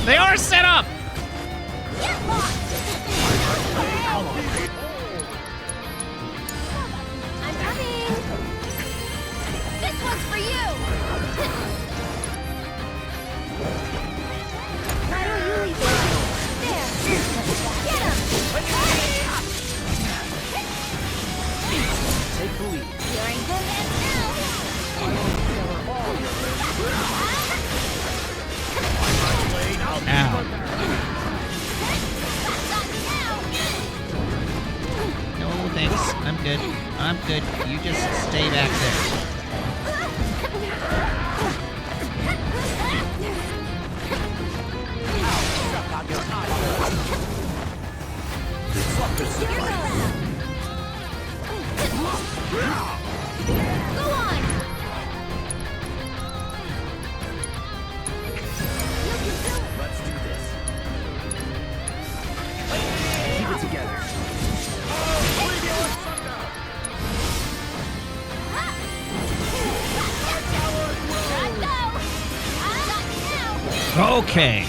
They are set up! I'm coming! This one's for you! Why don't you leave it? There! Get him! Take the lead. You're in good hands now! Ow. No, thanks. I'm good. I'm good. You just stay back there. Go on! Let's do this. Keep it together. Okay.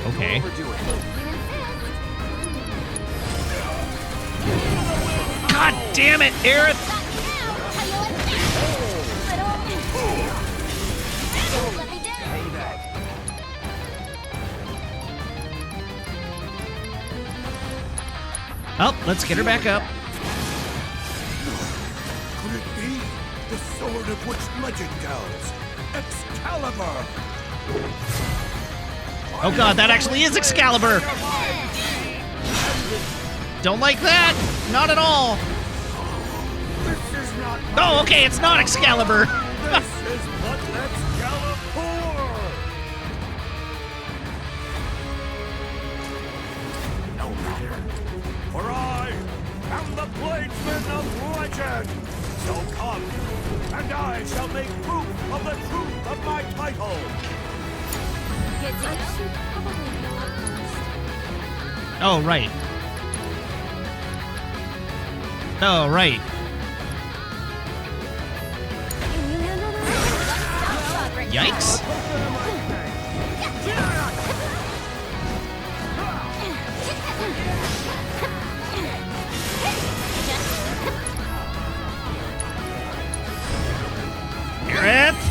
Okay. Overdo it. God damn it, Aerith! How you like that? Don't let me down. Payback. Oh, let's get her back up. Could it be the sword of which legend tells? Excalibur! Oh god, that actually is Excalibur! Don't like that! Not at all! This is not Oh, okay, it's not Excalibur! This is what Excalibur! No matter. For I am the bladesman of legend! So come, and I shall make proof of the truth of my title! Oh, right. Oh, right. Yikes. Aerith!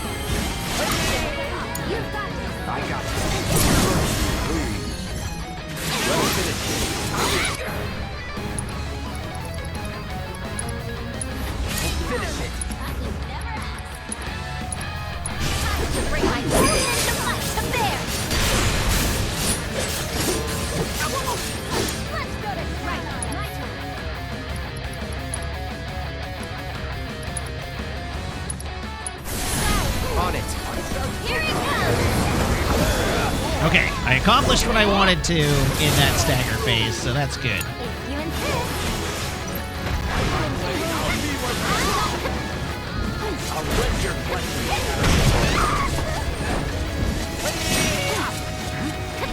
I got this. Let me finish it. Bring my millions to life to bear. Let's go to right. My turn. On it. Here it comes. Okay, I accomplished what I wanted to in that stagger phase, so that's good. If you insist. I'll wet your blessing.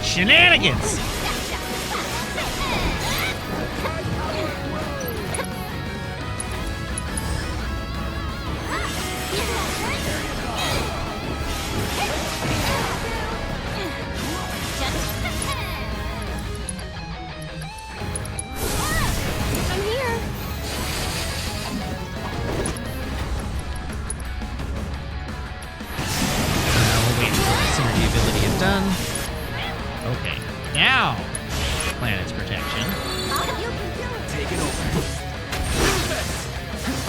Shenanigans! I'm here. We'll wait until the synergy ability is done. Okay, now planet's protection. You can do it. Take it over.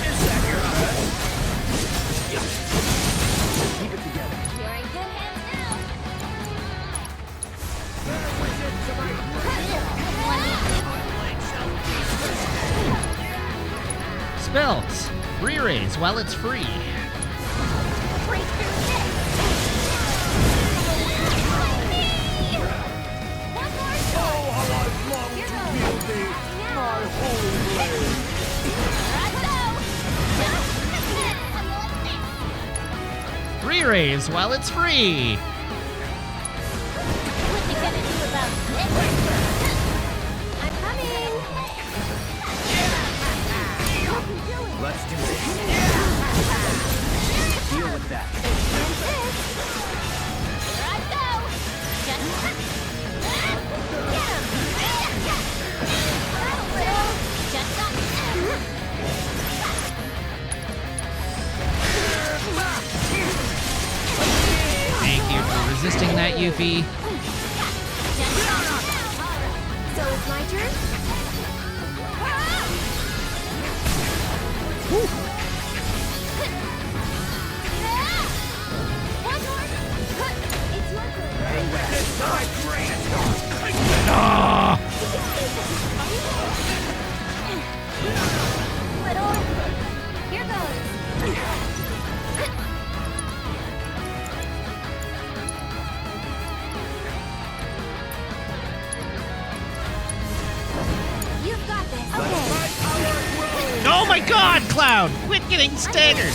Is that your best? Keep it together. You're in good hands now. Spells. Re-raise while it's free. Break through this. One more Oh, how I long to wield thee, my holy blade! Re-raise while it's free. What you gonna do about this? I'm coming. Let's do this. Deal with that. Here I go. Just get him. Just got Thank you for resisting that, Yuffie. So it's my turn? One more. It's your turn. Ah! Little. Here goes. You've got this. Okay. Oh my god, Cloud! Quit getting staggered!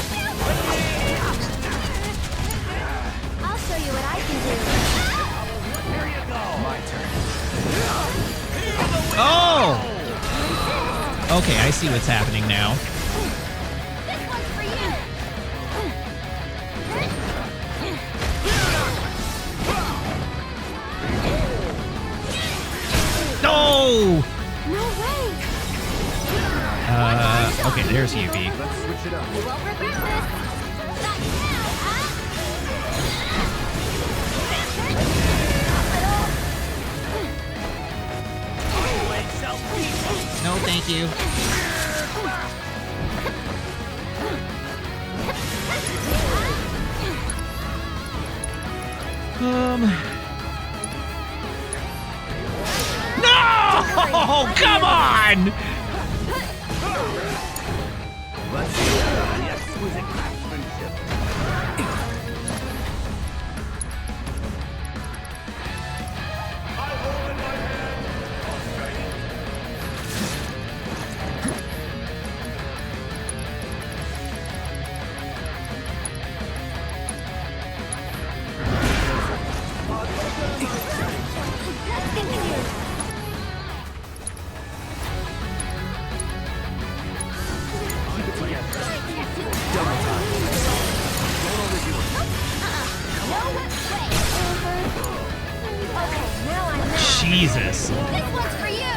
I'll show you what I can do. My turn. Oh! Okay, I see what's happening now. This one's for you. No! No way! Okay, there's Yubi. Let's switch it up. You won't regret this! Not now, huh? No, thank you. No! Come on! Let's see the exquisite craftsmanship. I hold in my hand a fate. Jesus. This one's for you!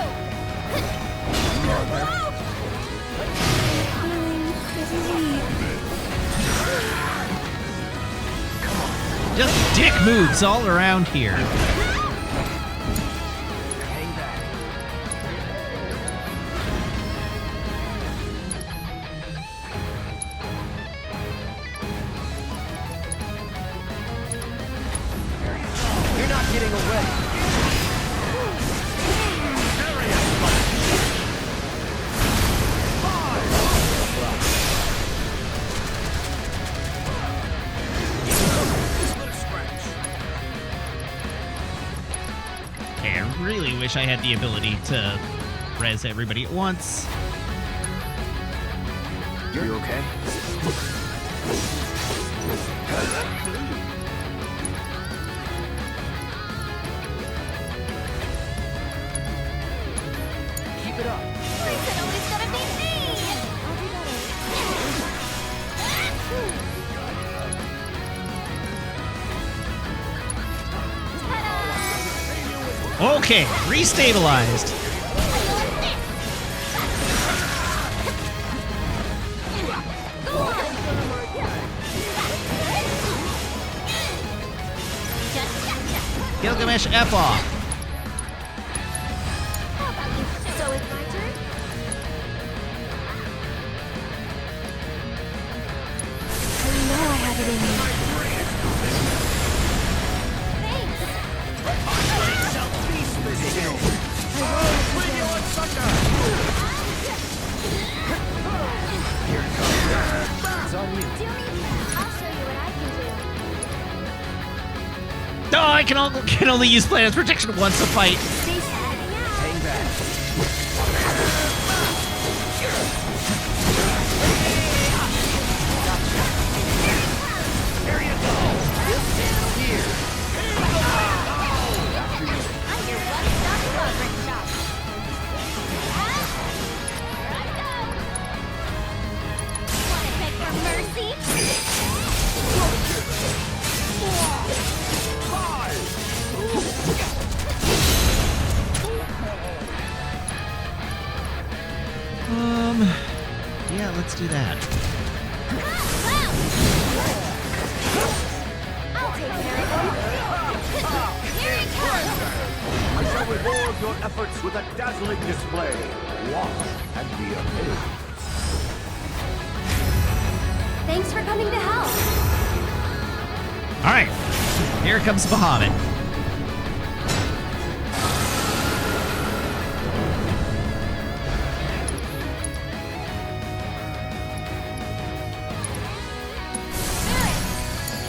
Just dick moves all around here. Hang back. You're not getting away. Okay, I really wish I had the ability to res everybody at once. You okay? Keep it up. Why is it always gonna be me? Ta-da! Okay, restabilized. Gilgamesh F off. How about you? So it's my turn? I know I have it in me. It's on you. Do me? I'll show you what I can do. No, I can only use Planet's Protection once a fight. Stay hanging out. Hang back. Here you go. Here. I'm your one-stop progress shop. Here I go. Wanna beg for mercy? Yeah, let's do that. I'll take care of him. Here he comes. I shall reward your efforts with a dazzling display. Watch and be amazed. Thanks for coming to help. All right, here comes Bahamut.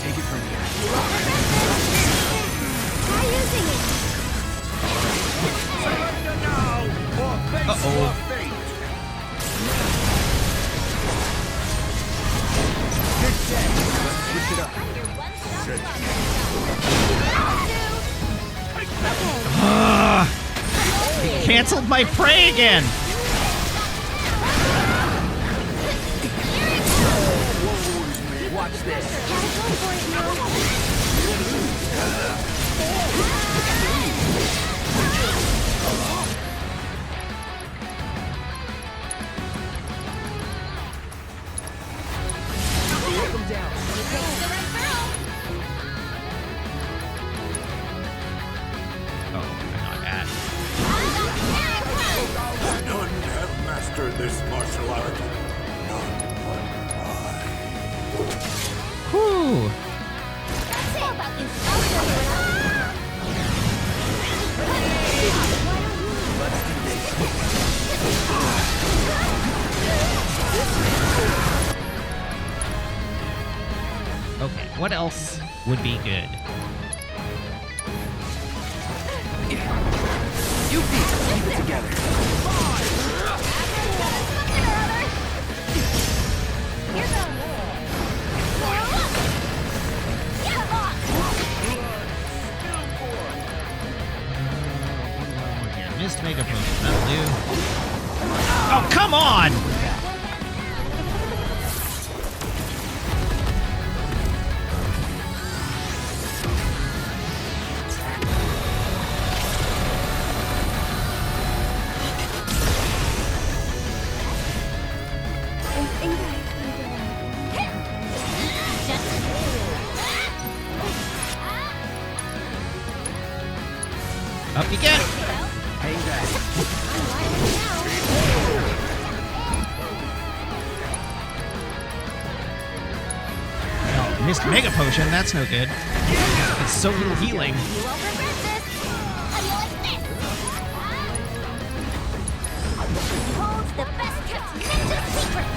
Take it from here. Try using it. Surrender now, or face your fate. Good set. Let's switch it up. I'm your one-stop Canceled my prey again. Watch this. in this martial art. None but Whew. That's it about you. I'll show you what Okay, what else would be good? You people keep it together. Missed Mega Potion, that'll do. Oh, come on! Up you get! Hang back. Oh, missed Mega Potion, that's no good. It's so little healing. You won't regret this. How do you like this? Holds the best kept ninja secret.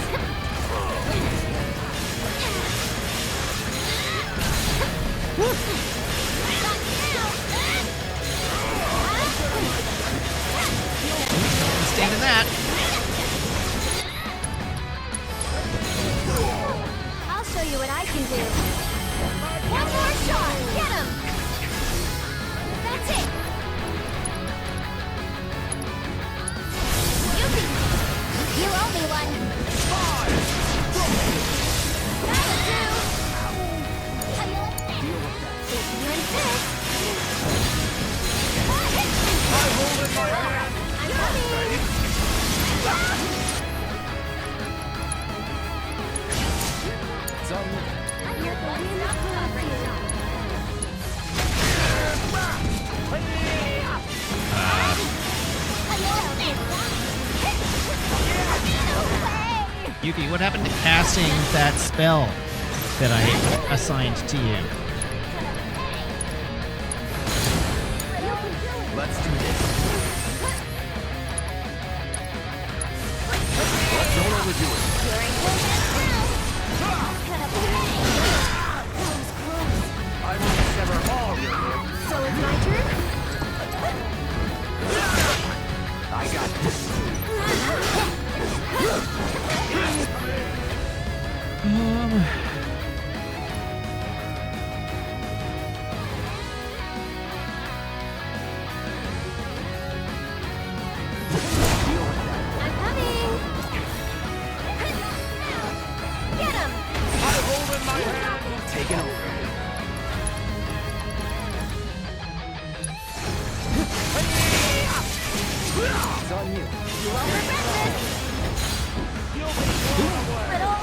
Stand in that. I'll show you what I can do. One more shot. Get him. That's it. You owe me one. That'll do. How do you like this? If you insist. I'm coming. I'm your one-stop covering shop. Yuki, what happened to casting that spell that I assigned to you? Let's do this. Don't overdo it. I will sever all your limbs. So it's my turn? I got this. I'm coming. Get him. Taking over. It's on you. You won't regret this. Little.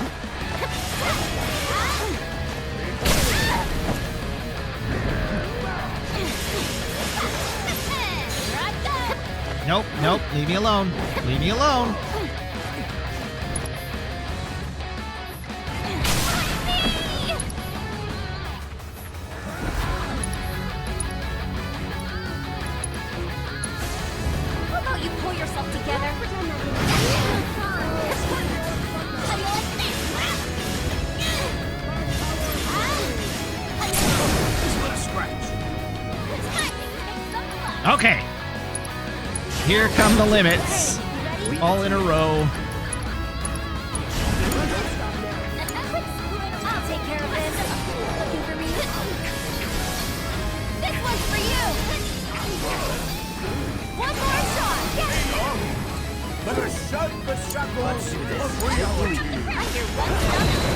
Nope, nope, leave me alone. Leave me alone. How about you pull yourself together? How do you like this? Just let us scratch. It's time to kick some butt. Okay. Here come the limits. All in a row. I'll take care of this. Looking for me? This one's for you. One more shot. Get it. Let us shut the shackles Let's do this. of reality. I'm your one-stop.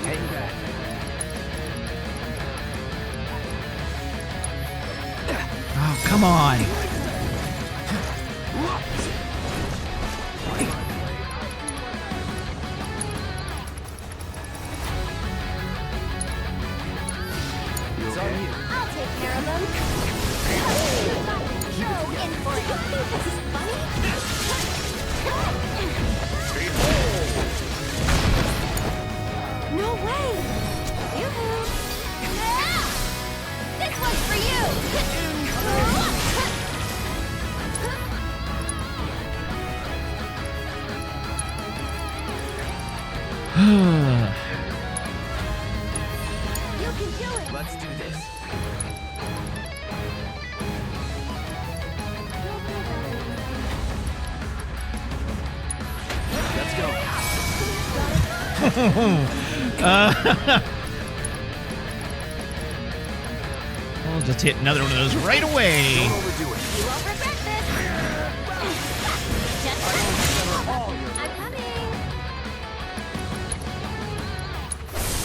Hang back. Oh, come on. It's on you. I'll take care of them. so in for it. This is funny. No way. Yoo-hoo. This one's for you. You can do it. Let's do this. Let's go. We'll just hit another one of those right away. Don't overdo it. You won't regret this. Just I'm coming.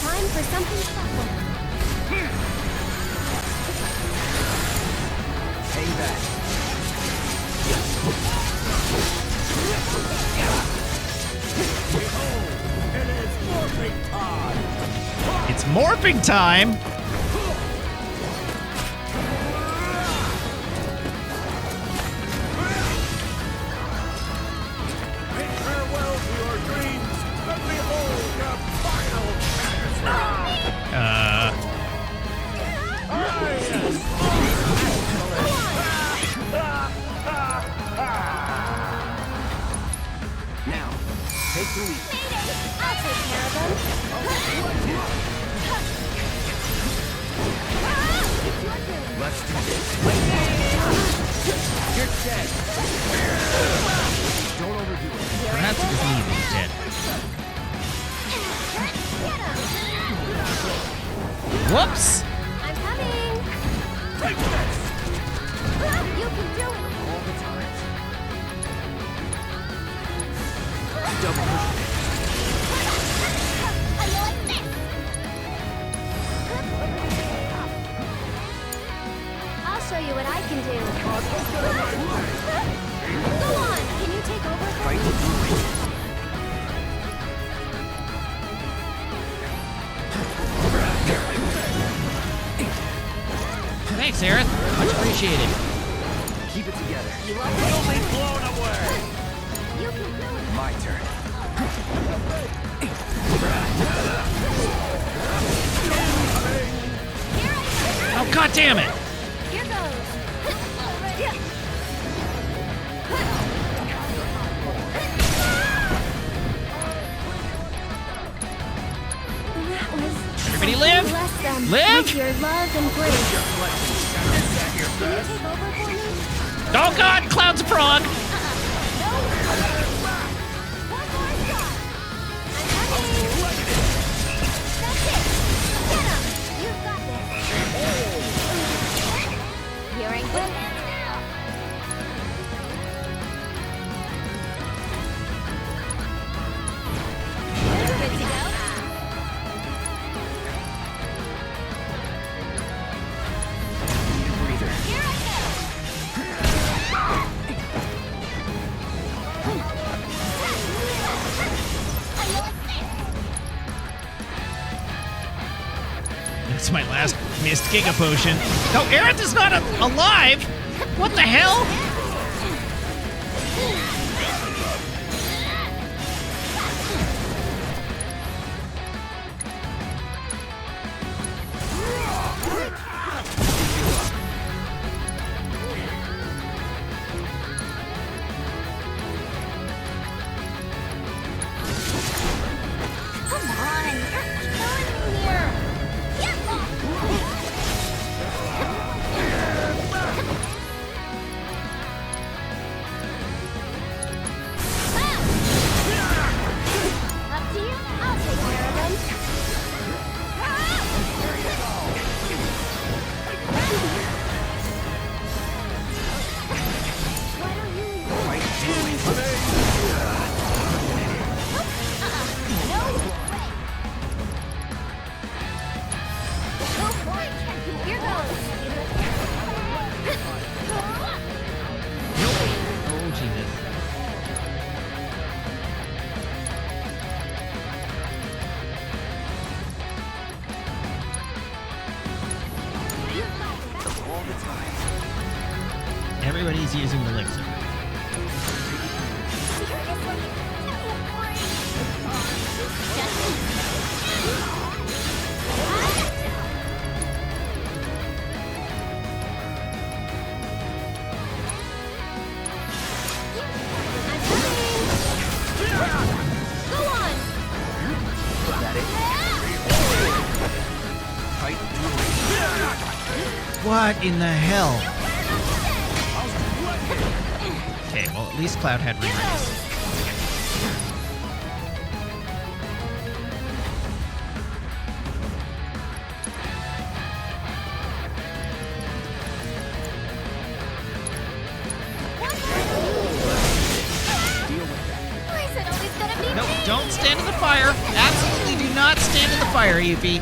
Time for something special. Hang back. It's morphing time. Bid farewell to your dreams and behold your final majesty. Now, take the lead. I'll take care of them. Let's do this. You're dead. Don't overdo it. Perhaps it was me that was dead. Whoops! I'm coming. Take this. You can do it. All the time. Double push. How you like this? I'll show you what I can do. Go on. Can you take over for Fight me? the druid. Thanks, Aerith. Much appreciated. Keep it together. You won't You'll be blown away. You can do it. My turn. Here I Oh, god damn it! go. Here goes. That was Everybody live? bless them Live? with your love and grace. Can you take over for me? Oh god, Cloud's a frog! One more shot. I'm coming. That's it. Get him. You've got this. Here I go. Good to go. Breather. Here I go. How you like this? That's my last missed Giga Potion. No, Aerith is not alive! What the hell? Come on, you're killing me here. Get Up to you. I'll take care of them. Why don't you? Fight the druid. No way. Go for it. Here goes. Oh, Jesus. All the time. Everybody's using the elixir. What in the hell? Okay, well, at least Cloud had re-raise. Nope, don't stand in the fire. Absolutely do not stand in the fire, Yuppie.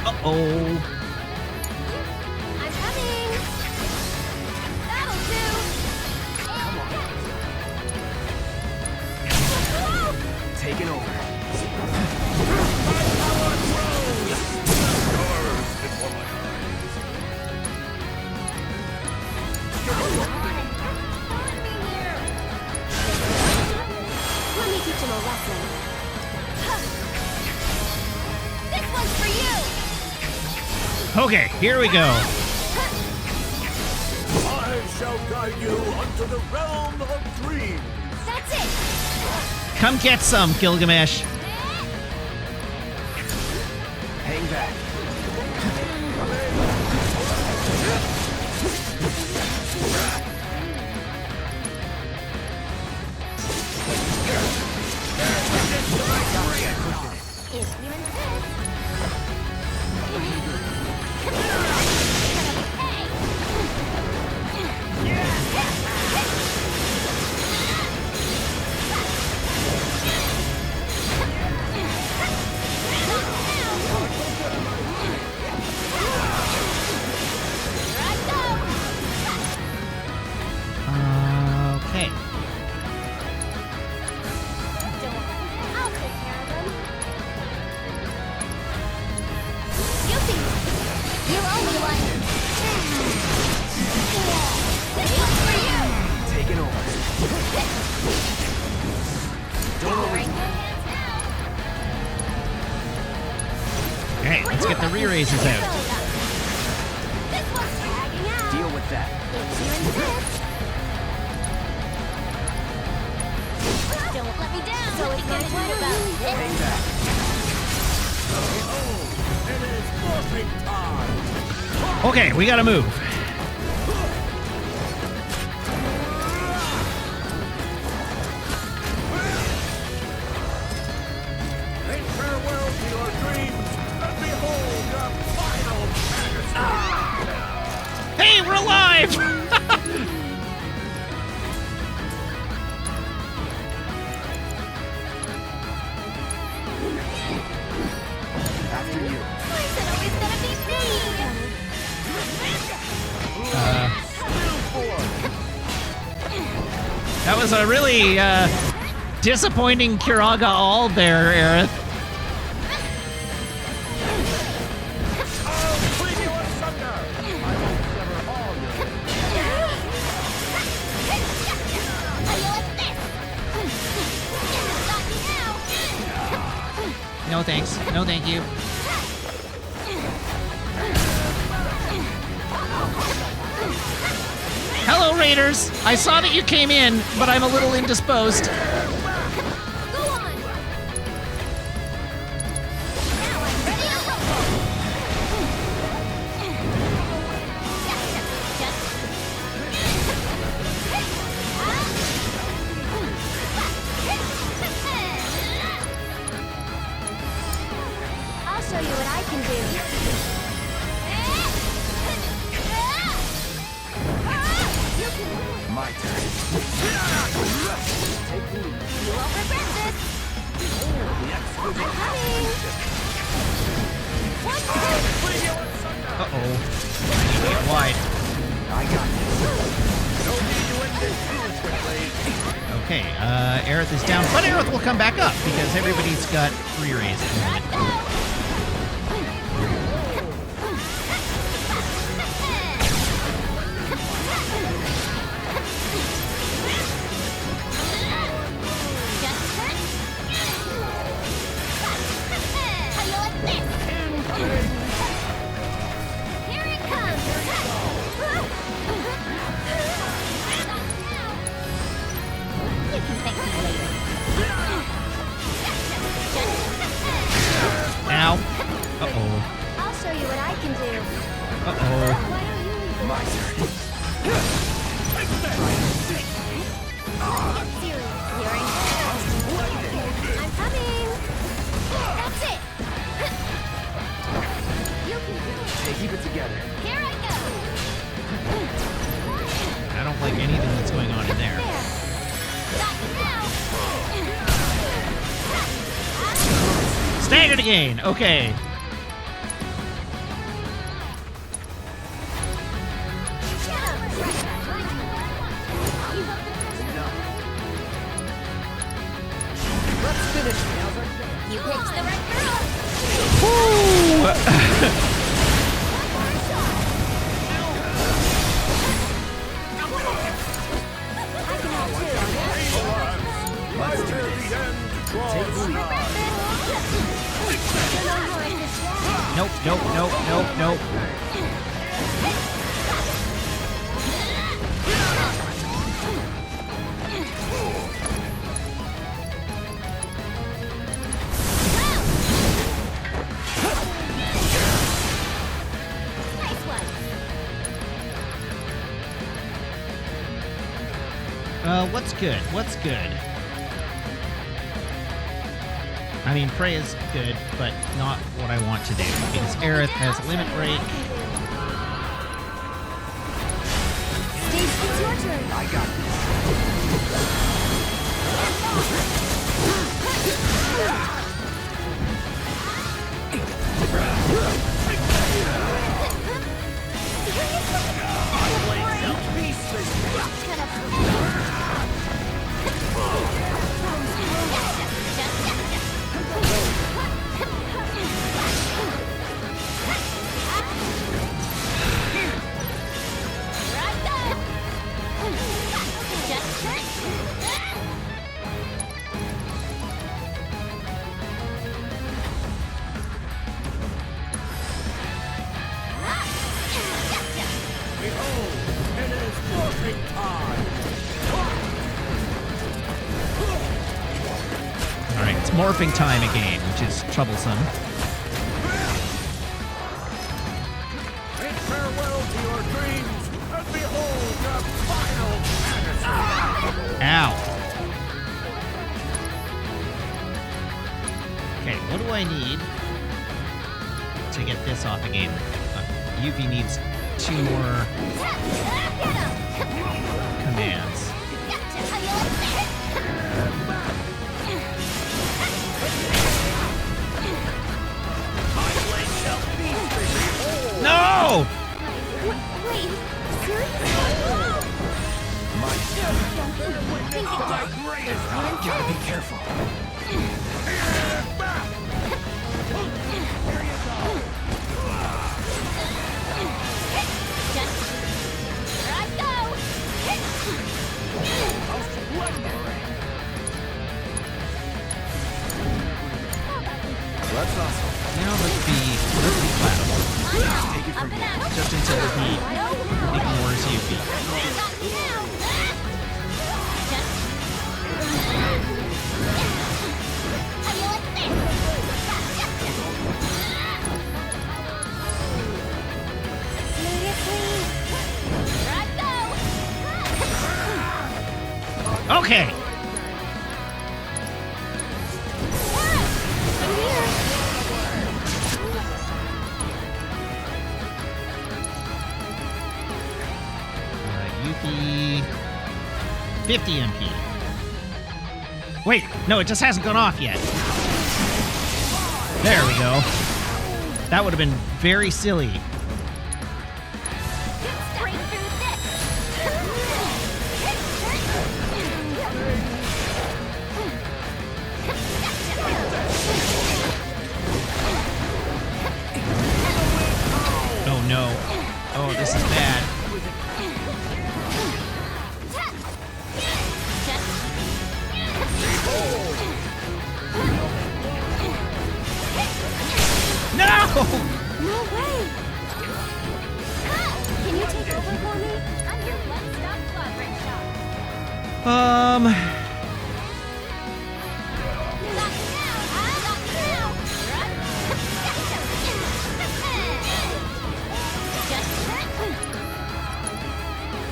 Uh-oh. I'm coming. That'll do. Taking over. Let me teach him a lesson. This one's for you. Okay, here we go. I shall guide you unto the realm of dreams. That's it. Come get some, Gilgamesh. Hang back. If you insist. Okay. I'll take care of them. Guilty. You owe me one. This one's for you. Taking over. Don't worry. Right in your hands now. Okay, let's get the re-raises out. This one's tagging out. Deal with that. If you insist. Don't let me down. So it's my turn about Hang back. It is morphing time. Okay, we gotta move. Bid farewell to your dreams, and behold your final fantasy. Hey, we're alive! After you. Isn't always gonna be me. That was a really disappointing Kiraga all there, Aerith. I'll cleave you asunder. I will sever all your How you like this? Stop me now. No thanks. No thank you. Hello, Raiders. I saw that you came in, but I'm a little indisposed. Go on. Now I'm ready to rumble. I'll show you what I can do. My turn. Take the lead. You won't regret this. I'm coming. One, two. Uh-oh. Get wide. I got this. no need to end this too quickly. Okay, Aerith is down, but Aerith will come back up because everybody's got free raise at the moment. Here it comes! You can thank me later. Ow. Uh-oh. I'll show you what I can do. Uh-oh. Why don't you leave the My turn. Get serious. You're in good. I'm coming. That's it. You can do it. Hey, keep it together. Here I go. I don't like anything that's going on in there. There. Got you now. Staggered again. Okay. Let's finish. You picked the right girl. Woo! I can help too. I fear the end draws nigh. Nope, nope, nope, nope, nope. Nice one. What's good? What's good? I mean, Prey is good, but not what I want to do, because Aerith has Limit Break. Steve, it's your turn. I got this. Behold, it is morphing time. Alright, it's morphing time again, which is troublesome. Bid farewell to your dreams, and behold your final fantasy. Ow. Okay, what do I need to get this off again? Yuffie needs 2 more commands. No! Wait, seriously? My greatest. Gotta be careful. That's awesome. Now let's be cloud. Just until he ignores Yuffie. Okay. Yuffie, 50 MP. Wait, no, it just hasn't gone off yet. There we go. That would have been very silly.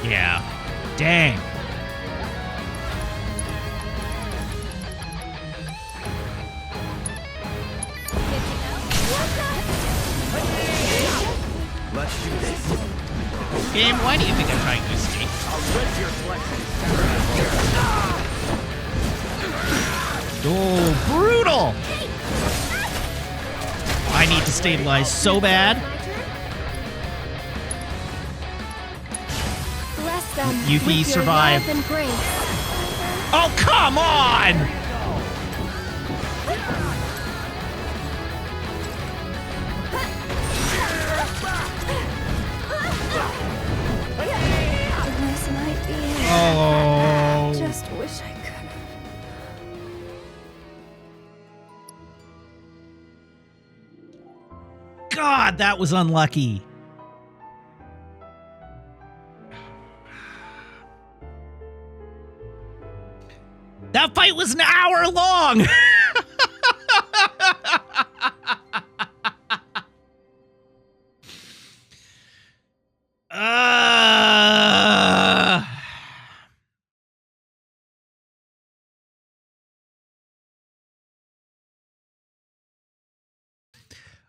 Yeah. Dang. Let's do this. Game, why do you think I'm trying to escape? I'll rip your flexes. Oh, brutal! I need to stabilize so bad. Bless them. Yuffie with your survived. love and grace. Oh, come on! This might be it. Oh. Just wish I could. God, that was unlucky. That fight was an hour long.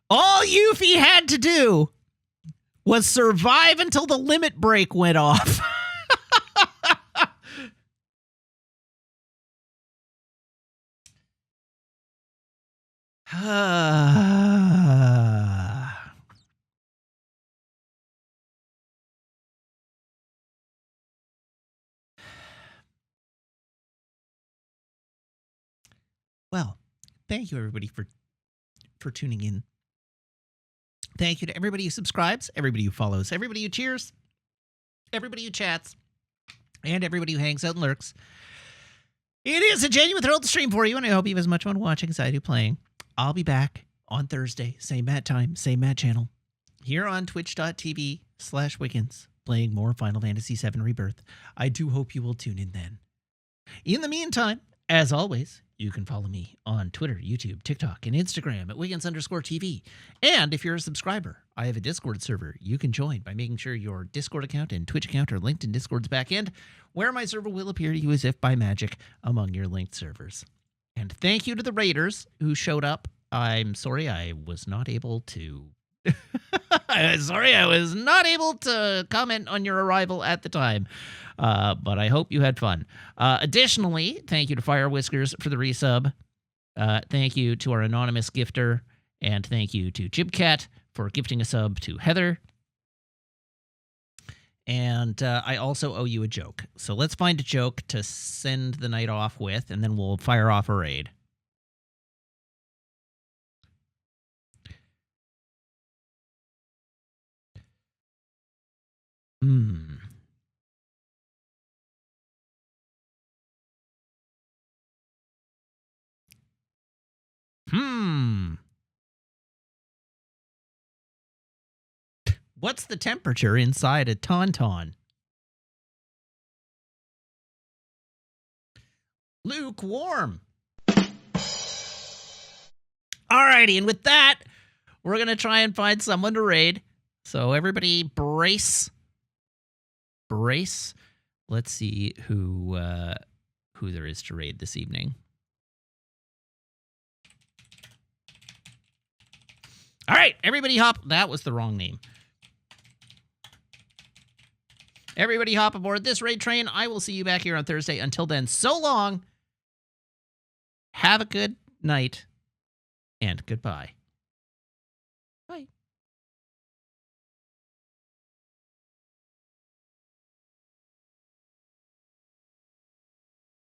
All Yuffie had to do was survive until the limit break went off. Well, thank you everybody for tuning in. Thank you to everybody who subscribes, everybody who follows, everybody who cheers, everybody who chats, and everybody who hangs out and lurks. It is a genuine thrill to stream for you, and I hope you have as much fun watching as I do playing. I'll be back on Thursday, same Matt time, same Matt channel, here on twitch.tv/Wiggins, playing more Final Fantasy VII Rebirth. I do hope you will tune in then. In the meantime, as always, you can follow me on Twitter, YouTube, TikTok, and Instagram at Wiggins_TV. And if you're a subscriber, I have a Discord server you can join by making sure your Discord account and Twitch account are linked in Discord's backend, where my server will appear to you as if by magic among your linked servers. And thank you to the raiders who showed up. I'm sorry I was not able to... I was not able to comment on your arrival at the time. But I hope you had fun. Additionally, thank you to Fire Whiskers for the resub. Thank you to our anonymous gifter. And thank you to Jibcat for gifting a sub to Heather. And I also owe you a joke. So let's find a joke to send the night off with, and then we'll fire off a raid. What's the temperature inside a tauntaun? Lukewarm. Alrighty, and with that, we're going to try and find someone to raid. So everybody brace. Brace. Let's see who there is to raid this evening. All right, everybody hop. That was the wrong name. Everybody hop aboard this raid train. I will see you back here on Thursday. Until then, so long. Have a good night and goodbye.